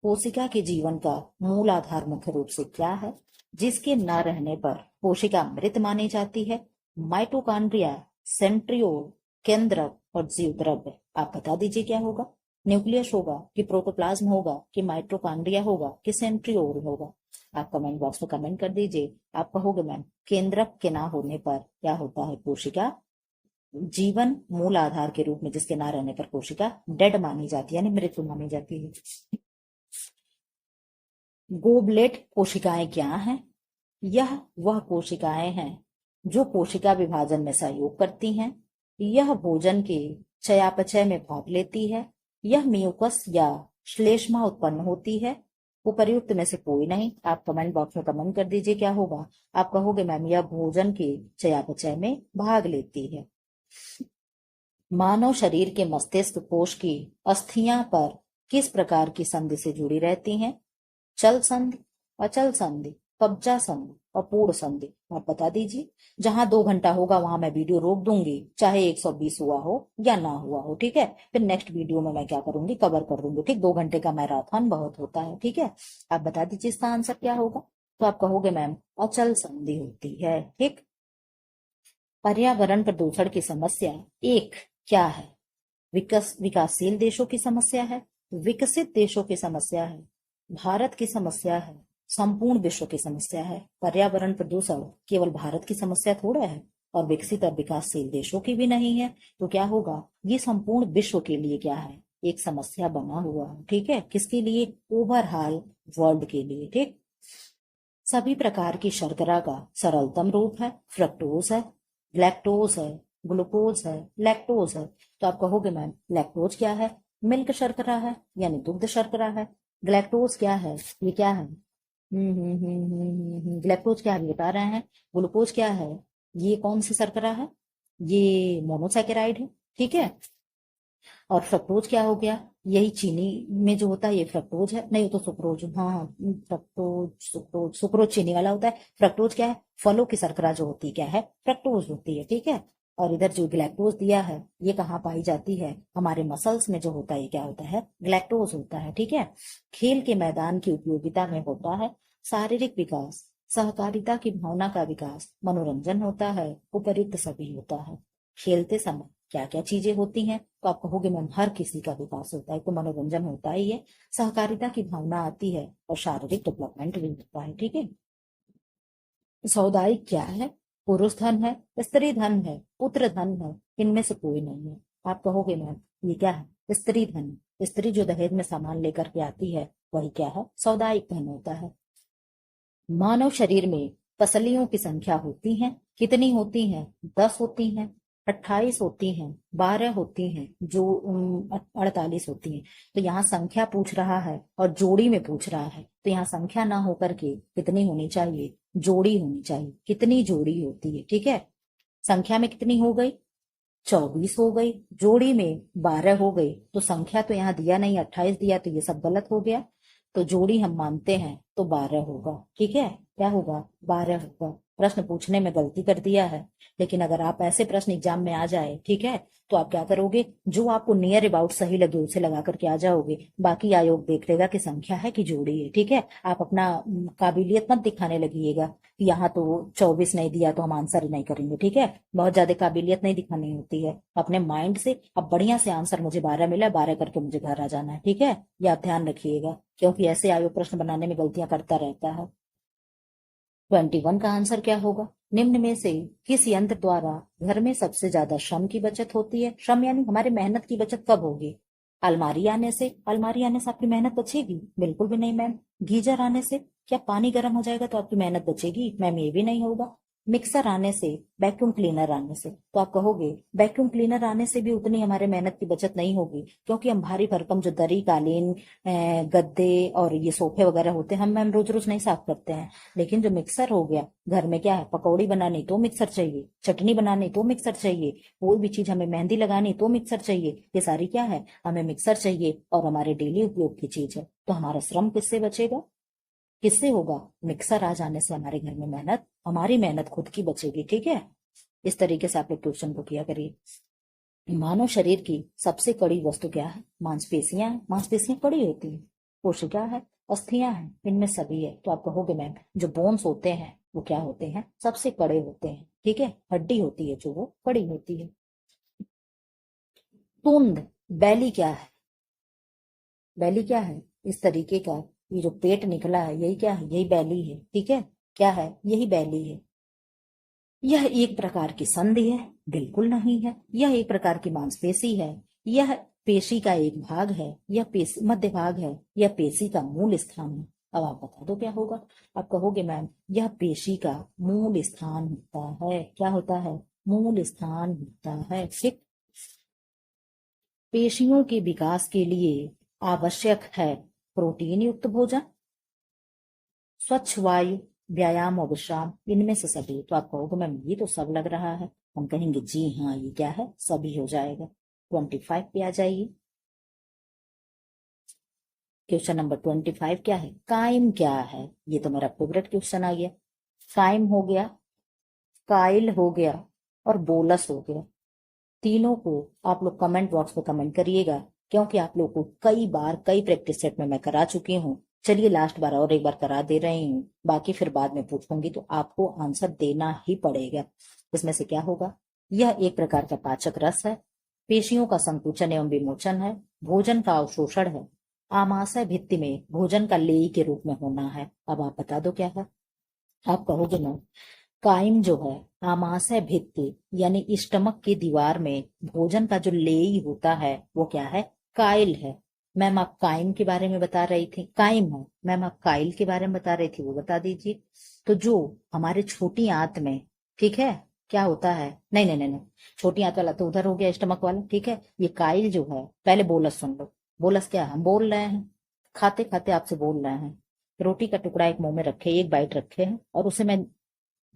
कोशिका के जीवन का मूल आधार मुख्य रूप से क्या है, जिसके न रहने पर कोशिका मृत मानी जाती है, माइटोकॉन्ड्रिया, सेंट्रियोल, केंद्रक और जीवद्रव्य। आप बता दीजिए क्या होगा, न्यूक्लियस होगा कि प्रोटोप्लाज्म होगा कि माइटोकॉन्ड्रिया होगा कि सेंट्रियोल होगा। आप कमेंट बॉक्स में कमेंट कर दीजिए। आप कहोगे मैम केंद्रक के ना होने पर क्या होता है, कोशिका जीवन मूल आधार के रूप में जिसके ना रहने पर कोशिका डेड मानी जाती है, यानी मृत्यु मानी जाती है। गोबलेट कोशिकाएं क्या हैं, यह वह कोशिकाएं हैं जो कोशिका विभाजन में सहयोग करती हैं। यह भोजन के चयापचय में भाग लेती है। यह म्यूकस या श्लेष्मा उत्पन्न होती है। उपर्युक्त में से कोई नहीं। आप कमेंट बॉक्स में कमेंट कर दीजिए क्या होगा। आप कहोगे मैम यह भोजन के चयापचय में भाग लेती है। मानव शरीर के मस्तिष्क कोश की अस्थियां पर किस प्रकार की संधि से जुड़ी रहती हैं, चल संधि, अचल संधि, कब्जा संधि और पूर्ण संधि। आप बता दीजिए। जहां 2 घंटा होगा वहां मैं वीडियो रोक दूंगी, चाहे 120 हुआ हो या ना हुआ हो। ठीक है, फिर नेक्स्ट वीडियो में मैं क्या करूंगी, कवर कर दूंगी। ठीक, 2 घंटे का मैराथन बहुत होता है। ठीक है, आप बता दीजिए इसका आंसर क्या होगा। तो आप कहोगे मैम अचल संधि होती है। ठीक, पर्यावरण प्रदूषण की समस्या एक क्या है, विकासशील देशों की समस्या है, विकसित देशों की समस्या है, भारत की समस्या है, संपूर्ण विश्व की समस्या है। पर्यावरण प्रदूषण केवल भारत की समस्या थोड़ा है और विकसित और विकासशील देशों की भी नहीं है। तो क्या होगा, ये संपूर्ण विश्व के लिए क्या है, एक समस्या बना हुआ है। ठीक है, किसके लिए, ओवरऑल वर्ल्ड के लिए। ठीक, सभी प्रकार की शर्करा का सरलतम रूप है फ्रक्टोज है, लैक्टोज है, ग्लूकोज है, लैक्टोज है। तो आप कहोगे मैम लैक्टोज क्या है, मिल्क शर्करा है, यानी दुग्ध शर्करा है। ग्लैक्टोज क्या है, ये क्या है, ग्लैक्टोज क्या है बता रहे हैं। ग्लूकोज क्या है, ये कौन सी शर्करा है, ये मोनोसैकेराइड है। ठीक है, और फ्रक्टोज क्या हो गया, यही चीनी में जो होता है ये फ्रक्टोज है, नहीं तो सुक्रोज। हाँ, फ्रक्टोज सुक्रोज, सुक्रोज चीनी वाला होता है। फ्रक्टोज क्या है, फलों की शर्करा जो होती है क्या है, फ्रक्टोज होती है। ठीक है, और इधर जो ग्लैक्टोज दिया है ये कहाँ पाई जाती है, हमारे मसल्स में जो होता है क्या होता है, ग्लैक्टोज होता है। ठीक है, खेल के मैदान की उपयोगिता में होता है शारीरिक विकास, सहकारिता की भावना का विकास, मनोरंजन होता है, उपयुक्त सभी होता है। खेलते समय क्या क्या चीजें होती हैं? तो आप कहोगे मैम हर किसी का विकास होता है, तो मनोरंजन होता ही है, सहकारिता की भावना आती है और शारीरिक डेवलपमेंट भी होता है। ठीक है। सामुदायिक क्या है? पुरुष धन है, स्त्री धन है, पुत्र धन है, इनमें से कोई नहीं है। आप कहोगे मैम ये क्या है? स्त्री धन। स्त्री जो दहेज में सामान लेकर के आती है वही क्या है? सामुदायिक धन होता है। मानव शरीर में पसलियों की संख्या होती है, कितनी होती है? 10 होती हैं, 28 होती हैं, 12 होती हैं, जो 48 होती हैं। तो यहाँ संख्या पूछ रहा है और जोड़ी में पूछ रहा है, तो यहाँ संख्या ना होकर के कितनी होनी चाहिए? जोड़ी होनी चाहिए। कितनी जोड़ी होती है? ठीक है। संख्या में कितनी हो गई? 24 हो गई, जोड़ी में 12 हो गई। तो संख्या तो यहाँ दिया नहीं, 28 दिया, तो ये सब गलत हो गया। तो जोड़ी हम मानते हैं तो 12 होगा। ठीक है। क्या होगा? 12 होगा। प्रश्न पूछने में गलती कर दिया है, लेकिन अगर आप ऐसे प्रश्न एग्जाम में आ जाए, ठीक है, तो आप क्या करोगे? जो आपको नियर अबाउट सही लगे उसे लगा करके आ जाओगे। बाकी आयोग देख लेगा कि संख्या है कि जोड़ी है। ठीक है। आप अपना काबिलियत मत दिखाने लगिएगा कि यहाँ तो 24 नहीं दिया तो हम आंसर ही नहीं करेंगे। ठीक है। बहुत ज्यादा काबिलियत नहीं दिखानी होती है। अपने माइंड से अब बढ़िया से आंसर, मुझे 12 मिला, 12 करके मुझे घर आ जाना है। ठीक है। ये आप ध्यान रखिएगा, क्योंकि ऐसे आयोग प्रश्न बनाने में गलतियां करता रहता है। 21 का आंसर क्या होगा? निम्न में से किस यंत्र द्वारा घर में सबसे ज्यादा श्रम की बचत होती है? श्रम यानी हमारे मेहनत की बचत कब होगी? अलमारी आने से। अलमारी आने से आपकी मेहनत बचेगी? बिल्कुल भी नहीं मैम। गीजर आने से क्या पानी गर्म हो जाएगा तो आपकी मेहनत बचेगी? मैम ये भी नहीं होगा। मिक्सर आने से, वैक्यूम क्लीनर आने से। तो आप कहोगे वैक्यूम क्लीनर आने से भी उतनी हमारे मेहनत की बचत नहीं होगी, क्योंकि हम भारी भरकम जो दरी, कालीन, गद्दे और ये सोफे वगैरह होते हैं, हम मैम रोज रोज नहीं साफ करते हैं। लेकिन जो मिक्सर हो गया, घर में क्या है, पकौड़ी बनानी तो मिक्सर चाहिए, चटनी बनानी तो मिक्सर चाहिए, कोई भी चीज हमें मेहंदी लगानी तो मिक्सर चाहिए। ये सारी क्या है? हमें मिक्सर चाहिए और हमारे डेली उपयोग की चीज है। तो हमारा श्रम किससे बचेगा? किससे होगा? मिक्सर आ जाने से हमारे घर में मेहनत, हमारी मेहनत खुद की बचेगी। ठीक है। इस तरीके से आप लोग क्वेश्चन को किया करिए। मानव शरीर की सबसे कड़ी वस्तु क्या है? मांसपेशियां। मांसपेशियां कड़ी होती है। कोशिका है, अस्थियां हैं, इनमें सभी है। तो आप कहोगे मैम जो बोन्स होते हैं वो क्या होते हैं? सबसे कड़े होते हैं। ठीक है। हड्डी होती है जो वो कड़ी होती है। तुंद। बैली क्या है? बैली क्या है? इस तरीके का ये जो पेट निकला है, यही क्या है? यही बैली है। ठीक है। क्या है? यही बैली है। यह एक प्रकार की संधि है? बिल्कुल नहीं है। यह एक प्रकार की मांसपेशी है। यह पेशी का एक भाग है। यह पेशी मध्य भाग है। यह पेशी का मूल स्थान है। अब आप बता दो क्या होगा? आप कहोगे मैम यह पेशी का मूल स्थान होता है। क्या होता है? मूल स्थान होता है। ठीक। पेशियों के विकास के लिए आवश्यक है प्रोटीन युक्त भोजन, स्वच्छ वायु, व्यायाम और विश्राम, इनमें से सभी। तो आप कहोगे मैम ये तो सब लग रहा है। हम कहेंगे जी हाँ, ये क्या है? सभी हो जाएगा। 25 पे आ जाइए। क्वेश्चन नंबर 25 क्या है? काइम क्या है? ये तो मेरा फेवरेट क्वेश्चन आ गया। काइम हो गया, काइल हो गया और बोलस हो गया। तीनों को आप लोग कमेंट बॉक्स में कमेंट करिएगा, क्योंकि आप लोग को कई बार कई प्रैक्टिस सेट में मैं करा चुकी हूँ। चलिए लास्ट बार और एक बार करा दे रही हूँ, बाकी फिर बाद में पूछूंगी, तो आपको आंसर देना ही पड़ेगा। इसमें से क्या होगा? यह एक प्रकार का पाचक रस है, पेशियों का संकुचन एवं विमोचन है, भोजन का अवशोषण है, आमाशय भित्ति में भोजन का लेई के रूप में होना है। अब आप बता दो क्या है? आप कहोगे ना काइम जो है, आमाशय भित्ति यानी स्टमक की दीवार में भोजन का जो लेई होता है वो क्या है? काइल है। मैम आप काइम के बारे में बता रही थी, काइम है। मैम आप काइल के बारे में बता रही थी, वो बता दीजिए। तो जो हमारे छोटी आंत में, ठीक है, क्या होता है? नहीं नहीं नहीं नहीं, छोटी आंत वाला तो उधर हो गया, स्टमक वाला। ठीक है। ये काइल जो है, पहले बोलस सुन लो। बोलस क्या है? हम बोल रहे हैं, खाते खाते आपसे बोल रहे हैं। रोटी का टुकड़ा एक मुंह में रखे, एक बाइट रखे हैं और उसे मैं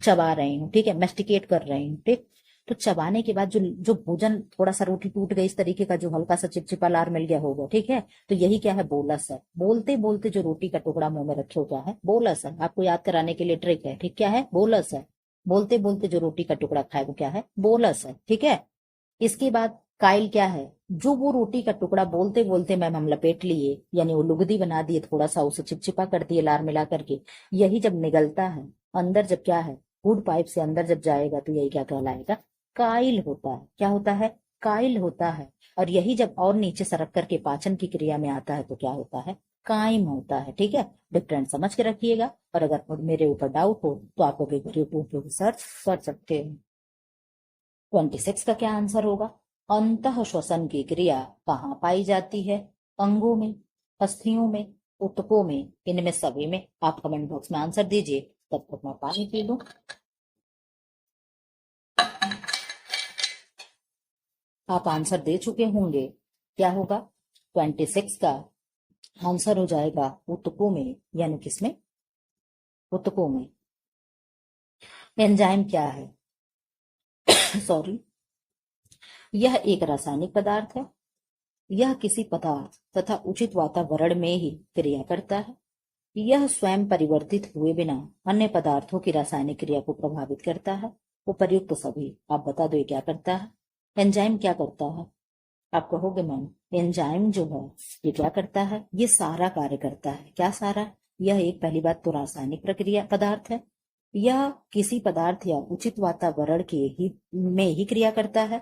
चबा रही हूँ। ठीक है। मेस्टिकेट कर रही हूँ। ठीक। तो चबाने के बाद जो जो भोजन, थोड़ा सा रोटी टूट गई, इस तरीके का जो हल्का सा चिपचिपा लार मिल गया होगा। ठीक है। तो यही क्या है? बोलस है। बोलते बोलते जो रोटी का टुकड़ा मुंह में रखे हो, क्या है? बोलस है। आपको याद कराने के लिए ट्रिक है। ठीक। क्या है? बोलस है। बोलते बोलते जो रोटी का टुकड़ा खाए वो क्या है? बोलस है। ठीक है। इसके बाद काइल क्या है? जो वो रोटी का टुकड़ा बोलते बोलते मैम हम लपेट लिए, यानी वो लुगदी बना दिए, थोड़ा सा उसे चिपचिपा कर दिए लार मिला करके, यही जब निगलता है अंदर, जब क्या है, फूड पाइप से अंदर जब जाएगा तो यही क्या कहलाएगा? काइल होता है। क्या होता है? काइल होता है। और यही जब और नीचे सरक करके पाचन की क्रिया में आता है तो क्या होता है? काइम होता है। ठीक है, डिफरेंट समझ के रखिएगा, और अगर मेरे ऊपर डाउट हो तो आप लोग यूट्यूब पे सर्च कर सकते हैं। 26 का क्या आंसर होगा? अंतः श्वसन की क्रिया कहाँ पाई जाती है? अंगों में, अस्थियों में, ऊतकों में, इनमें सभी में। आप कमेंट बॉक्स में आंसर दीजिए, तब तक मैं पानी पी लूं। आप आंसर दे चुके होंगे। क्या होगा? 26 का आंसर हो जाएगा ऊतकों में, यानी किसमें? ऊतकों में। एंजाइम क्या है? सॉरी, यह एक रासायनिक पदार्थ है। यह किसी पदार्थ तथा उचित वातावरण में ही क्रिया करता है। यह स्वयं परिवर्तित हुए बिना अन्य पदार्थों की रासायनिक क्रिया को प्रभावित करता है। उपर्युक्त तो सभी आप बता दो ये क्या करता है? एंजाइम क्या करता है? आप कहोगे मैम एंजाइम जो है ये क्या करता है? ये सारा कार्य करता है। क्या सारा? यह एक, पहली बात तो रासायनिक प्रक्रिया पदार्थ है। यह किसी पदार्थ या उचित वातावरण के ही में ही क्रिया करता है।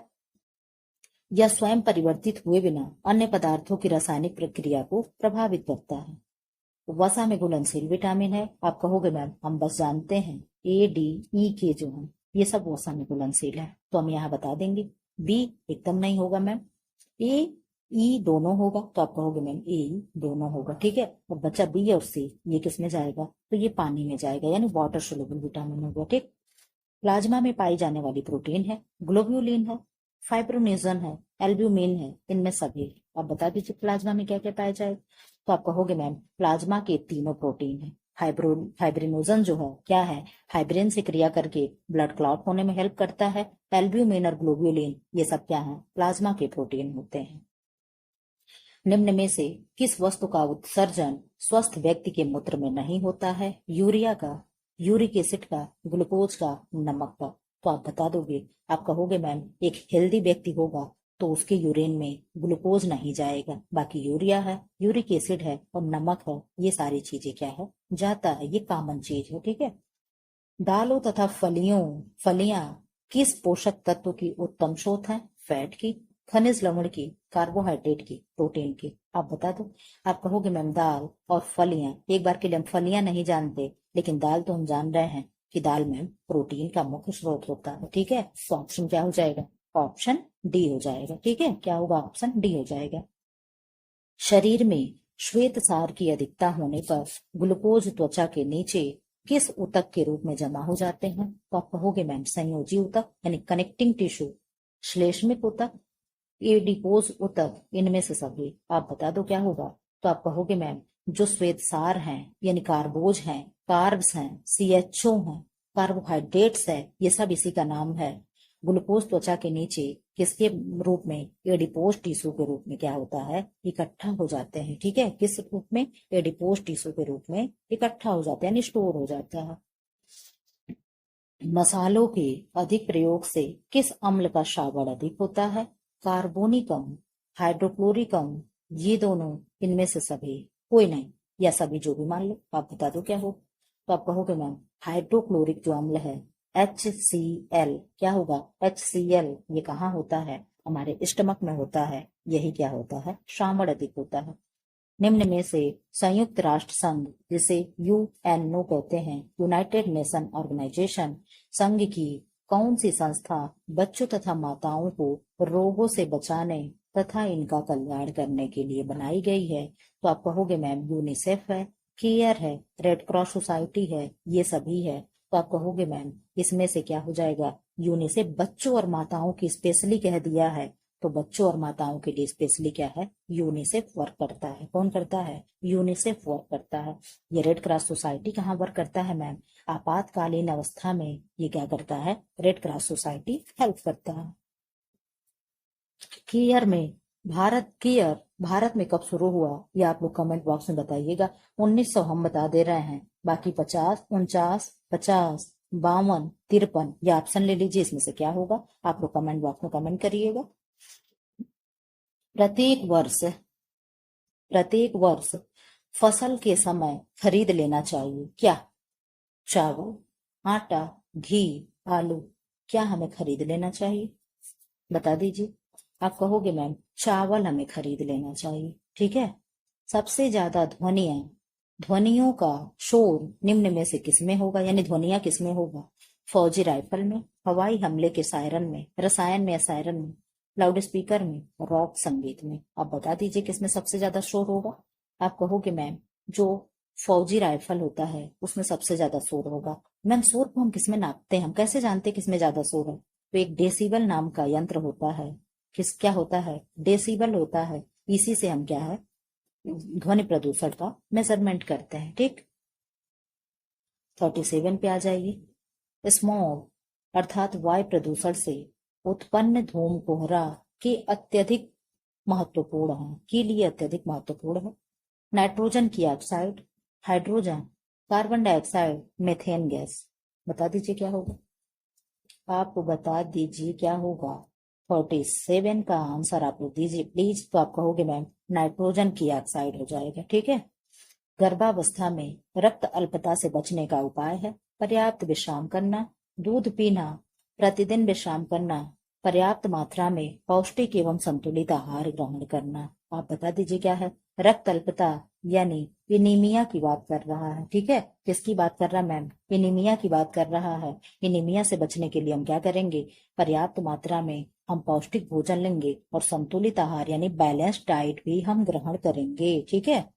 यह स्वयं परिवर्तित हुए बिना अन्य पदार्थों की रासायनिक प्रक्रिया को प्रभावित करता है। वसा में घुलनशील विटामिन है। आप कहोगे मैम हम बस जानते हैं ए, डी, ई के जो है ये सब वसा में घुलनशील है, तो हम यहाँ बता देंगे बी एकदम नहीं होगा मैम, ए ई दोनों होगा, तो आप कहोगे मैम ए ई दोनों होगा। ठीक है, और बच्चा बी और सी ये किस में जाएगा? तो ये पानी में जाएगा, यानी वाटर सोल्यूबल विटामिन होगा। ठीक, प्लाज्मा में पाई जाने वाली प्रोटीन है, ग्लोब्यूलिन है, फाइब्रोनेजन है, एल्ब्यूमिन है, इनमें सभी। आप बता दीजिए प्लाज्मा में क्या क्या पाया जाए? तो आप कहोगे मैम प्लाज्मा के तीनों प्रोटीन है। फाइब्रिनोजन जो है क्या है? फाइब्रिन से क्रिया करके ब्लड क्लॉट होने में हेल्प करता है। एल्ब्यूमिन और ग्लोब्यूलिन ये सब क्या है? प्लाज्मा के प्रोटीन होते हैं। निम्न में से किस वस्तु का उत्सर्जन स्वस्थ व्यक्ति के मूत्र में नहीं होता है? यूरिया का, यूरिक एसिड का, ग्लूकोज का, नमक का। तो आप बता दोगे। आप कहोगे मैम एक हेल्दी व्यक्ति होगा तो उसके यूरिन में ग्लूकोज नहीं जाएगा, बाकी यूरिया है, यूरिक एसिड है और नमक है, ये सारी चीजें क्या है? जाता है। ये कॉमन चीज है। ठीक है, दालों तथा फलियां किस पोषक तत्व की उत्तम स्रोत है? फैट की, खनिज लवण की, कार्बोहाइड्रेट की, प्रोटीन की। आप बता दो। आप कहोगे मैम दाल और फलियां। एक बार के लिए हम फलियां नहीं जानते, लेकिन दाल तो हम जान रहे हैं कि दाल में प्रोटीन का मुख्य स्रोत होता है। ठीक है, तो ऑप्शन क्या हो जाएगा? ऑप्शन डी हो जाएगा। ठीक है, क्या होगा? ऑप्शन डी हो जाएगा। शरीर में श्वेत सार की अधिकता होने पर ग्लूकोज त्वचा के नीचे किस ऊतक के रूप में जमा हो जाते हैं? तो आप कहोगे मैम संयोजी ऊतक, यानी कनेक्टिंग टिश्यू, श्लेष्मिक ऊतक, एडिपोज ऊतक, इनमें से सभी। आप बता दो क्या होगा? तो आप कहोगे मैम जो श्वेत सार हैं यानी कार्बोज हैं, कार्ब्स हैं, सीएचओ हैं, कार्बोहाइड्रेट्स है, ये सब इसी का नाम है। ग्लूकोज त्वचा के नीचे किसके रूप में? एडिपोज टिश्यू के रूप में क्या होता है? इकट्ठा हो जाते हैं। ठीक है, किस रूप में? एडिपोज टिश्यू के रूप में इकट्ठा हो जाते हैं, यानी स्टोर हो जाता है। मसालों के अधिक प्रयोग से किस अम्ल का श्रावण अधिक होता है? कार्बोनिकम, हाइड्रोक्लोरिकम, ये दोनों, इनमें से सभी, कोई नहीं, या सभी, जो भी मान लो। आप बता दो क्या हो? तो आप कहोगे मैम हाइड्रोक्लोरिक जो अम्ल है HCl, क्या होगा? HCl ये कहाँ होता है? हमारे स्टमक में होता है, यही क्या होता है? श्रावण अधिक होता है। निम्न में से संयुक्त राष्ट्र संघ, जिसे यूएनओ कहते हैं, यूनाइटेड नेशन ऑर्गेनाइजेशन, संघ की कौन सी संस्था बच्चों तथा माताओं को रोगों से बचाने तथा इनका कल्याण करने के लिए बनाई गई है? तो आप कहोगे मैम यूनिसेफ है, केयर है, रेड क्रॉस सोसाइटी है, ये सभी है। तो आप कहोगे मैम इसमें से क्या हो जाएगा? यूनिसेफ बच्चों और माताओं की स्पेशली कह दिया है, तो बच्चों और माताओं के लिए स्पेशली क्या है? यूनिसेफ वर्क करता है। कौन करता है? यूनिसेफ वर्क करता है। ये रेड क्रॉस सोसाइटी कहाँ वर्क करता है मैम? आपातकालीन अवस्था में ये क्या करता है? रेड क्रॉस सोसाइटी हेल्प करता है। केयर में भारत में कब शुरू हुआ? ये आप लोग कमेंट बॉक्स में बताइएगा। 1900 हम बता दे रहे हैं, बाकी 50, 49, 50, 52, 53 ये ऑप्शन ले लीजिए, इसमें से क्या होगा? आप लोग कमेंट बॉक्स में कमेंट करिएगा। प्रत्येक वर्ष फसल के समय खरीद लेना चाहिए क्या? चावल, आटा, घी, आलू। क्या हमें खरीद लेना चाहिए? बता दीजिए। आप कहोगे मैम चावल हमें खरीद लेना चाहिए, ठीक है। सबसे ज्यादा ध्वनियों का शोर निम्न में से किसमें होगा, यानी ध्वनिया किसमें होगा? फौजी राइफल में, हवाई हमले के सायरन में, रसायन में या सायरन में, लाउड स्पीकर में, रॉक संगीत में। आप बता दीजिए किसमें सबसे ज्यादा शोर होगा? आप कहोगे मैम जो फौजी राइफल होता है उसमें सबसे ज्यादा शोर होगा। मैम शोर को हम किसमें नापते हैं, हम कैसे जानते हैं किसमें ज्यादा शोर है? तो एक डेसिबल नाम का यंत्र होता है। क्या होता है? डेसिबल होता है। इसी से हम क्या है ध्वनि प्रदूषण का मेजरमेंट करते हैं, ठीक। 37 पे आ जाइए। स्मॉग अर्थात वायु प्रदूषण से उत्पन्न धूम कोहरा के अत्यधिक महत्वपूर्ण है, के लिए अत्यधिक महत्वपूर्ण है। नाइट्रोजन की oxide, hydrogen, carbon dioxide, methane gas. बता दीजिए क्या होगा? आप बता दीजिए क्या होगा? 47 का आंसर आप लोग दीजिए प्लीज। तो आप कहोगे मैम नाइट्रोजन की ऑक्साइड हो जाएगा, ठीक है। गर्भावस्था में रक्त अल्पता से बचने का उपाय है पर्याप्त विश्राम करना, दूध पीना, प्रतिदिन विश्राम करना, पर्याप्त मात्रा में पौष्टिक एवं संतुलित आहार ग्रहण करना। आप बता दीजिए क्या है? रक्त अल्पता यानी एनीमिया की बात कर रहा है, ठीक है। किसकी बात कर रहा है मैम? एनीमिया की बात कर रहा है। एनीमिया से बचने के लिए हम क्या करेंगे? पर्याप्त मात्रा में हम पौष्टिक भोजन लेंगे और संतुलित आहार यानी बैलेंस डाइट भी हम ग्रहण करेंगे, ठीक है।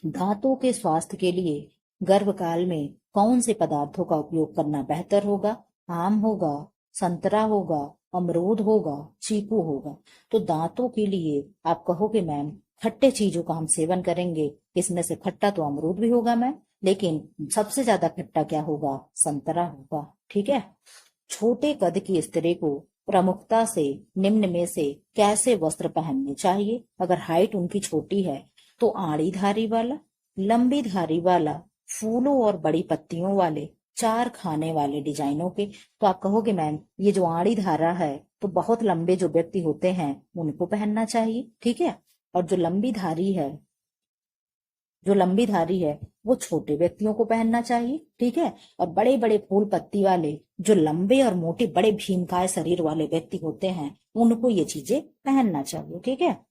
दांतों के स्वास्थ्य के लिए गर्भकाल में कौन से पदार्थों का उपयोग करना बेहतर होगा? आम होगा, संतरा होगा, अमरूद होगा, चीकू होगा। तो दांतों के लिए आप कहोगे मैम खट्टे चीजों का हम सेवन करेंगे। इसमें से खट्टा तो अमरूद भी होगा मैम, लेकिन सबसे ज्यादा खट्टा क्या होगा? संतरा होगा, ठीक है। छोटे कद की स्त्री को प्रमुखता से निम्न में से कैसे वस्त्र पहनने चाहिए? अगर हाइट उनकी छोटी है तो आड़ी धारी वाला, लंबी धारी वाला, फूलों और बड़ी पत्तियों वाले, चार खाने वाले डिजाइनों के। तो आप कहोगे मैम ये जो आड़ी धारा है तो बहुत लंबे जो व्यक्ति होते हैं उनको पहनना चाहिए, ठीक है। और जो लंबी धारी है वो छोटे व्यक्तियों को पहनना चाहिए, ठीक है। और बड़े बड़े फूल पत्ती वाले जो लंबे और मोटे बड़े भीमकाय शरीर वाले व्यक्ति होते हैं उनको ये चीजें पहनना चाहिए, ठीक है।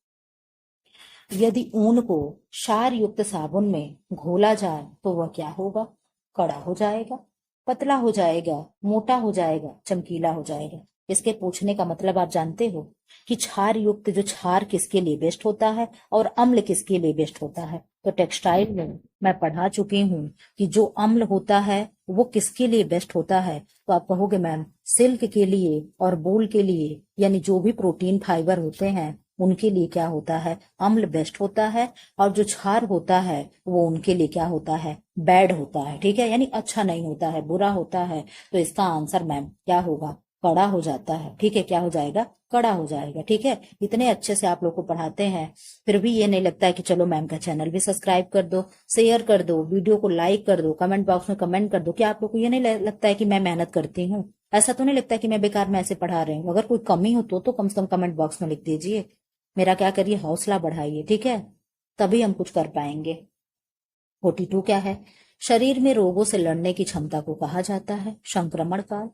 यदि ऊन को क्षार युक्त साबुन में घोला जाए तो वह क्या होगा? कड़ा हो जाएगा, पतला हो जाएगा, मोटा हो जाएगा, चमकीला हो जाएगा। इसके पूछने का मतलब आप जानते हो कि क्षार युक्त जो क्षार किसके लिए बेस्ट होता है और अम्ल किसके लिए बेस्ट होता है? तो टेक्सटाइल में मैं पढ़ा चुकी हूँ कि जो अम्ल होता है वो किसके लिए बेस्ट होता है। तो आप कहोगे मैम सिल्क के लिए और वूल के लिए, यानी जो भी प्रोटीन फाइबर होते हैं उनके लिए क्या होता है? अम्ल बेस्ट होता है। और जो क्षार होता है वो उनके लिए क्या होता है? बैड होता है, ठीक है। यानी अच्छा नहीं होता है, बुरा होता है। तो इसका आंसर मैम क्या होगा? कड़ा हो जाता है, ठीक है। क्या हो जाएगा? कड़ा हो जाएगा, ठीक है। इतने अच्छे से आप लोग को पढ़ाते हैं फिर भी ये नहीं लगता है कि चलो मैम का चैनल भी सब्सक्राइब कर दो, शेयर कर दो, वीडियो को लाइक कर दो, कमेंट बॉक्स में कमेंट कर दो। क्या आप लोग को ये नहीं लगता है कि मैं मेहनत करती हूँ? ऐसा तो नहीं लगता कि मैं बेकार में ऐसे पढ़ा रही हूँ? अगर कोई कमी हो तो कम से कम कमेंट बॉक्स में लिख दीजिए। मेरा क्या करिए, हौसला बढ़ाइए, ठीक है। तभी हम कुछ कर पाएंगे। 42 क्या है? शरीर में रोगों से लड़ने की क्षमता को कहा जाता है संक्रमण काल,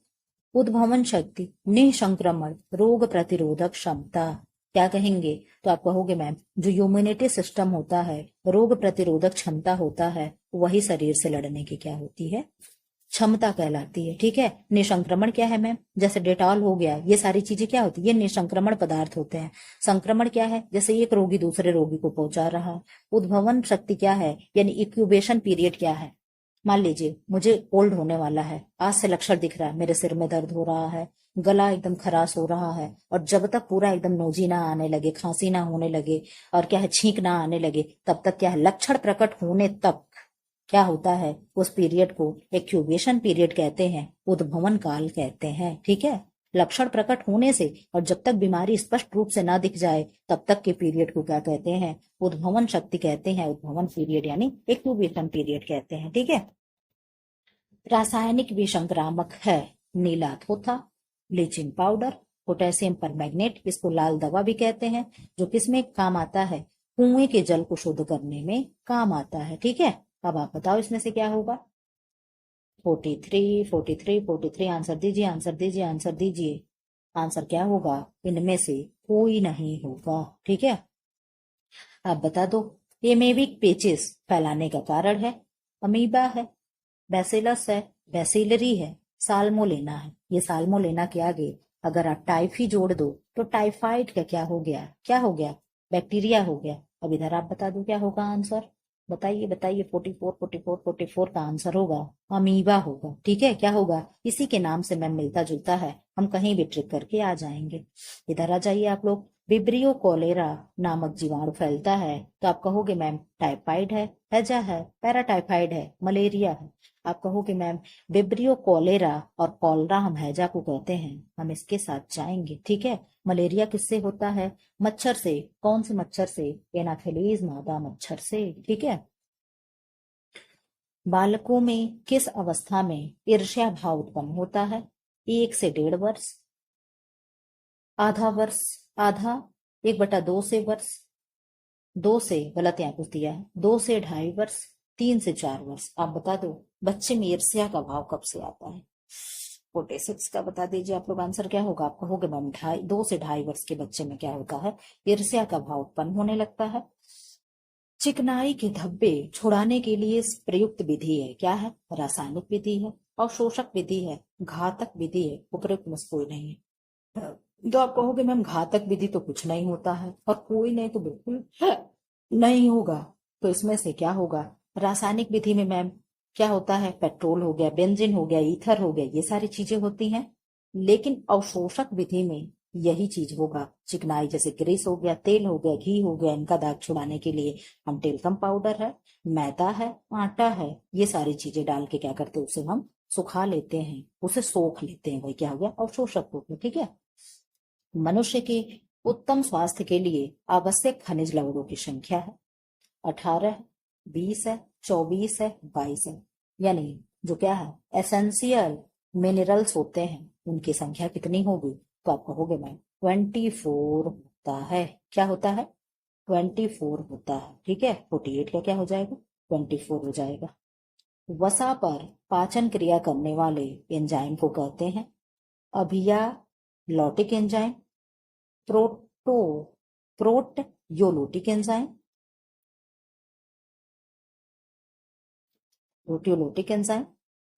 उद्भवन शक्ति, निसंक्रमण, रोग प्रतिरोधक क्षमता। क्या कहेंगे? तो आप कहोगे मैम जो इम्यूनिटी सिस्टम होता है, रोग प्रतिरोधक क्षमता होता है, वही शरीर से लड़ने की क्या होती है? क्षमता कहलाती है, ठीक है। निसंक्रमण क्या है मैम? जैसे डेटॉल हो गया, ये सारी चीजें क्या होती है? ये निसंक्रमण पदार्थ होते हैं। संक्रमण क्या है? जैसे एक रोगी दूसरे रोगी को पहुंचा रहा है। उद्भवन शक्ति क्या है? यानी इंक्यूबेशन पीरियड क्या है? मान लीजिए मुझे कोल्ड होने वाला है, आज से लक्षण दिख रहा है, मेरे सिर में दर्द हो रहा है, गला एकदम खराश हो रहा है, और जब तक पूरा एकदम नोजी ना आने लगे, खांसी ना होने लगे, और क्या है छींक ना आने लगे, तब तक क्या है लक्षण प्रकट होने तक क्या होता है? उस पीरियड को एक्यूबेशन पीरियड कहते हैं, उद्भवन काल कहते हैं, ठीक है। लक्षण प्रकट होने से और जब तक बीमारी स्पष्ट रूप से ना दिख जाए तब तक के पीरियड को क्या कहते हैं? उद्भवन शक्ति कहते हैं, उद्भवन पीरियड यानी एक्यूबेशन पीरियड कहते हैं, ठीक है। रासायनिक विसंक्रामक है नीला थोथा, ब्लीचिंग पाउडर, पोटेशियम परमैंगनेट, इसको लाल दवा भी कहते हैं, जो किसमें काम आता है, कुएं के जल को शुद्ध करने में काम आता है। ठीक है, अब आप बताओ इसमें से क्या होगा। 43, 43, 43, आंसर दीजिए, आंसर दीजिए, आंसर दीजिए। आंसर क्या होगा, इनमें से कोई नहीं होगा। ठीक है, आप बता दो। एमेविक पेचिस फैलाने का कारण है, अमीबा है, बैसिलस है, बैसिलरी है, साल्मोनेला है। ये साल्मोनेला के आगे अगर आप टाइफी जोड़ दो तो टाइफाइड का क्या हो गया, क्या हो गया, बैक्टीरिया हो गया। अब इधर आप बता दो क्या होगा आंसर, बताइए बताइए। 44, 44, 44 का आंसर होगा अमीबा होगा। ठीक है, क्या होगा, इसी के नाम से मैम मिलता जुलता है, हम कहीं भी ट्रिक करके आ जाएंगे। इधर आ जाइए आप लोग। विब्रियो कॉलेरा नामक जीवाणु फैलता है, तो आप कहोगे मैम टाइफाइड है, हैजा है, पैराटाइफाइड है, मलेरिया है। आप कहोगे मैम विब्रियो कॉलेरा और कॉलरा हम हैजा को कहते हैं, हम इसके साथ जाएंगे। ठीक है, मलेरिया किससे होता है, मच्छर से। कौन से मच्छर से, एनाफिलीज मादा मच्छर से। ठीक है, बालकों में किस अवस्था में ईर्ष्या भाव उत्पन्न होता है, 1 से 1.5 वर्ष, आधा वर्ष, आधा, 1/2 से वर्ष, 2 से, गलत यहाँ कुछ दिया है, 2 से 2.5 वर्ष, 3 से 4 वर्ष। आप बता दो बच्चे में ईर्ष्या का भाव कब से आता है। 46 का बता दीजिए आप लोग आंसर क्या होगा। आप कहोगे मैम 2 से 2.5 वर्ष के बच्चे में क्या होता है, ईर्ष्या का भाव उत्पन्न होने लगता है। चिकनाई के धब्बे छुड़ाने के लिए प्रयुक्त विधि है, क्या है, रासायनिक विधि है, अवशोषक विधि है, घातक विधि है, उपयुक्त में कोई नहीं है। तो आप कहोगे मैम घातक विधि तो कुछ नहीं होता है और कोई नहीं तो बिल्कुल नहीं होगा। तो इसमें से क्या होगा, रासायनिक विधि में मैम क्या होता है, पेट्रोल हो गया, बेंजीन हो गया, ईथर हो गया, ये सारी चीजें होती हैं। लेकिन अवशोषक विधि में यही चीज होगा, चिकनाई जैसे ग्रीस हो गया, तेल हो गया, घी हो गया, इनका दाग छुड़ाने के लिए हम टेल्कम पाउडर है, मैदा है, आटा है, ये सारी चीजें डाल के क्या करते हैं, उसे हम सुखा लेते हैं, उसे सोख लेते हैं, वही क्या हो गया, अवशोषक हो गया। ठीक है, मनुष्य के उत्तम स्वास्थ्य के लिए आवश्यक खनिज लवणों की संख्या है 18, 20 है, 24 है, 22 है। यानी जो क्या है, एसेंशियल मिनरल्स होते हैं, उनकी संख्या कितनी होगी। तो आप कहोगे मैम 24 होता है। क्या होता है, 24 होता है। ठीक है, 48 का क्या हो जाएगा, 24 हो जाएगा। वसा पर पाचन क्रिया करने वाले एंजाइम को कहते हैं अभियालोटिक एंजाइम, प्रोटो प्रोटयोलोटिक एंजाइम, प्रोटियोलोटिक एंजाइम,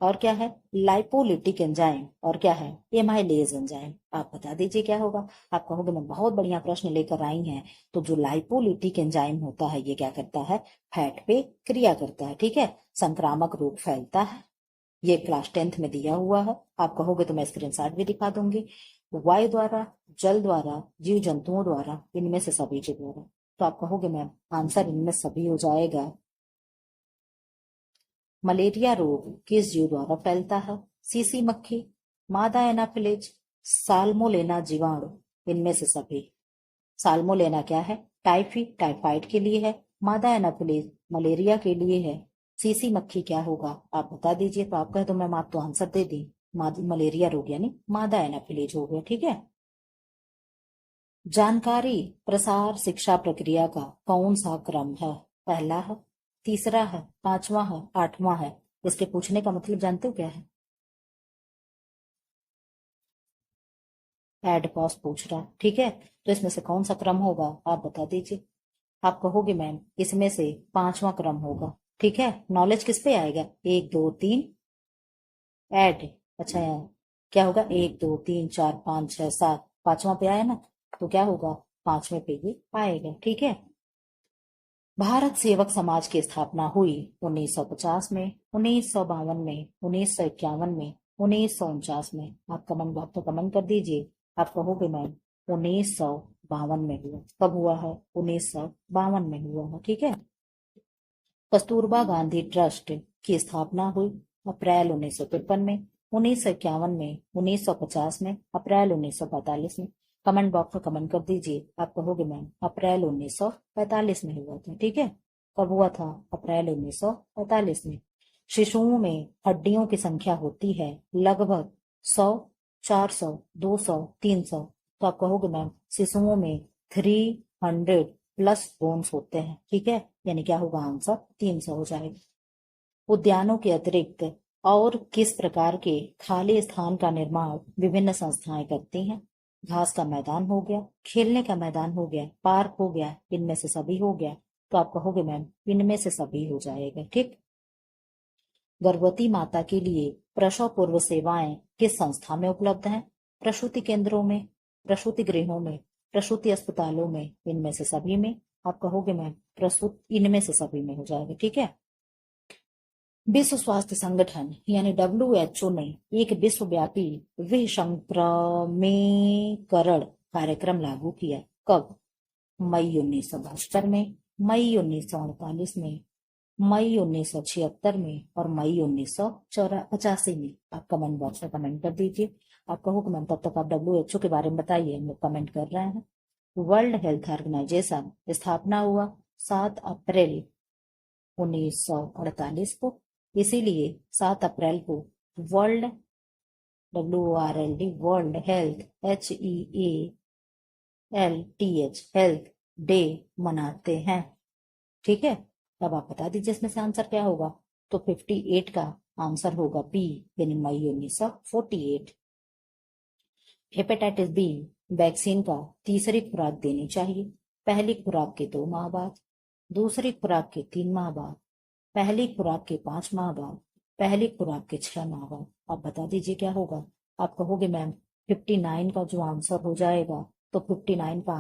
और क्या है, लाइपोलिटिक एंजाइम, और क्या है, एमाइलेज एंजाइम। आप बता दीजिए क्या होगा। आप कहोगे मैं बहुत बढ़िया प्रश्न लेकर आई हैं। तो जो लाइपोलिटिक एंजाइम होता है ये क्या करता है, फैट पे क्रिया करता है। ठीक है, संक्रामक रोग फैलता है, ये क्लास 10th में दिया हुआ है। आप कहोगे तो मैं स्क्रीनशॉट भी दिखा दूंगी। वायु द्वारा, जल द्वारा, जीव जंतुओं द्वारा, इनमें से सभी के द्वारा। तो आप कहोगे मैम आंसर इनमें सभी हो जाएगा। मलेरिया रोग किस जीव द्वारा फैलता है, सीसी मक्खी, मादा एनाफिलिज, साल्मोनेला जीवाणु, इनमें से सभी। साल्मोनेला क्या है, टाइफाइड के लिए है, मादा एनाफिलिज मलेरिया के लिए है, सीसी मक्खी क्या होगा आप बता दीजिए। तो आप कहे तो मैम आप तो आंसर दे दी, मलेरिया रोग यानी मादा एनाफिलिज हो गया। ठीक है, जानकारी प्रसार शिक्षा प्रक्रिया का कौन सा क्रम है, पहला है, तीसरा है, पांचवा है, आठवां है। इसके पूछने का मतलब जानते हो क्या है, एडपॉस पूछ रहा है। ठीक है, तो इसमें से कौन सा क्रम होगा आप बता दीजिए। आप कहोगे मैम इसमें से पांचवा क्रम होगा। ठीक है, नॉलेज किस पे आएगा, 1 2 3 ऐड, अच्छा यार क्या होगा, 1 2 3 4 5 6 7, पांचवा पे आया ना, तो क्या होगा, पांचवे पे ये आएगा। ठीक है, भारत सेवक समाज की स्थापना हुई 1950 में, 1952 में, 1951 में, 1949 में। आप कमेंट बॉक्स में कमेंट कर दीजिए। आप कहोगे मैम 1952 में हुआ, कब हुआ है, 1952 में हुआ है। ठीक है, कस्तूरबा गांधी ट्रस्ट की स्थापना हुई अप्रैल 1953 में, 1951 में, 1950 में, अप्रैल 1945 में। कमेंट बॉक्स में कमेंट कर दीजिए। आप कहोगे मैम अप्रैल 1945 में हुआ था। ठीक है, कब हुआ था, अप्रैल 1945 में। शिशुओं में हड्डियों की संख्या होती है लगभग 100, 400, 200, 300। तो आप कहोगे मैम शिशुओं में 300 प्लस बोन्स होते हैं, ठीक है, यानी क्या होगा आंसर 300 हो जाएगा। उद्यानों के अतिरिक्त और किस प्रकार के खाली स्थान का निर्माण विभिन्न संस्थाएं करती हैं? घास का मैदान हो गया, खेलने का मैदान हो गया, पार्क हो गया, इनमें से सभी हो गया। तो आप कहोगे मैम इनमें से सभी हो जाएगा, ठीक। गर्भवती माता के लिए प्रसव पूर्व सेवाएं किस संस्था में उपलब्ध हैं? प्रसूति केंद्रों में, प्रसूति गृहों में, प्रसूति अस्पतालों में, इनमें से सभी में। आप कहोगे मैम प्रसूति इनमें से सभी में हो जाएगा, ठीक है। विश्व स्वास्थ्य संगठन यानी WHO ने एक विश्वव्यापी विसंक्रमणीकरण कार्यक्रम लागू किया। कब? मई 1972 में, मई 1948 में, मई 1976 में और मई 1985 में। आप कमेंट बॉक्स में कमेंट कर दीजिए। आप कहो मैम तब तक आप WHO के बारे में बताइए, हम लोग कमेंट कर रहे हैं। वर्ल्ड हेल्थ ऑर्गेनाइजेशन स्थापना हुआ 7 अप्रैल 1948 को, इसीलिए 7 अप्रैल को world WORLD world health HEALTH health day मनाते हैं, ठीक है। अब आप बता दीजिए इसमें से आंसर क्या होगा। तो 58 का आंसर होगा बी, यानी मई 1948। हेपेटाइटिस बी वैक्सीन का तीसरी खुराक देनी चाहिए। पहली खुराक के 2 माह बाद, दूसरी खुराक के 3 माह बाद, पहली खुराक के 5 माह बाद, पहली खुराक के 6 माह बाद। आप बता दीजिए क्या होगा। आप कहोगे मैम 59 का जो आंसर हो जाएगा, तो 59 का